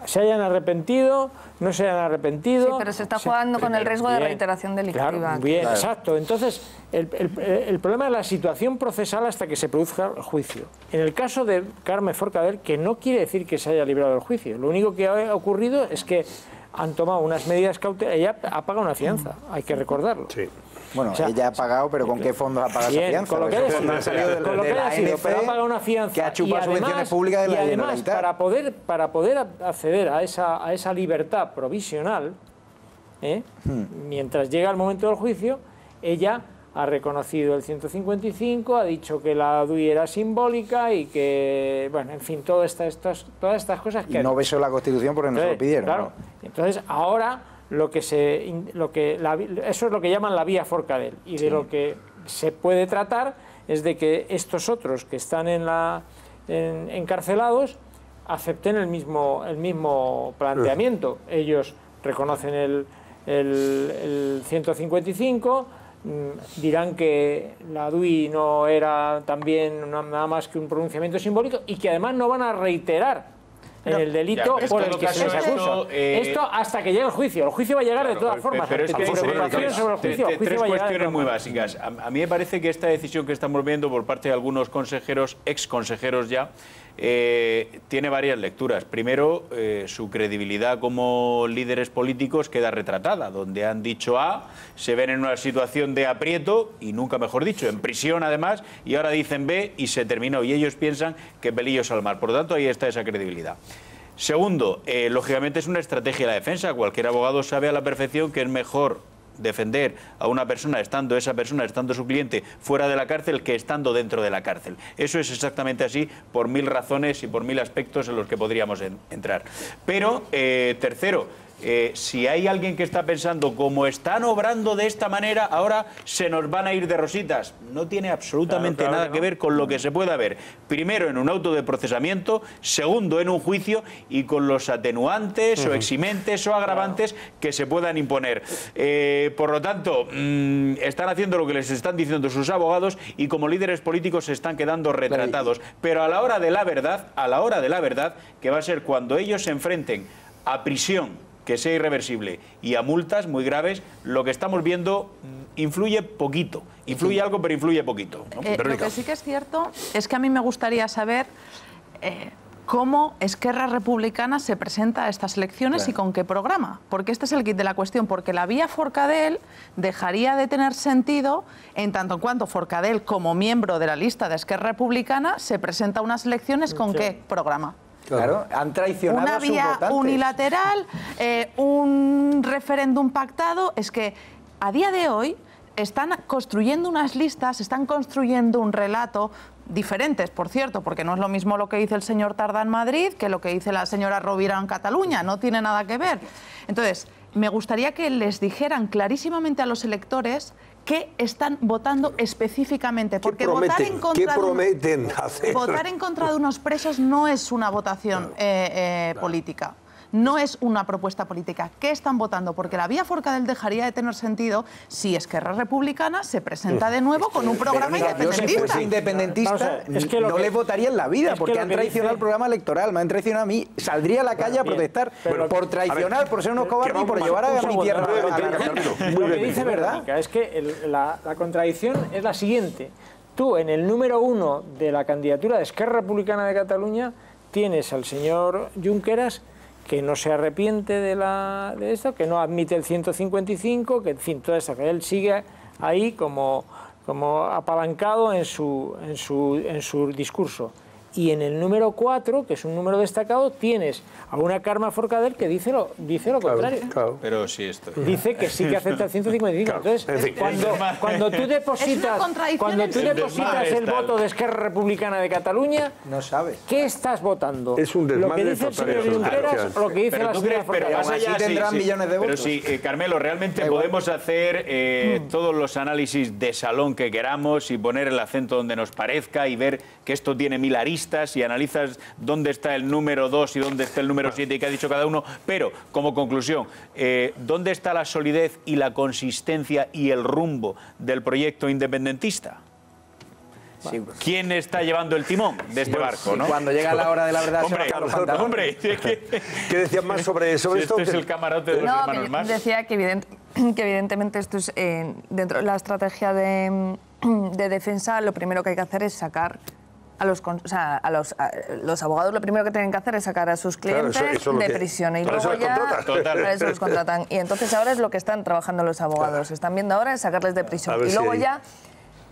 Speaker 14: Se hayan arrepentido, no se hayan arrepentido...
Speaker 20: Sí, pero se está jugando con el riesgo de reiteración delictiva.
Speaker 14: Claro, bien, exacto. Entonces, el problema es la situación procesal hasta que se produzca el juicio. En el caso de Carme Forcadell, que no quiere decir que se haya librado del juicio, lo único que ha ocurrido es que han tomado unas medidas cautelares. Ella ha pagado una fianza, hay que recordarlo.
Speaker 1: Sí.
Speaker 16: Bueno, o sea, ella ha pagado, pero ¿con qué fondos ha pagado esa fianza?
Speaker 14: Con lo que haya sido, pero ha pagado una fianza.
Speaker 16: Que ha chupado subvenciones públicas de la Generalitat.
Speaker 14: Además, para poder acceder a esa libertad provisional, mientras llega el momento del juicio, ella ha reconocido el 155, ha dicho que la DUI era simbólica y que, bueno, en fin, todas estas cosas que...
Speaker 16: Y no besó la Constitución porque no se lo pidieron.
Speaker 14: Claro. ¿No? Entonces, ahora eso es lo que llaman la vía Forcadell, y de lo que se puede tratar es de que estos otros que están encarcelados acepten el mismo planteamiento. Ellos reconocen el 155, dirán que la DUI no era también nada más que un pronunciamiento simbólico y que además no van a reiterar en el delito por el que se les acusa. Esto hasta que llegue el juicio. El juicio va a llegar de todas formas.
Speaker 15: Pero es que
Speaker 14: preocupaciones sobre el juicio.
Speaker 15: Tres cuestiones muy básicas. A mí me parece que esta decisión que estamos viendo por parte de algunos consejeros, ex consejeros ya, tiene varias lecturas. Primero, su credibilidad como líderes políticos queda retratada, donde han dicho A, se ven en una situación de aprieto, y nunca mejor dicho, en prisión además, y ahora dicen B y se terminó, y ellos piensan que pelillos al mar. Por lo tanto, ahí está esa credibilidad. Segundo, lógicamente es una estrategia de la defensa. Cualquier abogado sabe a la perfección que es mejor defender a una persona estando su cliente fuera de la cárcel que estando dentro de la cárcel. Eso es exactamente así por 1000 razones y por 1000 aspectos en los que podríamos entrar. Pero, tercero, si hay alguien que está pensando, como están obrando de esta manera, ahora se nos van a ir de rositas. No tiene absolutamente nada que ver con lo que se pueda ver. Primero, en un auto de procesamiento. Segundo, en un juicio, y con los atenuantes o eximentes o agravantes que se puedan imponer. Por lo tanto, están haciendo lo que les están diciendo sus abogados, y como líderes políticos se están quedando retratados. Pero a la hora de la verdad, que va a ser cuando ellos se enfrenten a prisión que sea irreversible y a multas muy graves, lo que estamos viendo influye poquito. Influye algo, pero influye poquito, ¿no?
Speaker 17: Lo que sí que es cierto es que a mí me gustaría saber cómo Esquerra Republicana se presenta a estas elecciones y con qué programa. Porque este es el kit de la cuestión. Porque la vía Forcadell dejaría de tener sentido en tanto en cuanto Forcadell, como miembro de la lista de Esquerra Republicana, se presenta a unas elecciones con qué programa.
Speaker 16: Claro, han traicionado
Speaker 17: una
Speaker 16: a sus
Speaker 17: vía
Speaker 16: votantes.
Speaker 17: Unilateral, un referéndum pactado. Es que a día de hoy están construyendo unas listas, están construyendo un relato diferentes, por cierto, porque no es lo mismo lo que dice el señor Tardá en Madrid que lo que dice la señora Rovira en Cataluña, no tiene nada que ver. Entonces, me gustaría que les dijeran clarísimamente a los electores qué están votando específicamente, porque votar en contra de unos presos no es una votación política. No es una propuesta política. ¿Qué están votando? Porque la vía Forcadell dejaría de tener sentido si Esquerra Republicana se presenta de nuevo con un programa independentista.
Speaker 16: Yo, si fuese independentista, no les votaría en la vida, porque han traicionado el programa electoral, me han traicionado a mí. Saldría a la calle a protestar por traicionar, por ser unos cobardes y por llevar a mi tierra a la cárcel.
Speaker 14: Lo que dice Verónica es que la contradicción es la siguiente. Tú, en el número 1 de la candidatura de Esquerra Republicana de Cataluña, tienes al señor Junqueras, que no se arrepiente de esto, que no admite el 155, que en fin, toda esa que él sigue ahí como apalancado en su discurso. Y en el número 4, que es un número destacado, tienes a una Carme Forcadell que dice lo contrario.
Speaker 15: Claro. Pero sí esto.
Speaker 14: Dice que sí que acepta el 155. Entonces, cuando tú depositas el voto de Esquerra Republicana de Cataluña,
Speaker 16: no sabes.
Speaker 14: ¿Qué estás votando?
Speaker 1: Es un desmadre.
Speaker 14: ¿Lo que dice el señor Junqueras o lo que dice la señora Forcadell?
Speaker 15: Pero así tendrán millones de votos. Pero sí, Carmelo, realmente podemos hacer todos los análisis de salón que queramos y poner el acento donde nos parezca y ver que esto tiene 1000 aristas y analizas dónde está el número 2 y dónde está el número 7 y qué ha dicho cada uno, pero como conclusión, ¿dónde está la solidez y la consistencia y el rumbo del proyecto independentista? Sí. ¿Quién está llevando el timón de este barco? ¿No?
Speaker 16: Cuando llega la hora de la verdad,
Speaker 15: hombre,
Speaker 1: ¿qué decías más sobre esto?
Speaker 15: Este es el camarote de los hermanos Marx.
Speaker 20: Decía que evidentemente esto es dentro de la estrategia de defensa, lo primero que hay que hacer es sacar los abogados, lo primero que tienen que hacer es sacar a sus clientes de prisión y luego ya para eso los contratan. Y entonces ahora es lo que están trabajando los abogados. Están viendo ahora es sacarles de prisión y luego ya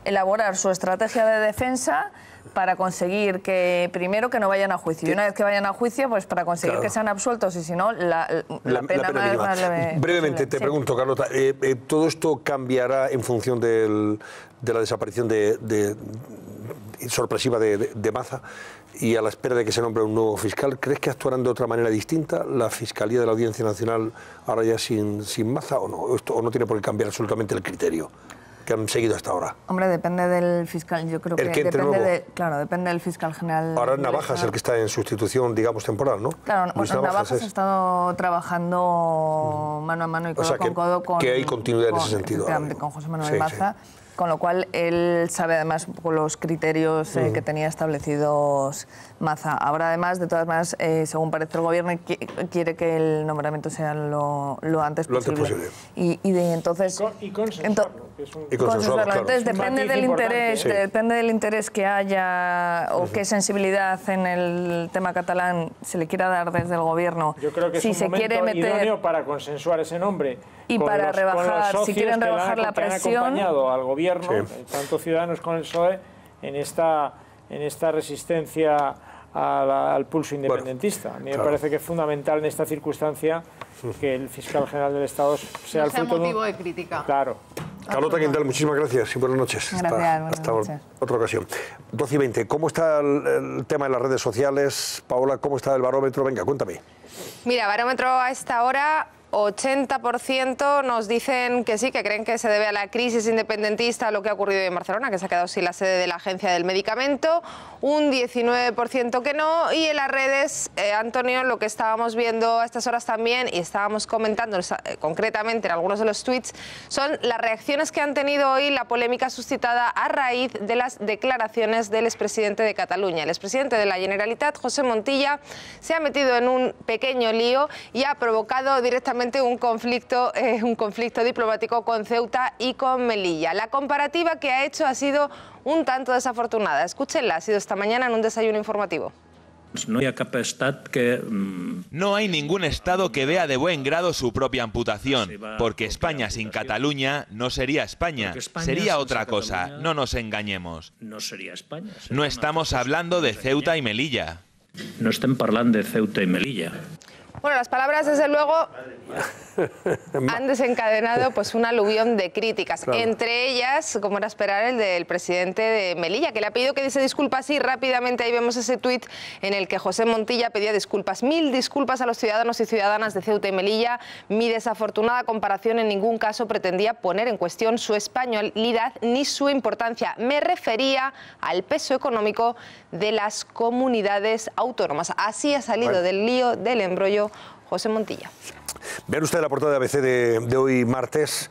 Speaker 20: elaborar su estrategia de defensa para conseguir que, primero, que no vayan a juicio. Y una vez que vayan a juicio, pues para conseguir que sean absueltos, y si no, la pena no es más leve.
Speaker 1: Brevemente, te pregunto, Carlota, ¿todo esto cambiará en función de la desaparición sorpresiva de Maza y a la espera de que se nombre un nuevo fiscal? ¿Crees que actuarán de otra manera distinta la Fiscalía de la Audiencia Nacional ahora ya sin Maza o no? ¿O no tiene por qué cambiar absolutamente el criterio que han seguido hasta ahora?
Speaker 20: Hombre, depende del fiscal, yo creo que depende del fiscal general.
Speaker 1: Ahora Navajas es el que está en sustitución, digamos, temporal, ¿no?
Speaker 20: Claro, Navajas ha estado trabajando mano a mano y codo con codo con...
Speaker 1: que hay continuidad en ese sentido.
Speaker 20: Con José Manuel Maza. Con lo cual, él sabe además un poco los criterios que tenía establecidos Maza. Ahora, además, de todas maneras, según parece el Gobierno, quiere que el nombramiento sea lo antes posible. Y entonces... consensuarlo. Entonces, depende del interés que haya o qué sensibilidad en el tema catalán se le quiera dar desde el Gobierno.
Speaker 14: Yo creo que es un momento idóneo para consensuar ese nombre.
Speaker 20: Y para rebajar, si quieren rebajar la presión...
Speaker 14: Que han acompañado al Gobierno, tanto Ciudadanos como el PSOE, en esta resistencia al pulso independentista. A mí me parece que es fundamental en esta circunstancia que el fiscal general del Estado sea el fruto
Speaker 17: motivo de crítica.
Speaker 14: Claro.
Speaker 1: Carlota Guindal, muchísimas gracias y buenas noches. Hasta otra ocasión. 12:20. ¿Cómo está el tema de las redes sociales? Paola, ¿cómo está el barómetro? Venga, cuéntame.
Speaker 8: Mira, barómetro a esta hora... 80% nos dicen que sí, que creen que se debe a la crisis independentista lo que ha ocurrido en Barcelona, que se ha quedado sin la sede de la Agencia del Medicamento, un 19% que no, y en las redes, Antonio, lo que estábamos viendo a estas horas también, y estábamos comentando concretamente en algunos de los tweets, son las reacciones que han tenido hoy la polémica suscitada a raíz de las declaraciones del expresidente de Cataluña. El expresidente de la Generalitat, José Montilla, se ha metido en un pequeño lío y ha provocado directamente un conflicto diplomático con Ceuta y con Melilla. La comparativa que ha hecho ha sido un tanto desafortunada. Escúchenla, ha sido esta mañana en un desayuno informativo.
Speaker 21: No hay ningún Estado que vea de buen grado su propia amputación, porque España sin Cataluña no sería España, sería otra cosa, no nos engañemos. No estamos hablando de Ceuta y Melilla.
Speaker 22: No estem parlant de Ceuta y Melilla.
Speaker 8: Bueno, las palabras, desde luego, han desencadenado pues un aluvión de críticas, entre ellas, como era esperar, el del presidente de Melilla, que le ha pedido que diese disculpas, y rápidamente ahí vemos ese tuit en el que José Montilla pedía disculpas. 1000 disculpas a los ciudadanos y ciudadanas de Ceuta y Melilla. Mi desafortunada comparación en ningún caso pretendía poner en cuestión su españolidad ni su importancia. Me refería al peso económico de las comunidades autónomas. Así ha salido del lío, del embrollo, José Montilla.
Speaker 1: Vean ustedes la portada de ABC de hoy martes,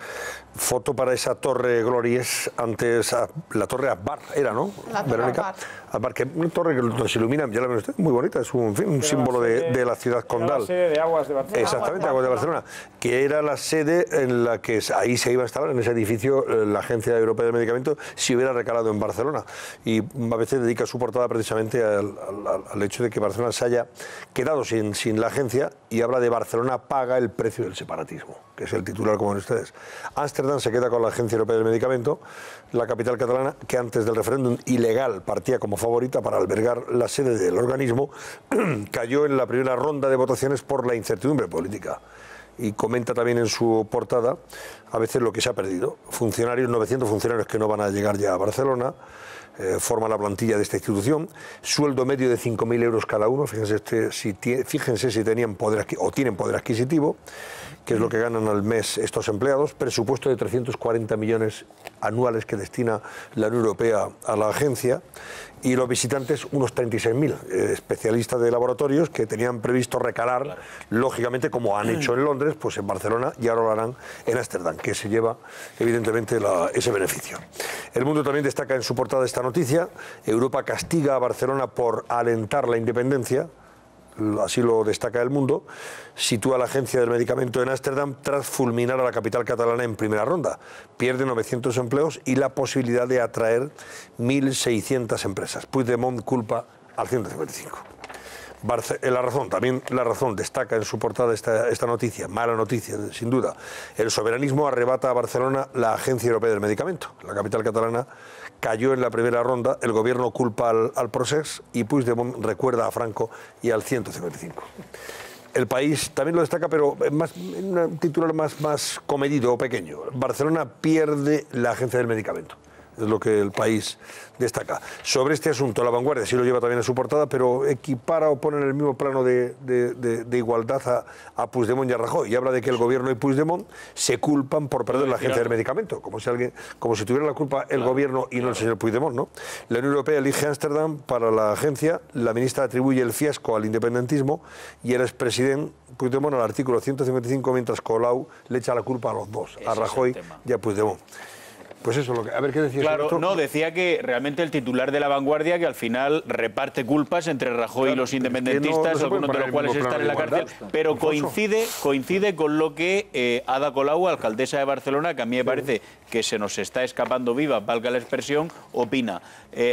Speaker 1: foto para esa torre Glories, antes la torre Akbar era, ¿no? Verónica Akbar, que una torre que se ilumina, ya la ven ustedes, muy bonita, es un símbolo de la ciudad condal.
Speaker 14: La sede de Aguas de Barcelona.
Speaker 1: Exactamente, Aguas de Barcelona, que era la sede en la que ahí se iba a instalar, en ese edificio, la Agencia Europea del Medicamento, si hubiera recalado en Barcelona. Y ABC dedica su portada precisamente al hecho de que Barcelona se haya quedado sin la agencia, y habla de Barcelona paga el precio del separatismo, que es el titular, como ven ustedes. Ámsterdam se queda con la Agencia Europea del Medicamento, la capital catalana, que antes del referéndum ilegal partía como favorita para albergar la sede del organismo, cayó en la primera ronda de votaciones por la incertidumbre política. Y comenta también en su portada a veces lo que se ha perdido. 900 funcionarios que no van a llegar ya a Barcelona, forman la plantilla de esta institución, sueldo medio de 5.000 euros cada uno, fíjense si tenían poder o tienen poder adquisitivo, que es lo que ganan al mes estos empleados, presupuesto de 340 millones anuales que destina la Unión Europea a la agencia, y los visitantes unos 36.000, especialistas de laboratorios que tenían previsto recalar, lógicamente, como han hecho en Londres, pues en Barcelona, y ahora lo harán en Ámsterdam, que se lleva evidentemente ese beneficio. El Mundo también destaca en su portada esta noticia: Europa castiga a Barcelona por alentar la independencia. Así lo destaca El Mundo. Sitúa la Agencia del Medicamento en Ámsterdam tras fulminar a la capital catalana en primera ronda. Pierde 900 empleos y la posibilidad de atraer 1.600 empresas. Puigdemont culpa al 155. La Razón destaca en su portada esta noticia, mala noticia, sin duda. El soberanismo arrebata a Barcelona la Agencia Europea del Medicamento. La capital catalana cayó en la primera ronda, el gobierno culpa al Procés y Puigdemont recuerda a Franco y al 155. El País también lo destaca, pero en un titular más comedido o pequeño. Barcelona pierde la Agencia del Medicamento. Es lo que El País destaca. Sobre este asunto, La Vanguardia sí lo lleva también en su portada, pero equipara o pone en el mismo plano de igualdad a Puigdemont y a Rajoy. Y habla de que el gobierno y Puigdemont se culpan por perder la Agencia del Medicamento, como si tuviera la culpa el gobierno y no el señor Puigdemont, ¿no? La Unión Europea elige Ámsterdam para la agencia, la ministra atribuye el fiasco al independentismo y el expresidente Puigdemont al artículo 155, mientras Colau le echa la culpa a los dos, a Rajoy y a Puigdemont. Pues eso, a ver qué decías.
Speaker 15: Claro, no, decía que realmente el titular de La Vanguardia que al final reparte culpas entre Rajoy y los independentistas, algunos de los cuales están en la cárcel, pero coincide con lo que Ada Colau, alcaldesa de Barcelona, que a mí me parece que se nos está escapando viva, valga la expresión, opina.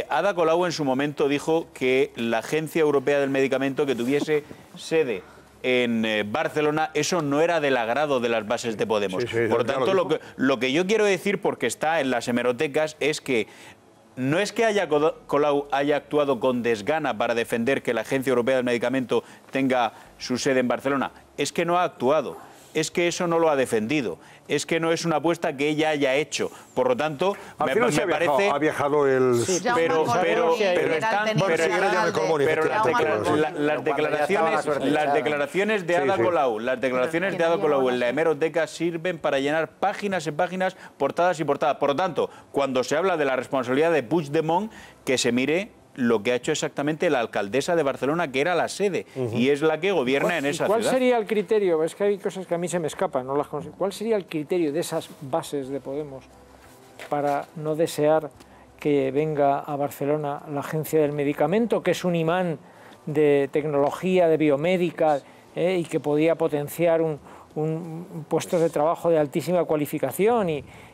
Speaker 15: Ada Colau en su momento dijo que la Agencia Europea del Medicamento que tuviese sede en Barcelona, eso no era del agrado de las bases de Podemos. Por lo tanto, lo que yo quiero decir, porque está en las hemerotecas, es que no es que Colau haya actuado con desgana para defender que la Agencia Europea del Medicamento tenga su sede en Barcelona, es que no ha actuado, es que eso no lo ha defendido, es que no es una apuesta que ella haya hecho. Por lo tanto, me parece...
Speaker 1: Ha viajado el... Sí,
Speaker 15: pero las declaraciones de Ada Colau, en la hemeroteca sirven para llenar páginas y páginas, portadas y portadas. Por lo tanto, cuando se habla de la responsabilidad de Puigdemont, que se mire lo que ha hecho exactamente la alcaldesa de Barcelona, que era la sede, y es la que gobierna en esa ciudad.
Speaker 14: ¿Cuál sería el criterio? Es que hay cosas que a mí se me escapan, no las conozco. ¿Cuál sería el criterio de esas bases de Podemos para no desear que venga a Barcelona la Agencia del Medicamento, que es un imán de tecnología, de biomédica, y que podía potenciar un puestos de trabajo de altísima cualificación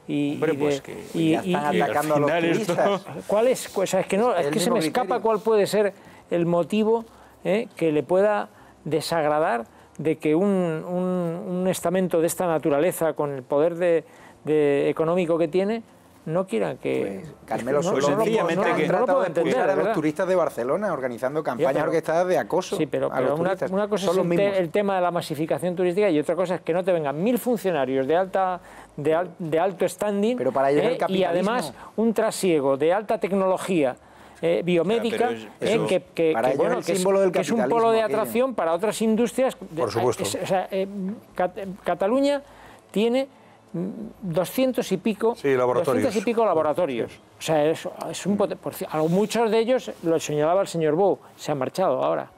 Speaker 16: están atacando a los turistas.
Speaker 14: ¿Cuál es? Pues es que se me escapa cuál puede ser el motivo que le pueda desagradar de que un estamento de esta naturaleza, con el poder económico que tiene, no quieran que...
Speaker 16: Carmelo, sencillamente que trata de expulsar a los turistas de Barcelona organizando campañas orquestadas de acoso.
Speaker 14: Sí, pero una cosa es el tema de la masificación turística y otra cosa es que no te vengan 1000 funcionarios de alto standing,
Speaker 16: pero para ellos
Speaker 14: y además un trasiego de alta tecnología biomédica, que es un polo de atracción para otras industrias.
Speaker 1: Por supuesto.
Speaker 14: Cataluña tiene 200 y pico laboratorios. O sea, muchos de ellos, lo señalaba el señor Bou, se han marchado ahora.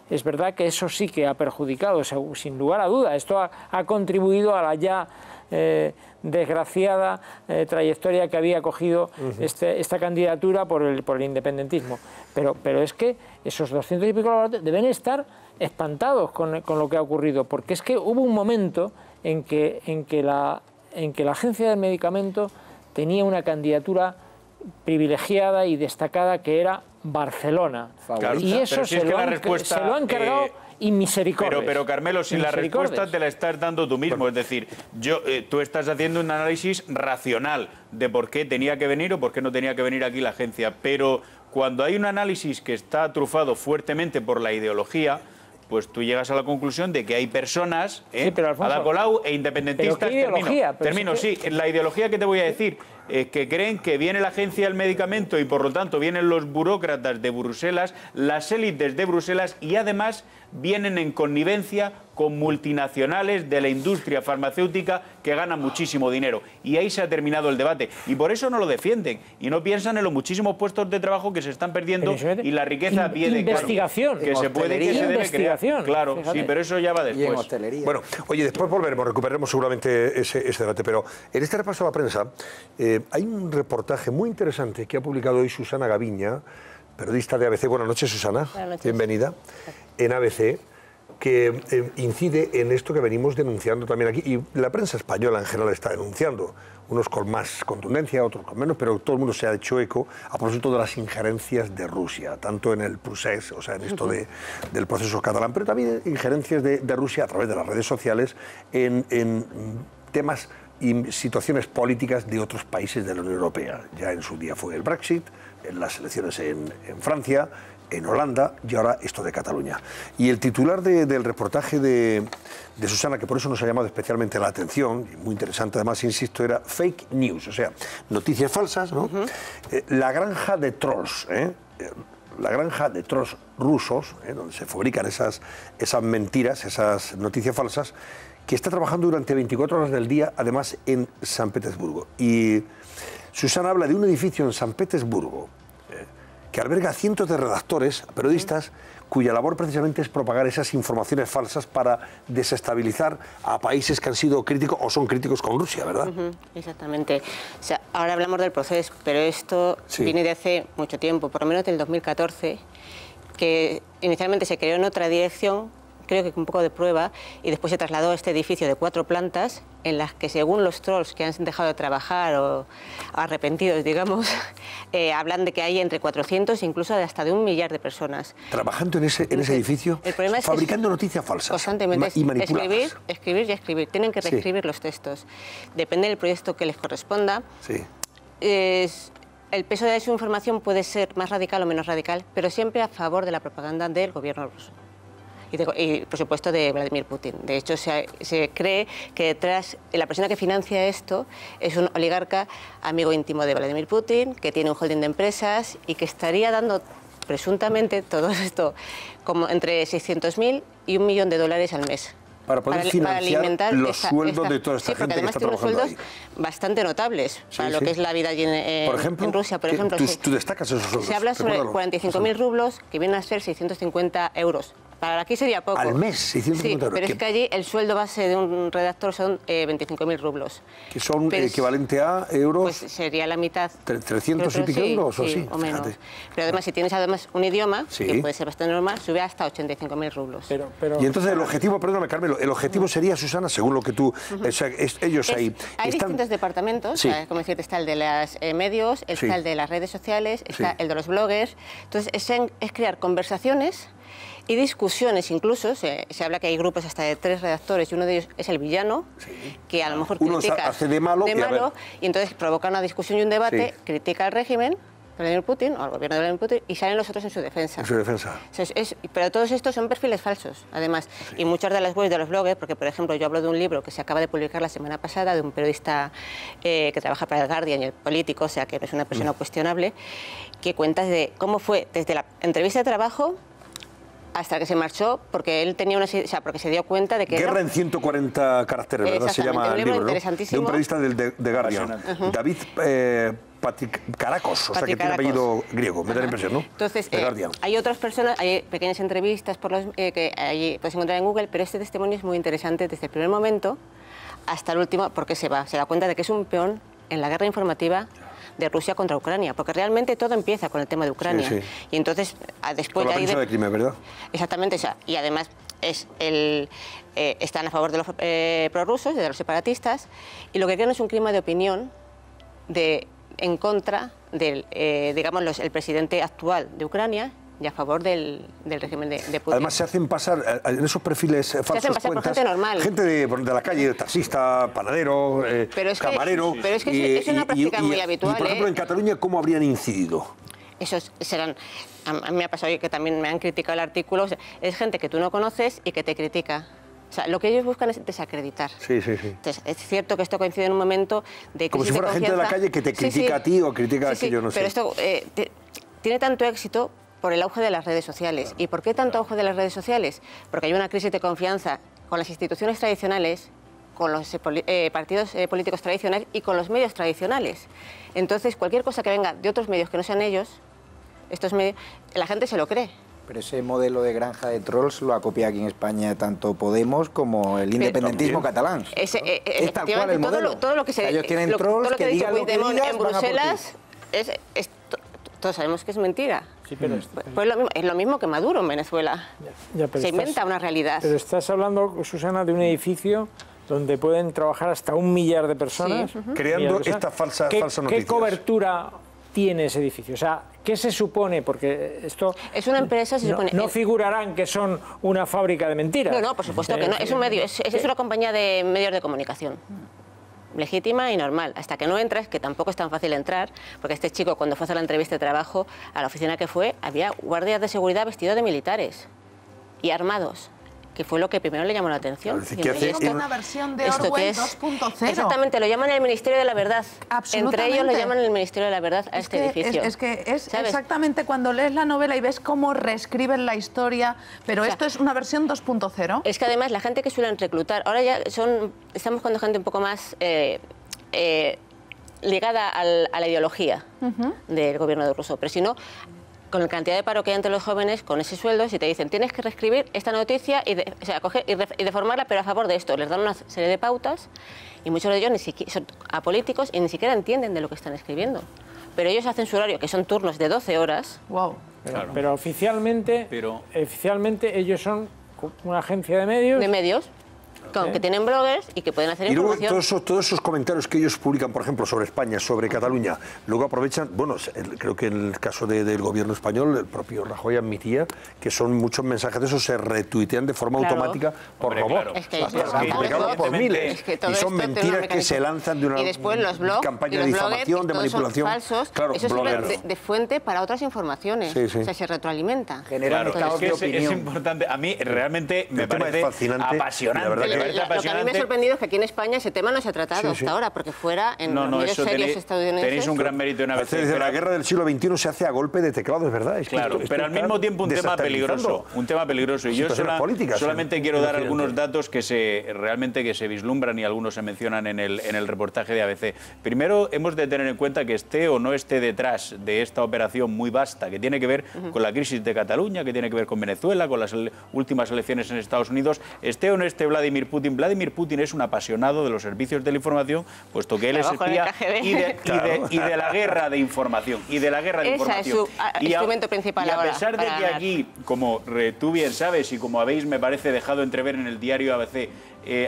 Speaker 14: Es verdad que eso sí que ha perjudicado, sin lugar a duda. Esto ha contribuido a la ya desgraciada trayectoria que había cogido esta candidatura por el independentismo. Pero es que esos 200 y pico laboratorios deben estar espantados con lo que ha ocurrido, porque es que hubo un momento en que la Agencia del Medicamento tenía una candidatura privilegiada y destacada que era Barcelona.
Speaker 15: Claro,
Speaker 14: y eso se lo han cargado inmisericordia.
Speaker 15: Pero Carmelo, si la respuesta te la estás dando tú mismo, es decir, tú estás haciendo un análisis racional de por qué tenía que venir o por qué no tenía que venir aquí la agencia, pero cuando hay un análisis que está trufado fuertemente por la ideología, pues tú llegas a la conclusión de que hay personas, Ada Colau e independentistas, la ideología que te voy a decir, que creen que viene la Agencia del Medicamento y por lo tanto vienen los burócratas de Bruselas, las élites de Bruselas y además vienen en connivencia con multinacionales de la industria farmacéutica que ganan muchísimo dinero. Y ahí se ha terminado el debate. Y por eso no lo defienden. Y no piensan en los muchísimos puestos de trabajo que se están perdiendo y la riqueza viene
Speaker 14: investigación.
Speaker 15: Que se puede y que se debe crear. Claro, sí, pero eso ya va después.
Speaker 16: Y en hostelería.
Speaker 1: Bueno, oye, después recuperaremos seguramente ese debate. Pero en este repaso a la prensa hay un reportaje muy interesante que ha publicado hoy Susana Gaviña, periodista de ABC. Buenas noches, Susana.
Speaker 4: Buenas noches.
Speaker 1: Bienvenida. En ABC, que incide en esto que venimos denunciando también aquí, y la prensa española en general está denunciando, unos con más contundencia, otros con menos, pero todo el mundo se ha hecho eco a propósito de las injerencias de Rusia, tanto en el procés, o sea, en esto del proceso catalán, pero también injerencias de Rusia a través de las redes sociales en temas y situaciones políticas de otros países de la Unión Europea. Ya en su día fue el Brexit, en las elecciones en Francia, en Holanda y ahora esto de Cataluña. Y el titular del reportaje de Susana, que por eso nos ha llamado especialmente la atención, y muy interesante además, insisto, era fake news, o sea, noticias falsas, ¿no? La granja de trolls, la granja de trolls rusos, donde se fabrican esas mentiras, esas noticias falsas, que está trabajando durante 24 horas del día, además en San Petersburgo. Y Susana habla de un edificio en San Petersburgo que alberga a cientos de redactores, periodistas, cuya labor precisamente es propagar esas informaciones falsas para desestabilizar a países que han sido críticos o son críticos con Rusia, ¿verdad?
Speaker 4: Exactamente. O sea, ahora hablamos del proceso, pero esto viene de hace mucho tiempo, por lo menos del 2014, que inicialmente se creó en otra dirección, creo que con un poco de prueba, y después se trasladó a este edificio de 4 plantas, en las que según los trolls que han dejado de trabajar o arrepentidos, digamos, hablan de que hay entre 400 e incluso hasta de 1 millar de personas.
Speaker 1: Trabajando en ese edificio,
Speaker 4: el problema es
Speaker 1: fabricando noticias falsas
Speaker 4: constantemente
Speaker 1: y manipuladas.
Speaker 4: Escribir y escribir. Tienen que reescribir los textos. Depende del proyecto que les corresponda. El peso de su información puede ser más radical o menos radical, pero siempre a favor de la propaganda del gobierno ruso. Y, por supuesto, de Vladimir Putin. De hecho, se cree que detrás, la persona que financia esto es un oligarca amigo íntimo de Vladimir Putin, que tiene un holding de empresas y que estaría dando, presuntamente, todo esto como entre 600.000 y $1 millón al mes.
Speaker 1: Para poder financiar los sueldos de toda esta gente que está trabajando ahí.
Speaker 4: Bastante notables para lo que es la vida allí en Rusia. Por ejemplo,
Speaker 1: tú destacas esos sueldos.
Speaker 4: Se habla sobre 45.000 rublos, que vienen a ser 650 euros. Para aquí sería poco.
Speaker 1: ¿Al mes? 650 euros.
Speaker 4: Pero es que allí el sueldo base de un redactor son 25.000 rublos.
Speaker 1: Que son equivalente a euros...
Speaker 4: Pues sería la mitad.
Speaker 1: 300 y pico euros o así.
Speaker 4: O menos. Pero además, si tienes un idioma, que puede ser bastante normal, sube hasta 85.000 rublos.
Speaker 1: Y entonces el objetivo, perdóname Carmelo, el objetivo sería, Susana, según lo que tú... O sea, ellos ahí...
Speaker 4: Hay distintos departamentos, como decir, está el de los medios, está el de las redes sociales, está el de los bloggers. Entonces, es crear conversaciones y discusiones, incluso se habla que hay grupos hasta de 3 redactores y uno de ellos es el villano, que a lo mejor critica
Speaker 1: hace de malo
Speaker 4: y entonces provoca una discusión y un debate, critica al régimen, Vladimir Putin o al gobierno de Vladimir Putin, y salen los otros en su defensa.
Speaker 1: En su defensa.
Speaker 4: Pero todos estos son perfiles falsos, además. Y muchas de las webs de los bloggers, porque por ejemplo yo hablo de un libro que se acaba de publicar la semana pasada de un periodista que trabaja para el Guardian y el político, o sea que no es una persona cuestionable, que cuenta de cómo fue desde la entrevista de trabajo hasta que se marchó, porque él tenía porque se dio cuenta de que...
Speaker 1: Guerra en 140 caracteres, ¿verdad? Se llama el libro, ¿no? De un periodista del The Guardian. David Patrikarakos, o sea que tiene apellido griego, me da la impresión, ¿no?
Speaker 4: Entonces, hay otras personas, hay pequeñas entrevistas que ahí puedes encontrar en Google, pero este testimonio es muy interesante desde el primer momento hasta el último, porque se da cuenta de que es un peón en la guerra informativa de Rusia contra Ucrania, porque realmente todo empieza con el tema de Ucrania. Y entonces, después...
Speaker 1: Con la península de Crimea, ¿verdad?
Speaker 4: Exactamente, y además están a favor de los prorrusos, de los separatistas, y lo que crean es un clima de opinión en contra del, digamos, el presidente actual de Ucrania y a favor del régimen de Putin.
Speaker 1: Además se hacen pasar en esos perfiles falsos,
Speaker 4: se hacen pasar por gente normal.
Speaker 1: Gente de la calle, taxista, panadero, camarero.
Speaker 4: Pero es que es una práctica muy habitual.
Speaker 1: Y por ejemplo, en Cataluña, ¿cómo habrían incidido?
Speaker 4: Esos serán... A mí me ha pasado que también me han criticado el artículo. O sea, es gente que tú no conoces y que te critica. O sea, lo que ellos buscan es desacreditar. Entonces, es cierto que esto coincide en un momento de crisis.
Speaker 1: Como si fuera gente de la calle que te critica a ti o critica a aquello, no sé.
Speaker 4: Pero esto tiene tanto éxito por el auge de las redes sociales. ¿Y por qué tanto auge de las redes sociales? Porque hay una crisis de confianza con las instituciones tradicionales, con los partidos políticos tradicionales y con los medios tradicionales. Entonces, cualquier cosa que venga de otros medios que no sean ellos, estos medios, la gente se lo cree.
Speaker 16: Pero ese modelo de granja de trolls lo ha copiado aquí en España tanto Podemos como el independentismo catalán.
Speaker 4: Es tal cual el modelo. Todo lo que se...
Speaker 16: Ellos tienen trolls que digan lo que digan
Speaker 4: en Bruselas, todos sabemos que es mentira. Pues es lo mismo que Maduro en Venezuela. Se inventa una realidad.
Speaker 14: Pero estás hablando, Susana, de un edificio donde pueden trabajar hasta 1 millar de personas.
Speaker 1: Creando esta falsa noticia.
Speaker 14: ¿Qué cobertura tiene ese edificio? O sea, ¿qué se supone? Porque esto...
Speaker 4: Es una empresa, se supone...
Speaker 14: No figurarán que son una fábrica de mentiras.
Speaker 4: No, por supuesto que no. Es un medio, es una compañía de medios de comunicación. legítima y normal. Hasta que no entras, que tampoco es tan fácil entrar, porque este chico cuando fue a hacer la entrevista de trabajo, a la oficina que fue, había guardias de seguridad vestidos de militares y armados, que fue lo que primero le llamó la atención.
Speaker 17: Es una versión de Orwell 2.0.
Speaker 4: Exactamente, lo llaman el Ministerio de la Verdad. Entre ellos lo llaman el Ministerio de la Verdad a este edificio.
Speaker 17: Es exactamente cuando lees la novela y ves cómo reescriben la historia, pero esto es una versión 2.0.
Speaker 4: Es que además la gente que suelen reclutar, ahora ya estamos con gente un poco más ligada a la ideología del gobierno de Rousseau, pero si no, con la cantidad de paro que hay entre los jóvenes, con ese sueldo, si te dicen tienes que reescribir esta noticia y deformarla, pero a favor de esto, les dan una serie de pautas y muchos de ellos ni siquiera son apolíticos y ni siquiera entienden de lo que están escribiendo. Pero ellos hacen su horario, que son turnos de 12 horas.
Speaker 17: Wow.
Speaker 14: Pero oficialmente ellos son una agencia de medios.
Speaker 4: De medios. Que tienen bloggers y que pueden hacer información.
Speaker 1: Y luego todos esos comentarios que ellos publican, por ejemplo, sobre España, sobre Cataluña, luego aprovechan, bueno, creo que en el caso del gobierno español, el propio Rajoy admitía que son muchos mensajes de esos se retuitean de forma automática por robot.
Speaker 4: Es que
Speaker 1: publicados por miles. Y son mentiras que se lanzan de una campaña de difamación, de manipulación.
Speaker 4: Falsos, eso sirve de fuente para otras informaciones. O sea, se retroalimenta.
Speaker 15: Claro, es importante. A mí realmente me parece apasionante.
Speaker 4: Lo que a mí me ha sorprendido es que aquí en España ese tema no se ha tratado hasta ahora, porque fuera en los medios serios estadounidenses...
Speaker 15: Tenéis un gran mérito una vez.
Speaker 1: La guerra del siglo XXI se hace a golpe de teclado, es verdad.
Speaker 15: Claro, pero al mismo tiempo un tema peligroso. Y yo solamente quiero dar algunos datos que realmente se vislumbran y algunos se mencionan en el reportaje de ABC. Primero, hemos de tener en cuenta que esté o no esté detrás de esta operación muy vasta, que tiene que ver con la crisis de Cataluña, que tiene que ver con Venezuela, con las últimas elecciones en Estados Unidos, esté o no esté Vladimir Putin es un apasionado de los servicios de la información, puesto que él es espía y de la guerra de información.
Speaker 4: Ese es su instrumento principal ahora.
Speaker 15: Y a pesar de que aquí, como tú bien sabes y como habéis, me parece, dejado entrever en el diario ABC,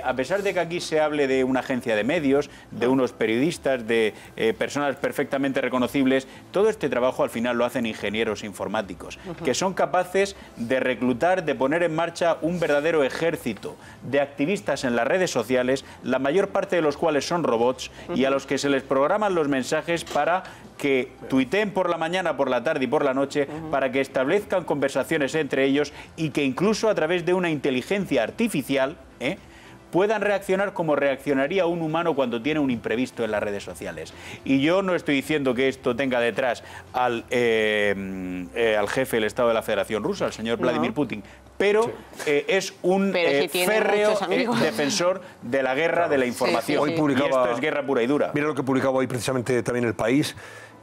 Speaker 15: a pesar de que aquí se hable de una agencia de medios, de unos periodistas, de personas perfectamente reconocibles, todo este trabajo al final lo hacen ingenieros informáticos, que son capaces de reclutar, de poner en marcha un verdadero ejército de activistas en las redes sociales, la mayor parte de los cuales son robots y a los que se les programan los mensajes para que tuiteen por la mañana, por la tarde y por la noche, para que establezcan conversaciones entre ellos y que incluso a través de una inteligencia artificial puedan reaccionar como reaccionaría un humano cuando tiene un imprevisto en las redes sociales. Y yo no estoy diciendo que esto tenga detrás al jefe del Estado de la Federación Rusa, al señor Vladimir Putin, pero es un férreo defensor de la guerra de la información. Y esto es guerra pura y dura.
Speaker 1: Mira lo que publicaba hoy precisamente también El País.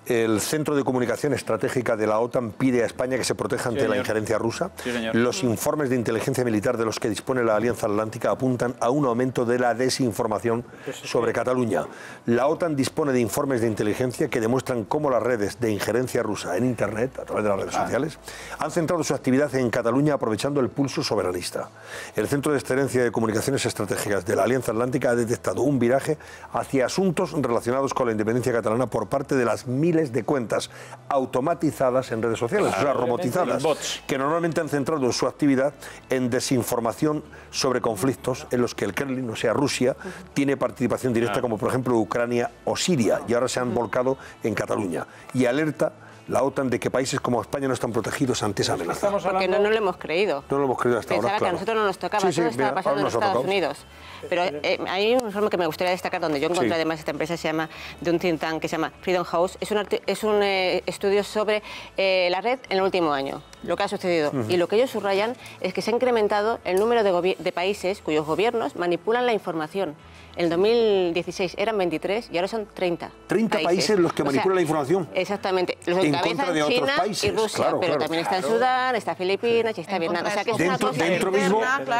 Speaker 1: El Centro de Comunicación Estratégica de la OTAN pide a España que se proteja ante la injerencia rusa. Los informes de inteligencia militar de los que dispone la Alianza Atlántica apuntan a un aumento de la desinformación sobre Cataluña. La OTAN dispone de informes de inteligencia que demuestran cómo las redes de injerencia rusa en Internet, a través de las redes sociales, han centrado su actividad en Cataluña aprovechando el pulso soberanista. El Centro de Excelencia de Comunicaciones Estratégicas de la Alianza Atlántica ha detectado un viraje hacia asuntos relacionados con la independencia catalana por parte de las miles de cuentas automatizadas en redes sociales, o sea, robotizadas, que normalmente han centrado su actividad en desinformación sobre conflictos en los que el Kremlin, o sea, Rusia, tiene participación directa, como por ejemplo Ucrania o Siria, y ahora se han volcado en Cataluña. Y alerta la OTAN de que países como España no están protegidos ante esa amenaza.
Speaker 4: Porque no lo hemos creído.
Speaker 1: No lo hemos creído hasta ahora,
Speaker 4: Pensaba que a nosotros no nos tocaba, todo estaba pasando en Estados Unidos. Pero hay un informe que me gustaría destacar, donde yo encontré además esta empresa, se llama, de un think tank que se llama Freedom House, es un estudio sobre la red en el último año, lo que ha sucedido. Y lo que ellos subrayan es que se ha incrementado el número de países cuyos gobiernos manipulan la información. En el 2016 eran 23 y ahora son 30.
Speaker 1: 30 países los que manipulan la información.
Speaker 4: Exactamente. Los encabezan China y Rusia, pero también está en Sudán, está Filipinas y está Vietnam. O sea, que es una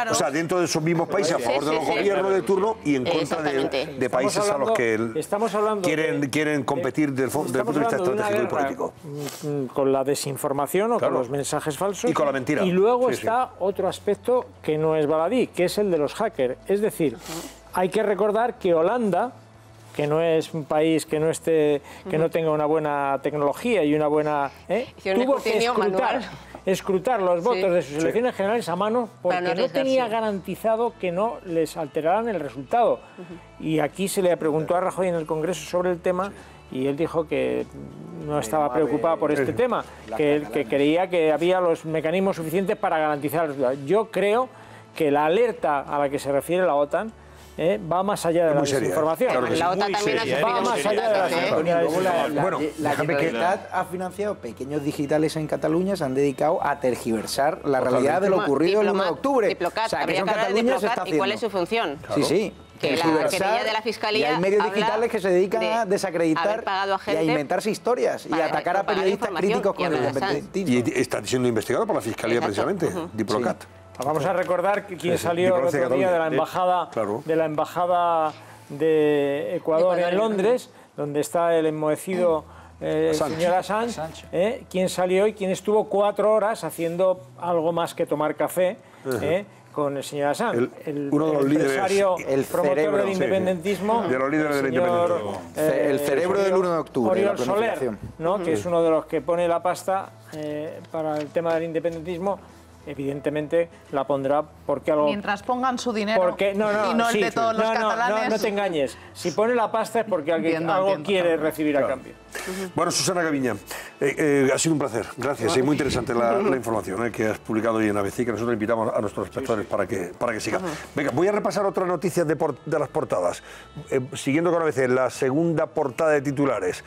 Speaker 4: cosa
Speaker 1: dentro de esos mismos países a favor de los gobiernos de turno y en contra de países a los que quieren competir desde el punto de vista estratégico y político.
Speaker 14: Con la desinformación o con los mensajes falsos.
Speaker 1: Y con la mentira.
Speaker 14: Y luego está otro aspecto que no es baladí, que es el de los hackers. Es decir, hay que recordar que Holanda, que no es un país que no tenga una buena tecnología y una buena... tuvo que escrutar escrutar los votos de sus elecciones generales a mano porque no tenía garantizado que no les alteraran el resultado. Y aquí se le preguntó a Rajoy en el Congreso sobre el tema y él dijo que no estaba preocupado por este tema, que creía que había los mecanismos suficientes para garantizar el resultado. Yo creo que la alerta a la que se refiere la OTAN va más allá de la desinformación.
Speaker 4: Claro, la OTAN también
Speaker 14: va más allá de la desinformación.
Speaker 16: Bueno, la Generalitat ha financiado pequeños digitales en Cataluña, se han dedicado a tergiversar la realidad de lo ocurrido el 1 de octubre.
Speaker 4: Diplocat,
Speaker 16: o sea, que
Speaker 4: habría
Speaker 16: eso en
Speaker 4: que hablar de
Speaker 16: Cataluña se
Speaker 4: Diplocat
Speaker 16: está haciendo.
Speaker 4: y cuál es su función.
Speaker 16: Sí, sí.
Speaker 4: Que la querella de la Fiscalía
Speaker 16: y hay medios
Speaker 4: habla
Speaker 16: digitales que se dedican a desacreditar y a inventarse historias y a atacar a periodistas críticos con el independentismo.
Speaker 1: Y está siendo investigado por la Fiscalía precisamente, Diplocat.
Speaker 14: Vamos a recordar que quién salió el otro día de la embajada de Ecuador en Londres, donde está el enmohecido señor Assange, quién salió y quién estuvo 4 horas haciendo algo más que tomar café con el señor Assange,
Speaker 1: uno de los
Speaker 14: empresario,
Speaker 1: líderes,
Speaker 14: el promotor del independentismo,
Speaker 1: de los líderes del independentismo.
Speaker 16: El cerebro del 1 de octubre.
Speaker 14: Oriol Soler, ¿no? Que es uno de los que pone la pasta para el tema del independentismo. Evidentemente la pondrá porque algo...
Speaker 17: Mientras pongan su dinero y no el de todos los catalanes...
Speaker 14: No te engañes. Si pone la pasta es porque alguien algo quiere recibir a cambio.
Speaker 1: Bueno, Susana Gaviña, ha sido un placer. Gracias. Es muy interesante la información que has publicado hoy en ABC, que nosotros invitamos a nuestros espectadores para que sigan. Venga, voy a repasar otras noticias de las portadas. Siguiendo con ABC, la segunda portada de titulares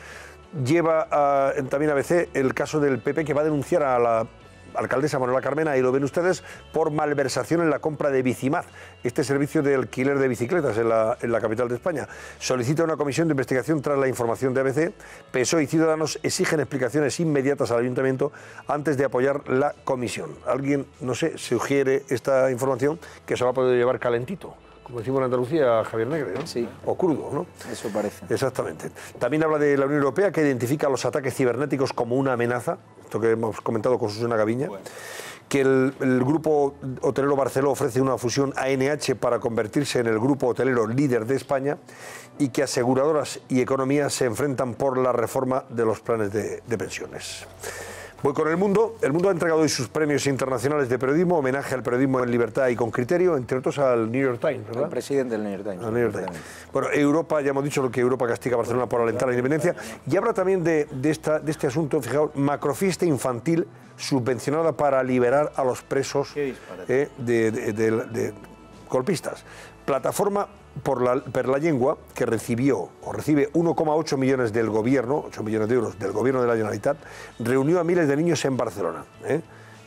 Speaker 1: lleva también ABC el caso del PP, que va a denunciar a la alcaldesa Manuela Carmena, ahí lo ven ustedes, por malversación en la compra de Bicimad, este servicio de alquiler de bicicletas en la capital de España. Solicita una comisión de investigación tras la información de ABC. PSOE y Ciudadanos exigen explicaciones inmediatas al Ayuntamiento antes de apoyar la comisión. Alguien, no sé, sugiere esta información que se va a poder llevar calentito, como decimos en Andalucía, Javier Negre, ¿no?
Speaker 16: Sí.
Speaker 1: O crudo, ¿no?
Speaker 16: Eso parece.
Speaker 1: Exactamente. También habla de la Unión Europea, que identifica los ataques cibernéticos como una amenaza, esto que hemos comentado con Susana Gaviña, que el grupo hotelero Barceló ofrece una fusión ANH para convertirse en el grupo hotelero líder de España y que aseguradoras y economías se enfrentan por la reforma de los planes de pensiones. Voy con El Mundo. El Mundo ha entregado hoy sus premios internacionales de periodismo, homenaje al periodismo en libertad y con criterio, entre otros al New York Times, ¿verdad?
Speaker 16: El presidente del New York Times.
Speaker 1: Al New York Times. Bueno, Europa, ya hemos dicho lo que Europa castiga a Barcelona por alentar la independencia, y habla también de este asunto, fijaos, macrofiesta infantil subvencionada para liberar a los presos de golpistas. Plataforma per la Llengua, que recibe 1,8 millones del gobierno, 8 millones de euros del gobierno de la Generalitat, reunió a miles de niños en Barcelona,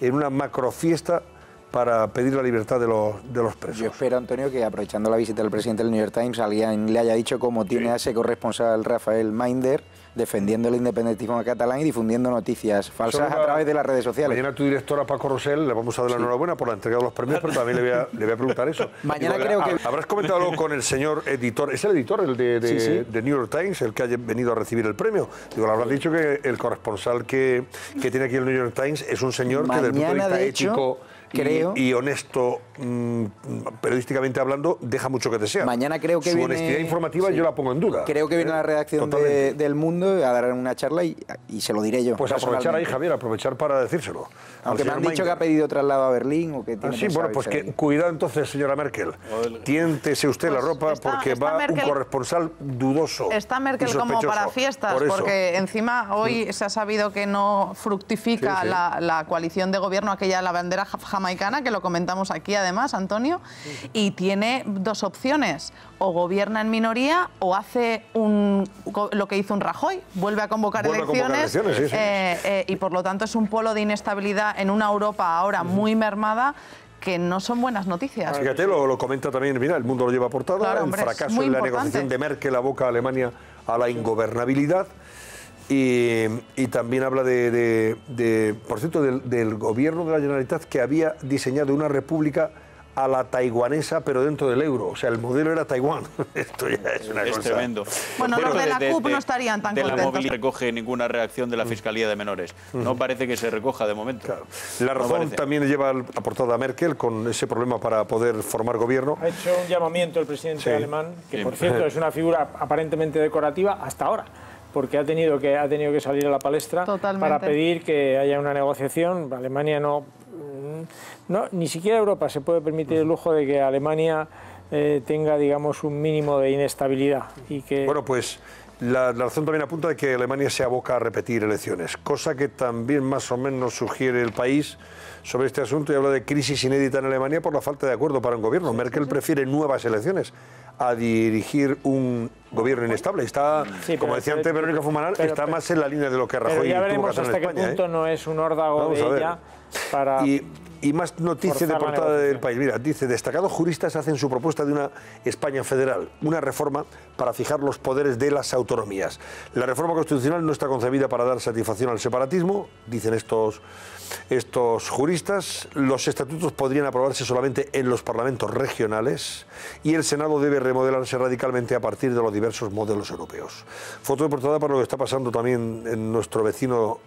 Speaker 1: en una macrofiesta para pedir la libertad de los presos.
Speaker 16: Yo espero, Antonio, que aprovechando la visita del presidente del New York Times, alguien le haya dicho cómo tiene a ese corresponsal Rafael Minder defendiendo el independentismo catalán y difundiendo noticias falsas a través de las redes sociales.
Speaker 1: Mañana tu directora, Paco Rosell, le vamos a dar la enhorabuena por la entrega de los premios, pero también le voy a preguntar eso.
Speaker 16: Mañana creo que...
Speaker 1: Habrás comentado algo con el señor editor, ¿es el editor el de New York Times, el que haya venido a recibir el premio? Digo, le habrás dicho que el corresponsal que tiene aquí el New York Times es un señor que desde el punto de vista ético y honesto, periodísticamente hablando, deja mucho que desear.
Speaker 16: Mañana creo que
Speaker 1: su honestidad informativa yo la pongo en duda.
Speaker 16: Creo que viene a la redacción del Mundo a dar una charla y se lo diré yo.
Speaker 1: Pues aprovechar ahí, Javier, aprovechar para decírselo.
Speaker 16: Aunque me han dicho que ha pedido traslado a Berlín o que tiene
Speaker 1: sí, bueno, pues que cuidado entonces, señora Merkel. Tiéntese usted la ropa porque va un corresponsal dudoso.
Speaker 17: Está Merkel como para fiestas, porque encima hoy se ha sabido que no fructifica la coalición de gobierno, aquella la bandera jamaicana, que lo comentamos aquí además, Antonio, y tiene dos opciones: o gobierna en minoría o hace lo que hizo un Rajoy, vuelve a convocar elecciones, y por lo tanto es un polo de inestabilidad en una Europa ahora muy mermada, que no son buenas noticias.
Speaker 1: Fíjate, lo comenta también, mira, El Mundo lo lleva portada, claro, el fracaso en la negociación de Merkel aboca a Alemania a la ingobernabilidad. Y también habla por cierto, del gobierno de la Generalitat, que había diseñado una república a la taiwanesa, pero dentro del euro. O sea, el modelo era Taiwán. Esto ya es una cosa...
Speaker 15: tremendo.
Speaker 17: Bueno, los de la CUP no estarían tan contentos.
Speaker 15: De la móvil no recoge ninguna reacción de la Fiscalía de Menores. No parece que se recoja de momento.
Speaker 1: Claro. La Razón también lleva aportada a Merkel con ese problema para poder formar gobierno.
Speaker 14: Ha hecho un llamamiento el presidente alemán, que por cierto es una figura aparentemente decorativa hasta ahora. porque ha tenido que salir a la palestra para pedir que haya una negociación. Alemania no, ni siquiera Europa se puede permitir el lujo de que Alemania tenga, digamos, un mínimo de inestabilidad. Y que...
Speaker 1: Bueno, pues la razón también apunta de que Alemania se aboca a repetir elecciones, cosa que también más o menos sugiere el País sobre este asunto y habla de crisis inédita en Alemania por la falta de acuerdo para un gobierno. Merkel prefiere nuevas elecciones a dirigir un gobierno inestable. Está, como decía antes Verónica Fumanal, está más en la línea de lo que Rajoy
Speaker 14: ya
Speaker 1: tuvo que
Speaker 14: veremos
Speaker 1: hacer en
Speaker 14: hasta qué
Speaker 1: España.
Speaker 14: punto no es un órdago de ella para...
Speaker 1: Y más noticias de portada del País. Mira, dice, destacados juristas hacen su propuesta de una España federal, una reforma para fijar los poderes de las autonomías. La reforma constitucional no está concebida para dar satisfacción al separatismo, dicen estos juristas. Los estatutos podrían aprobarse solamente en los parlamentos regionales y el Senado debe remodelarse radicalmente a partir de los diversos modelos europeos. Foto de portada para lo que está pasando también en nuestro vecino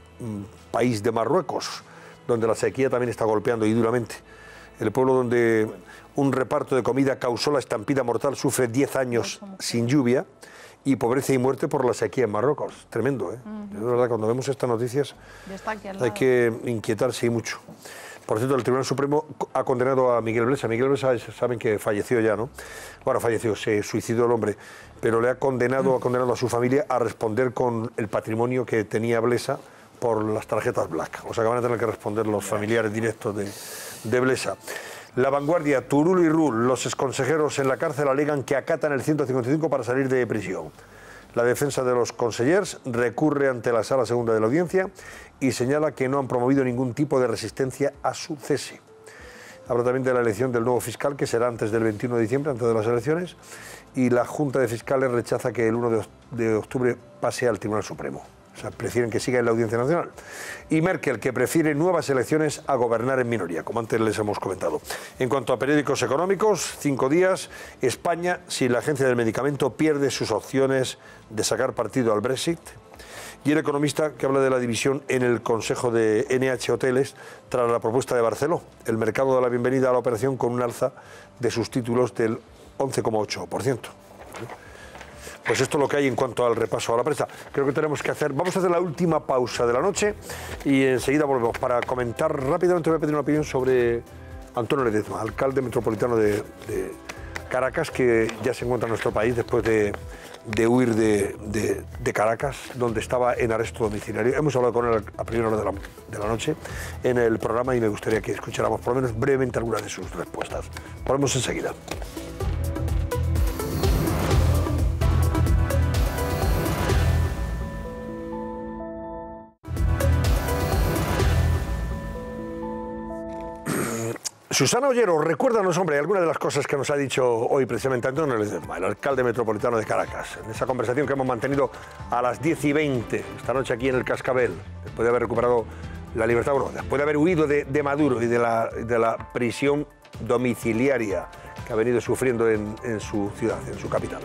Speaker 1: país de Marruecos, donde la sequía también está golpeando y duramente. El pueblo donde un reparto de comida causó la estampida mortal sufre 10 años sin lluvia y pobreza y muerte por la sequía en Marruecos. Tremendo, ¿eh? Es verdad, cuando vemos estas noticias hay que inquietarse y mucho. Por cierto, el Tribunal Supremo ha condenado a Miguel Blesa. Miguel Blesa, saben que falleció ya, ¿no? Bueno, falleció, se suicidó el hombre, pero le ha condenado a su familia a responder con el patrimonio que tenía Blesa por las tarjetas Black. O sea que van a tener que responder los familiares directos de Blesa. La Vanguardia, Turull y Rull, los exconsejeros en la cárcel alegan que acatan el 155 para salir de prisión. La defensa de los consellers recurre ante la Sala Segunda de la Audiencia y señala que no han promovido ningún tipo de resistencia a su cese. Habla también de la elección del nuevo fiscal, que será antes del 21 de diciembre, antes de las elecciones, y la Junta de Fiscales rechaza que el 1 de octubre pase al Tribunal Supremo. O sea, prefieren que siga en la Audiencia Nacional. Y Merkel, que prefiere nuevas elecciones a gobernar en minoría, como antes les hemos comentado. En cuanto a periódicos económicos, 5 días, España, sin la Agencia del Medicamento, pierde sus opciones de sacar partido al Brexit. Y el Economista, que habla de la división en el Consejo de NH Hoteles tras la propuesta de Barceló. El mercado da la bienvenida a la operación con un alza de sus títulos del 11,8%. Pues esto es lo que hay en cuanto al repaso a la prensa. Creo que tenemos que vamos a hacer la última pausa de la noche y enseguida volvemos para comentar rápidamente. Voy a pedir una opinión sobre Antonio Ledezma, alcalde metropolitano de Caracas, que ya se encuentra en nuestro país después de huir de Caracas, donde estaba en arresto domiciliario. Hemos hablado con él a primera hora de la noche en el programa y me gustaría que escucháramos por lo menos brevemente algunas de sus respuestas. Volvemos enseguida. Susana Ollero, recuérdanos, hombre, algunas de las cosas que nos ha dicho hoy precisamente Antonio Ledezma, el alcalde metropolitano de Caracas, en esa conversación que hemos mantenido a las 10:20 esta noche aquí en el Cascabel, después de haber recuperado la libertad, bueno, después de haber huido de Maduro y de la prisión domiciliaria que ha venido sufriendo en su ciudad, en su capital.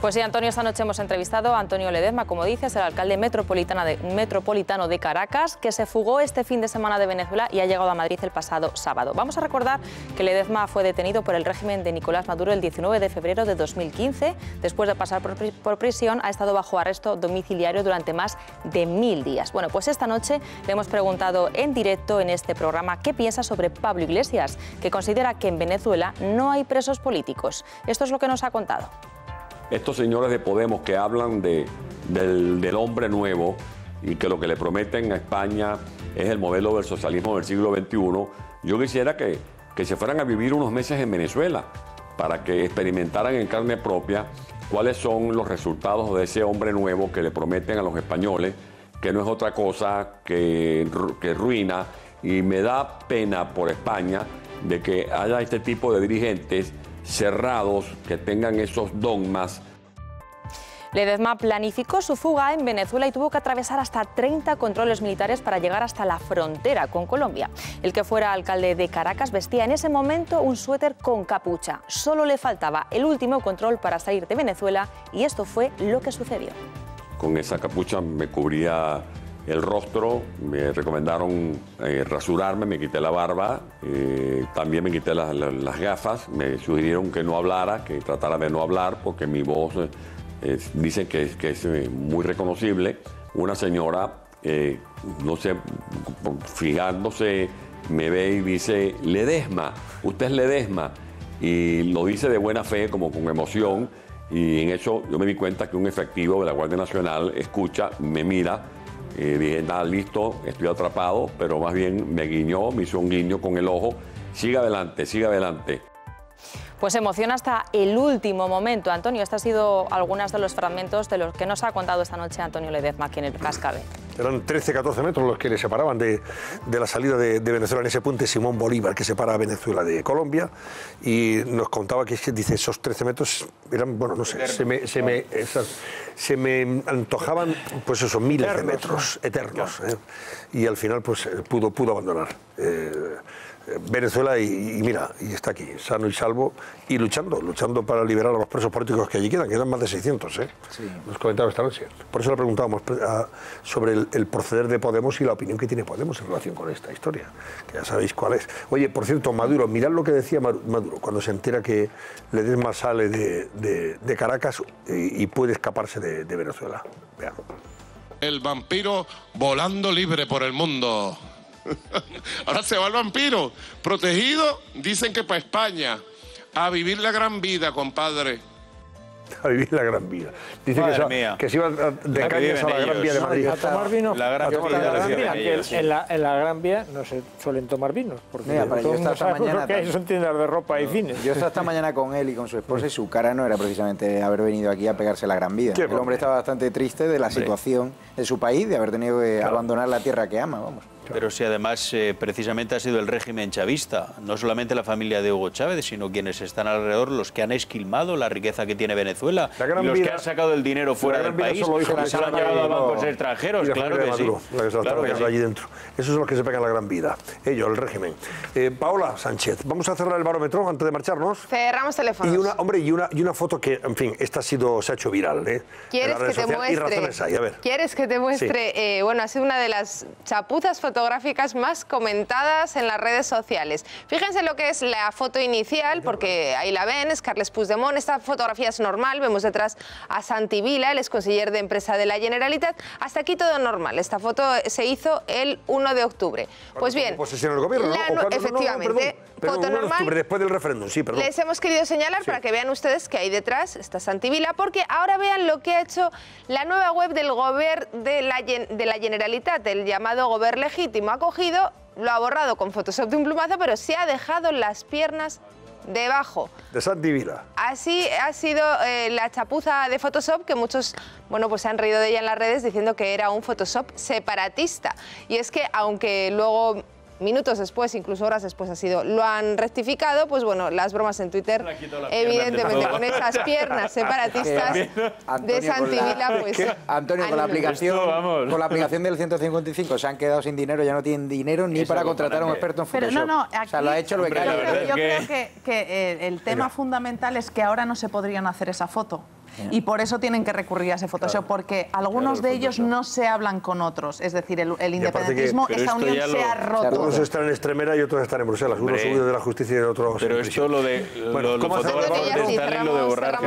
Speaker 2: Pues sí, Antonio, esta noche hemos entrevistado a Antonio Ledezma, como dices, el alcalde metropolitano de Caracas, que se fugó este fin de semana de Venezuela y ha llegado a Madrid el pasado sábado. Vamos a recordar que Ledezma fue detenido por el régimen de Nicolás Maduro el 19 de febrero de 2015. Después de pasar por prisión, ha estado bajo arresto domiciliario durante más de 1000 días. Bueno, pues esta noche le hemos preguntado en directo en este programa qué piensa sobre Pablo Iglesias, que considera que en Venezuela no hay presos políticos. Esto es lo que nos ha contado.
Speaker 5: Estos señores de Podemos que hablan del hombre nuevo y que lo que le prometen a España es el modelo del socialismo del siglo XXI, yo quisiera que se fueran a vivir unos meses en Venezuela para que experimentaran en carne propia cuáles son los resultados de ese hombre nuevo que le prometen a los españoles, que no es otra cosa que ruina, y me da pena por España de que haya este tipo de dirigentes cerrados, que tengan esos dogmas.
Speaker 2: Ledezma planificó su fuga en Venezuela y tuvo que atravesar hasta 30 controles militares para llegar hasta la frontera con Colombia. El que fuera alcalde de Caracas vestía en ese momento un suéter con capucha. Solo le faltaba el último control para salir de Venezuela y esto fue lo que sucedió.
Speaker 5: Con esa capucha me cubría el rostro, me recomendaron rasurarme, me quité la barba, también me quité las gafas, me sugirieron que no hablara, que tratara de no hablar porque mi voz dicen que es muy reconocible. Una señora, no sé, fijándose, me ve y dice, Ledesma, usted es Ledesma. Y lo dice de buena fe, como con emoción. Y en eso yo me di cuenta que un efectivo de la Guardia Nacional escucha, me mira. Dije, nada, listo, estoy atrapado, pero más bien me guiñó, me hizo un guiño con el ojo. Siga adelante, siga adelante.
Speaker 2: Pues emociona hasta el último momento. Antonio, estos han sido algunos de los fragmentos de los que nos ha contado esta noche Antonio Ledezma aquí en el Cascabel.
Speaker 1: Eran 13-14 metros los que le separaban de la salida de Venezuela en ese puente Simón Bolívar que separa a Venezuela de Colombia, y nos contaba que dice, esos 13 metros eran, bueno, no sé, se me antojaban, pues esos miles de metros eternos, y al final pues pudo abandonar Venezuela y mira, y está aquí, sano y salvo, y luchando para liberar a los presos políticos que allí quedan más de 600, Sí. Nos comentaba esta noche. Por eso le preguntábamos sobre el proceder de Podemos y la opinión que tiene Podemos en relación con esta historia, que ya sabéis cuál es. Oye, por cierto, Maduro, mirad lo que decía Maduro cuando se entera que Ledesma sale de Caracas y puede escaparse de Venezuela. Vean.
Speaker 3: El vampiro volando libre por el mundo. Ahora se va el vampiro, protegido, dicen que para España, a vivir la gran vida, compadre.
Speaker 1: A vivir la gran vida. Dice que se iba de cañas a la Gran Vía de Madrid.
Speaker 14: A tomar vino.
Speaker 15: La gran vía.
Speaker 14: En la Gran Vía no se suelen tomar vinos, porque
Speaker 16: Mira,
Speaker 14: todo el mundo sabe lo que hay son tiendas de ropa y cines.
Speaker 16: Yo estaba esta mañana con él y con su esposa y su cara no era precisamente haber venido aquí a pegarse la Gran Vida. El hombre estaba bastante triste de la situación de su país, de haber tenido que abandonar la tierra que ama, vamos.
Speaker 15: Pero si además precisamente ha sido el régimen chavista, no solamente la familia de Hugo Chávez, sino quienes están alrededor, los que han esquilmado la riqueza que tiene Venezuela, y los que han sacado el dinero fuera del país, se lo han llevado a bancos extranjeros, claro que sí.
Speaker 1: Claro que sí. Allí dentro. Esos son los que se pegan la gran vida, ellos, el régimen. Paola Sánchez, vamos a cerrar el barómetro antes de marcharnos.
Speaker 8: Cerramos teléfonos.
Speaker 1: Y una foto que, en fin, esta se ha hecho viral.
Speaker 8: ¿Quieres que te muestre?
Speaker 1: Y razones hay, a ver.
Speaker 8: ¿Quieres que te muestre? Sí. Bueno, ha sido una de las chapuzas fotográficas más comentadas en las redes sociales. Fíjense lo que es la foto inicial, porque ahí la ven, es Carles Puigdemont. Esta fotografía es normal, vemos detrás a Santi Vila, el exconseller de Empresa de la Generalitat. Hasta aquí todo normal. Esta foto se hizo el 1 de octubre. Pues bien,
Speaker 1: posesión del gobierno, ¿no?
Speaker 8: Efectivamente, foto normal. De octubre,
Speaker 1: después del referéndum, sí, perdón.
Speaker 8: Les hemos querido señalar para que vean ustedes que hay detrás está Santi Vila, porque ahora vean lo que ha hecho la nueva web del Govern de la Generalitat, el llamado Govern Legítimo. Ha cogido, lo ha borrado con Photoshop de un plumazo, pero se ha dejado las piernas debajo.
Speaker 1: De Santi Vila.
Speaker 8: Así ha sido la chapuza de Photoshop, que muchos, bueno, pues se han reído de ella en las redes diciendo que era un Photoshop separatista. Y es que, aunque luego, minutos después, incluso horas después lo han rectificado, pues bueno, las bromas en Twitter, evidentemente con esas piernas separatistas de Santi Vila, pues...
Speaker 16: Antonio, con la aplicación del 155 se han quedado sin dinero, ya no tienen dinero ni para contratar a un experto en Photoshop.
Speaker 17: Pero aquí,
Speaker 16: o sea, lo ha hecho el becario.
Speaker 17: Yo creo que el tema fundamental es que ahora no se podrían hacer esa foto. Y por eso tienen que recurrir a ese Photoshop, porque algunos de ellos no se hablan con otros. Es decir, el independentismo, esa unión se ha roto.
Speaker 1: Unos están en Extremera y otros están en Bruselas. Unos huyen de la justicia y otros...
Speaker 15: Pero esto lo de borrar...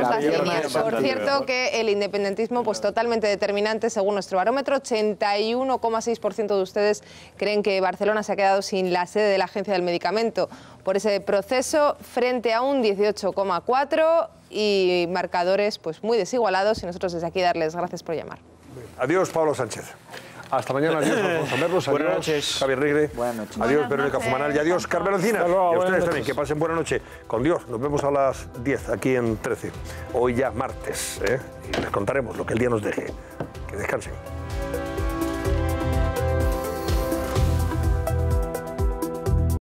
Speaker 8: Por cierto, que el independentismo, pues totalmente determinante según nuestro barómetro. 81,6% de ustedes creen que Barcelona se ha quedado sin la sede de la Agencia del Medicamento por ese proceso, frente a un 18,4%, y marcadores pues muy desigualados, y nosotros desde aquí darles gracias por llamar.
Speaker 1: Adiós, Pablo Sánchez. Hasta mañana. Adiós, Alfonso Merlos.
Speaker 15: Buenas noches.
Speaker 1: Javier Rigre. Adiós, Verónica Fumanal. Y adiós, Carmen Encinas. Y a ustedes también, que pasen buena noche. Con Dios, nos vemos a las 10 aquí en 13. Hoy ya martes, y les contaremos lo que el día nos deje. Que descansen.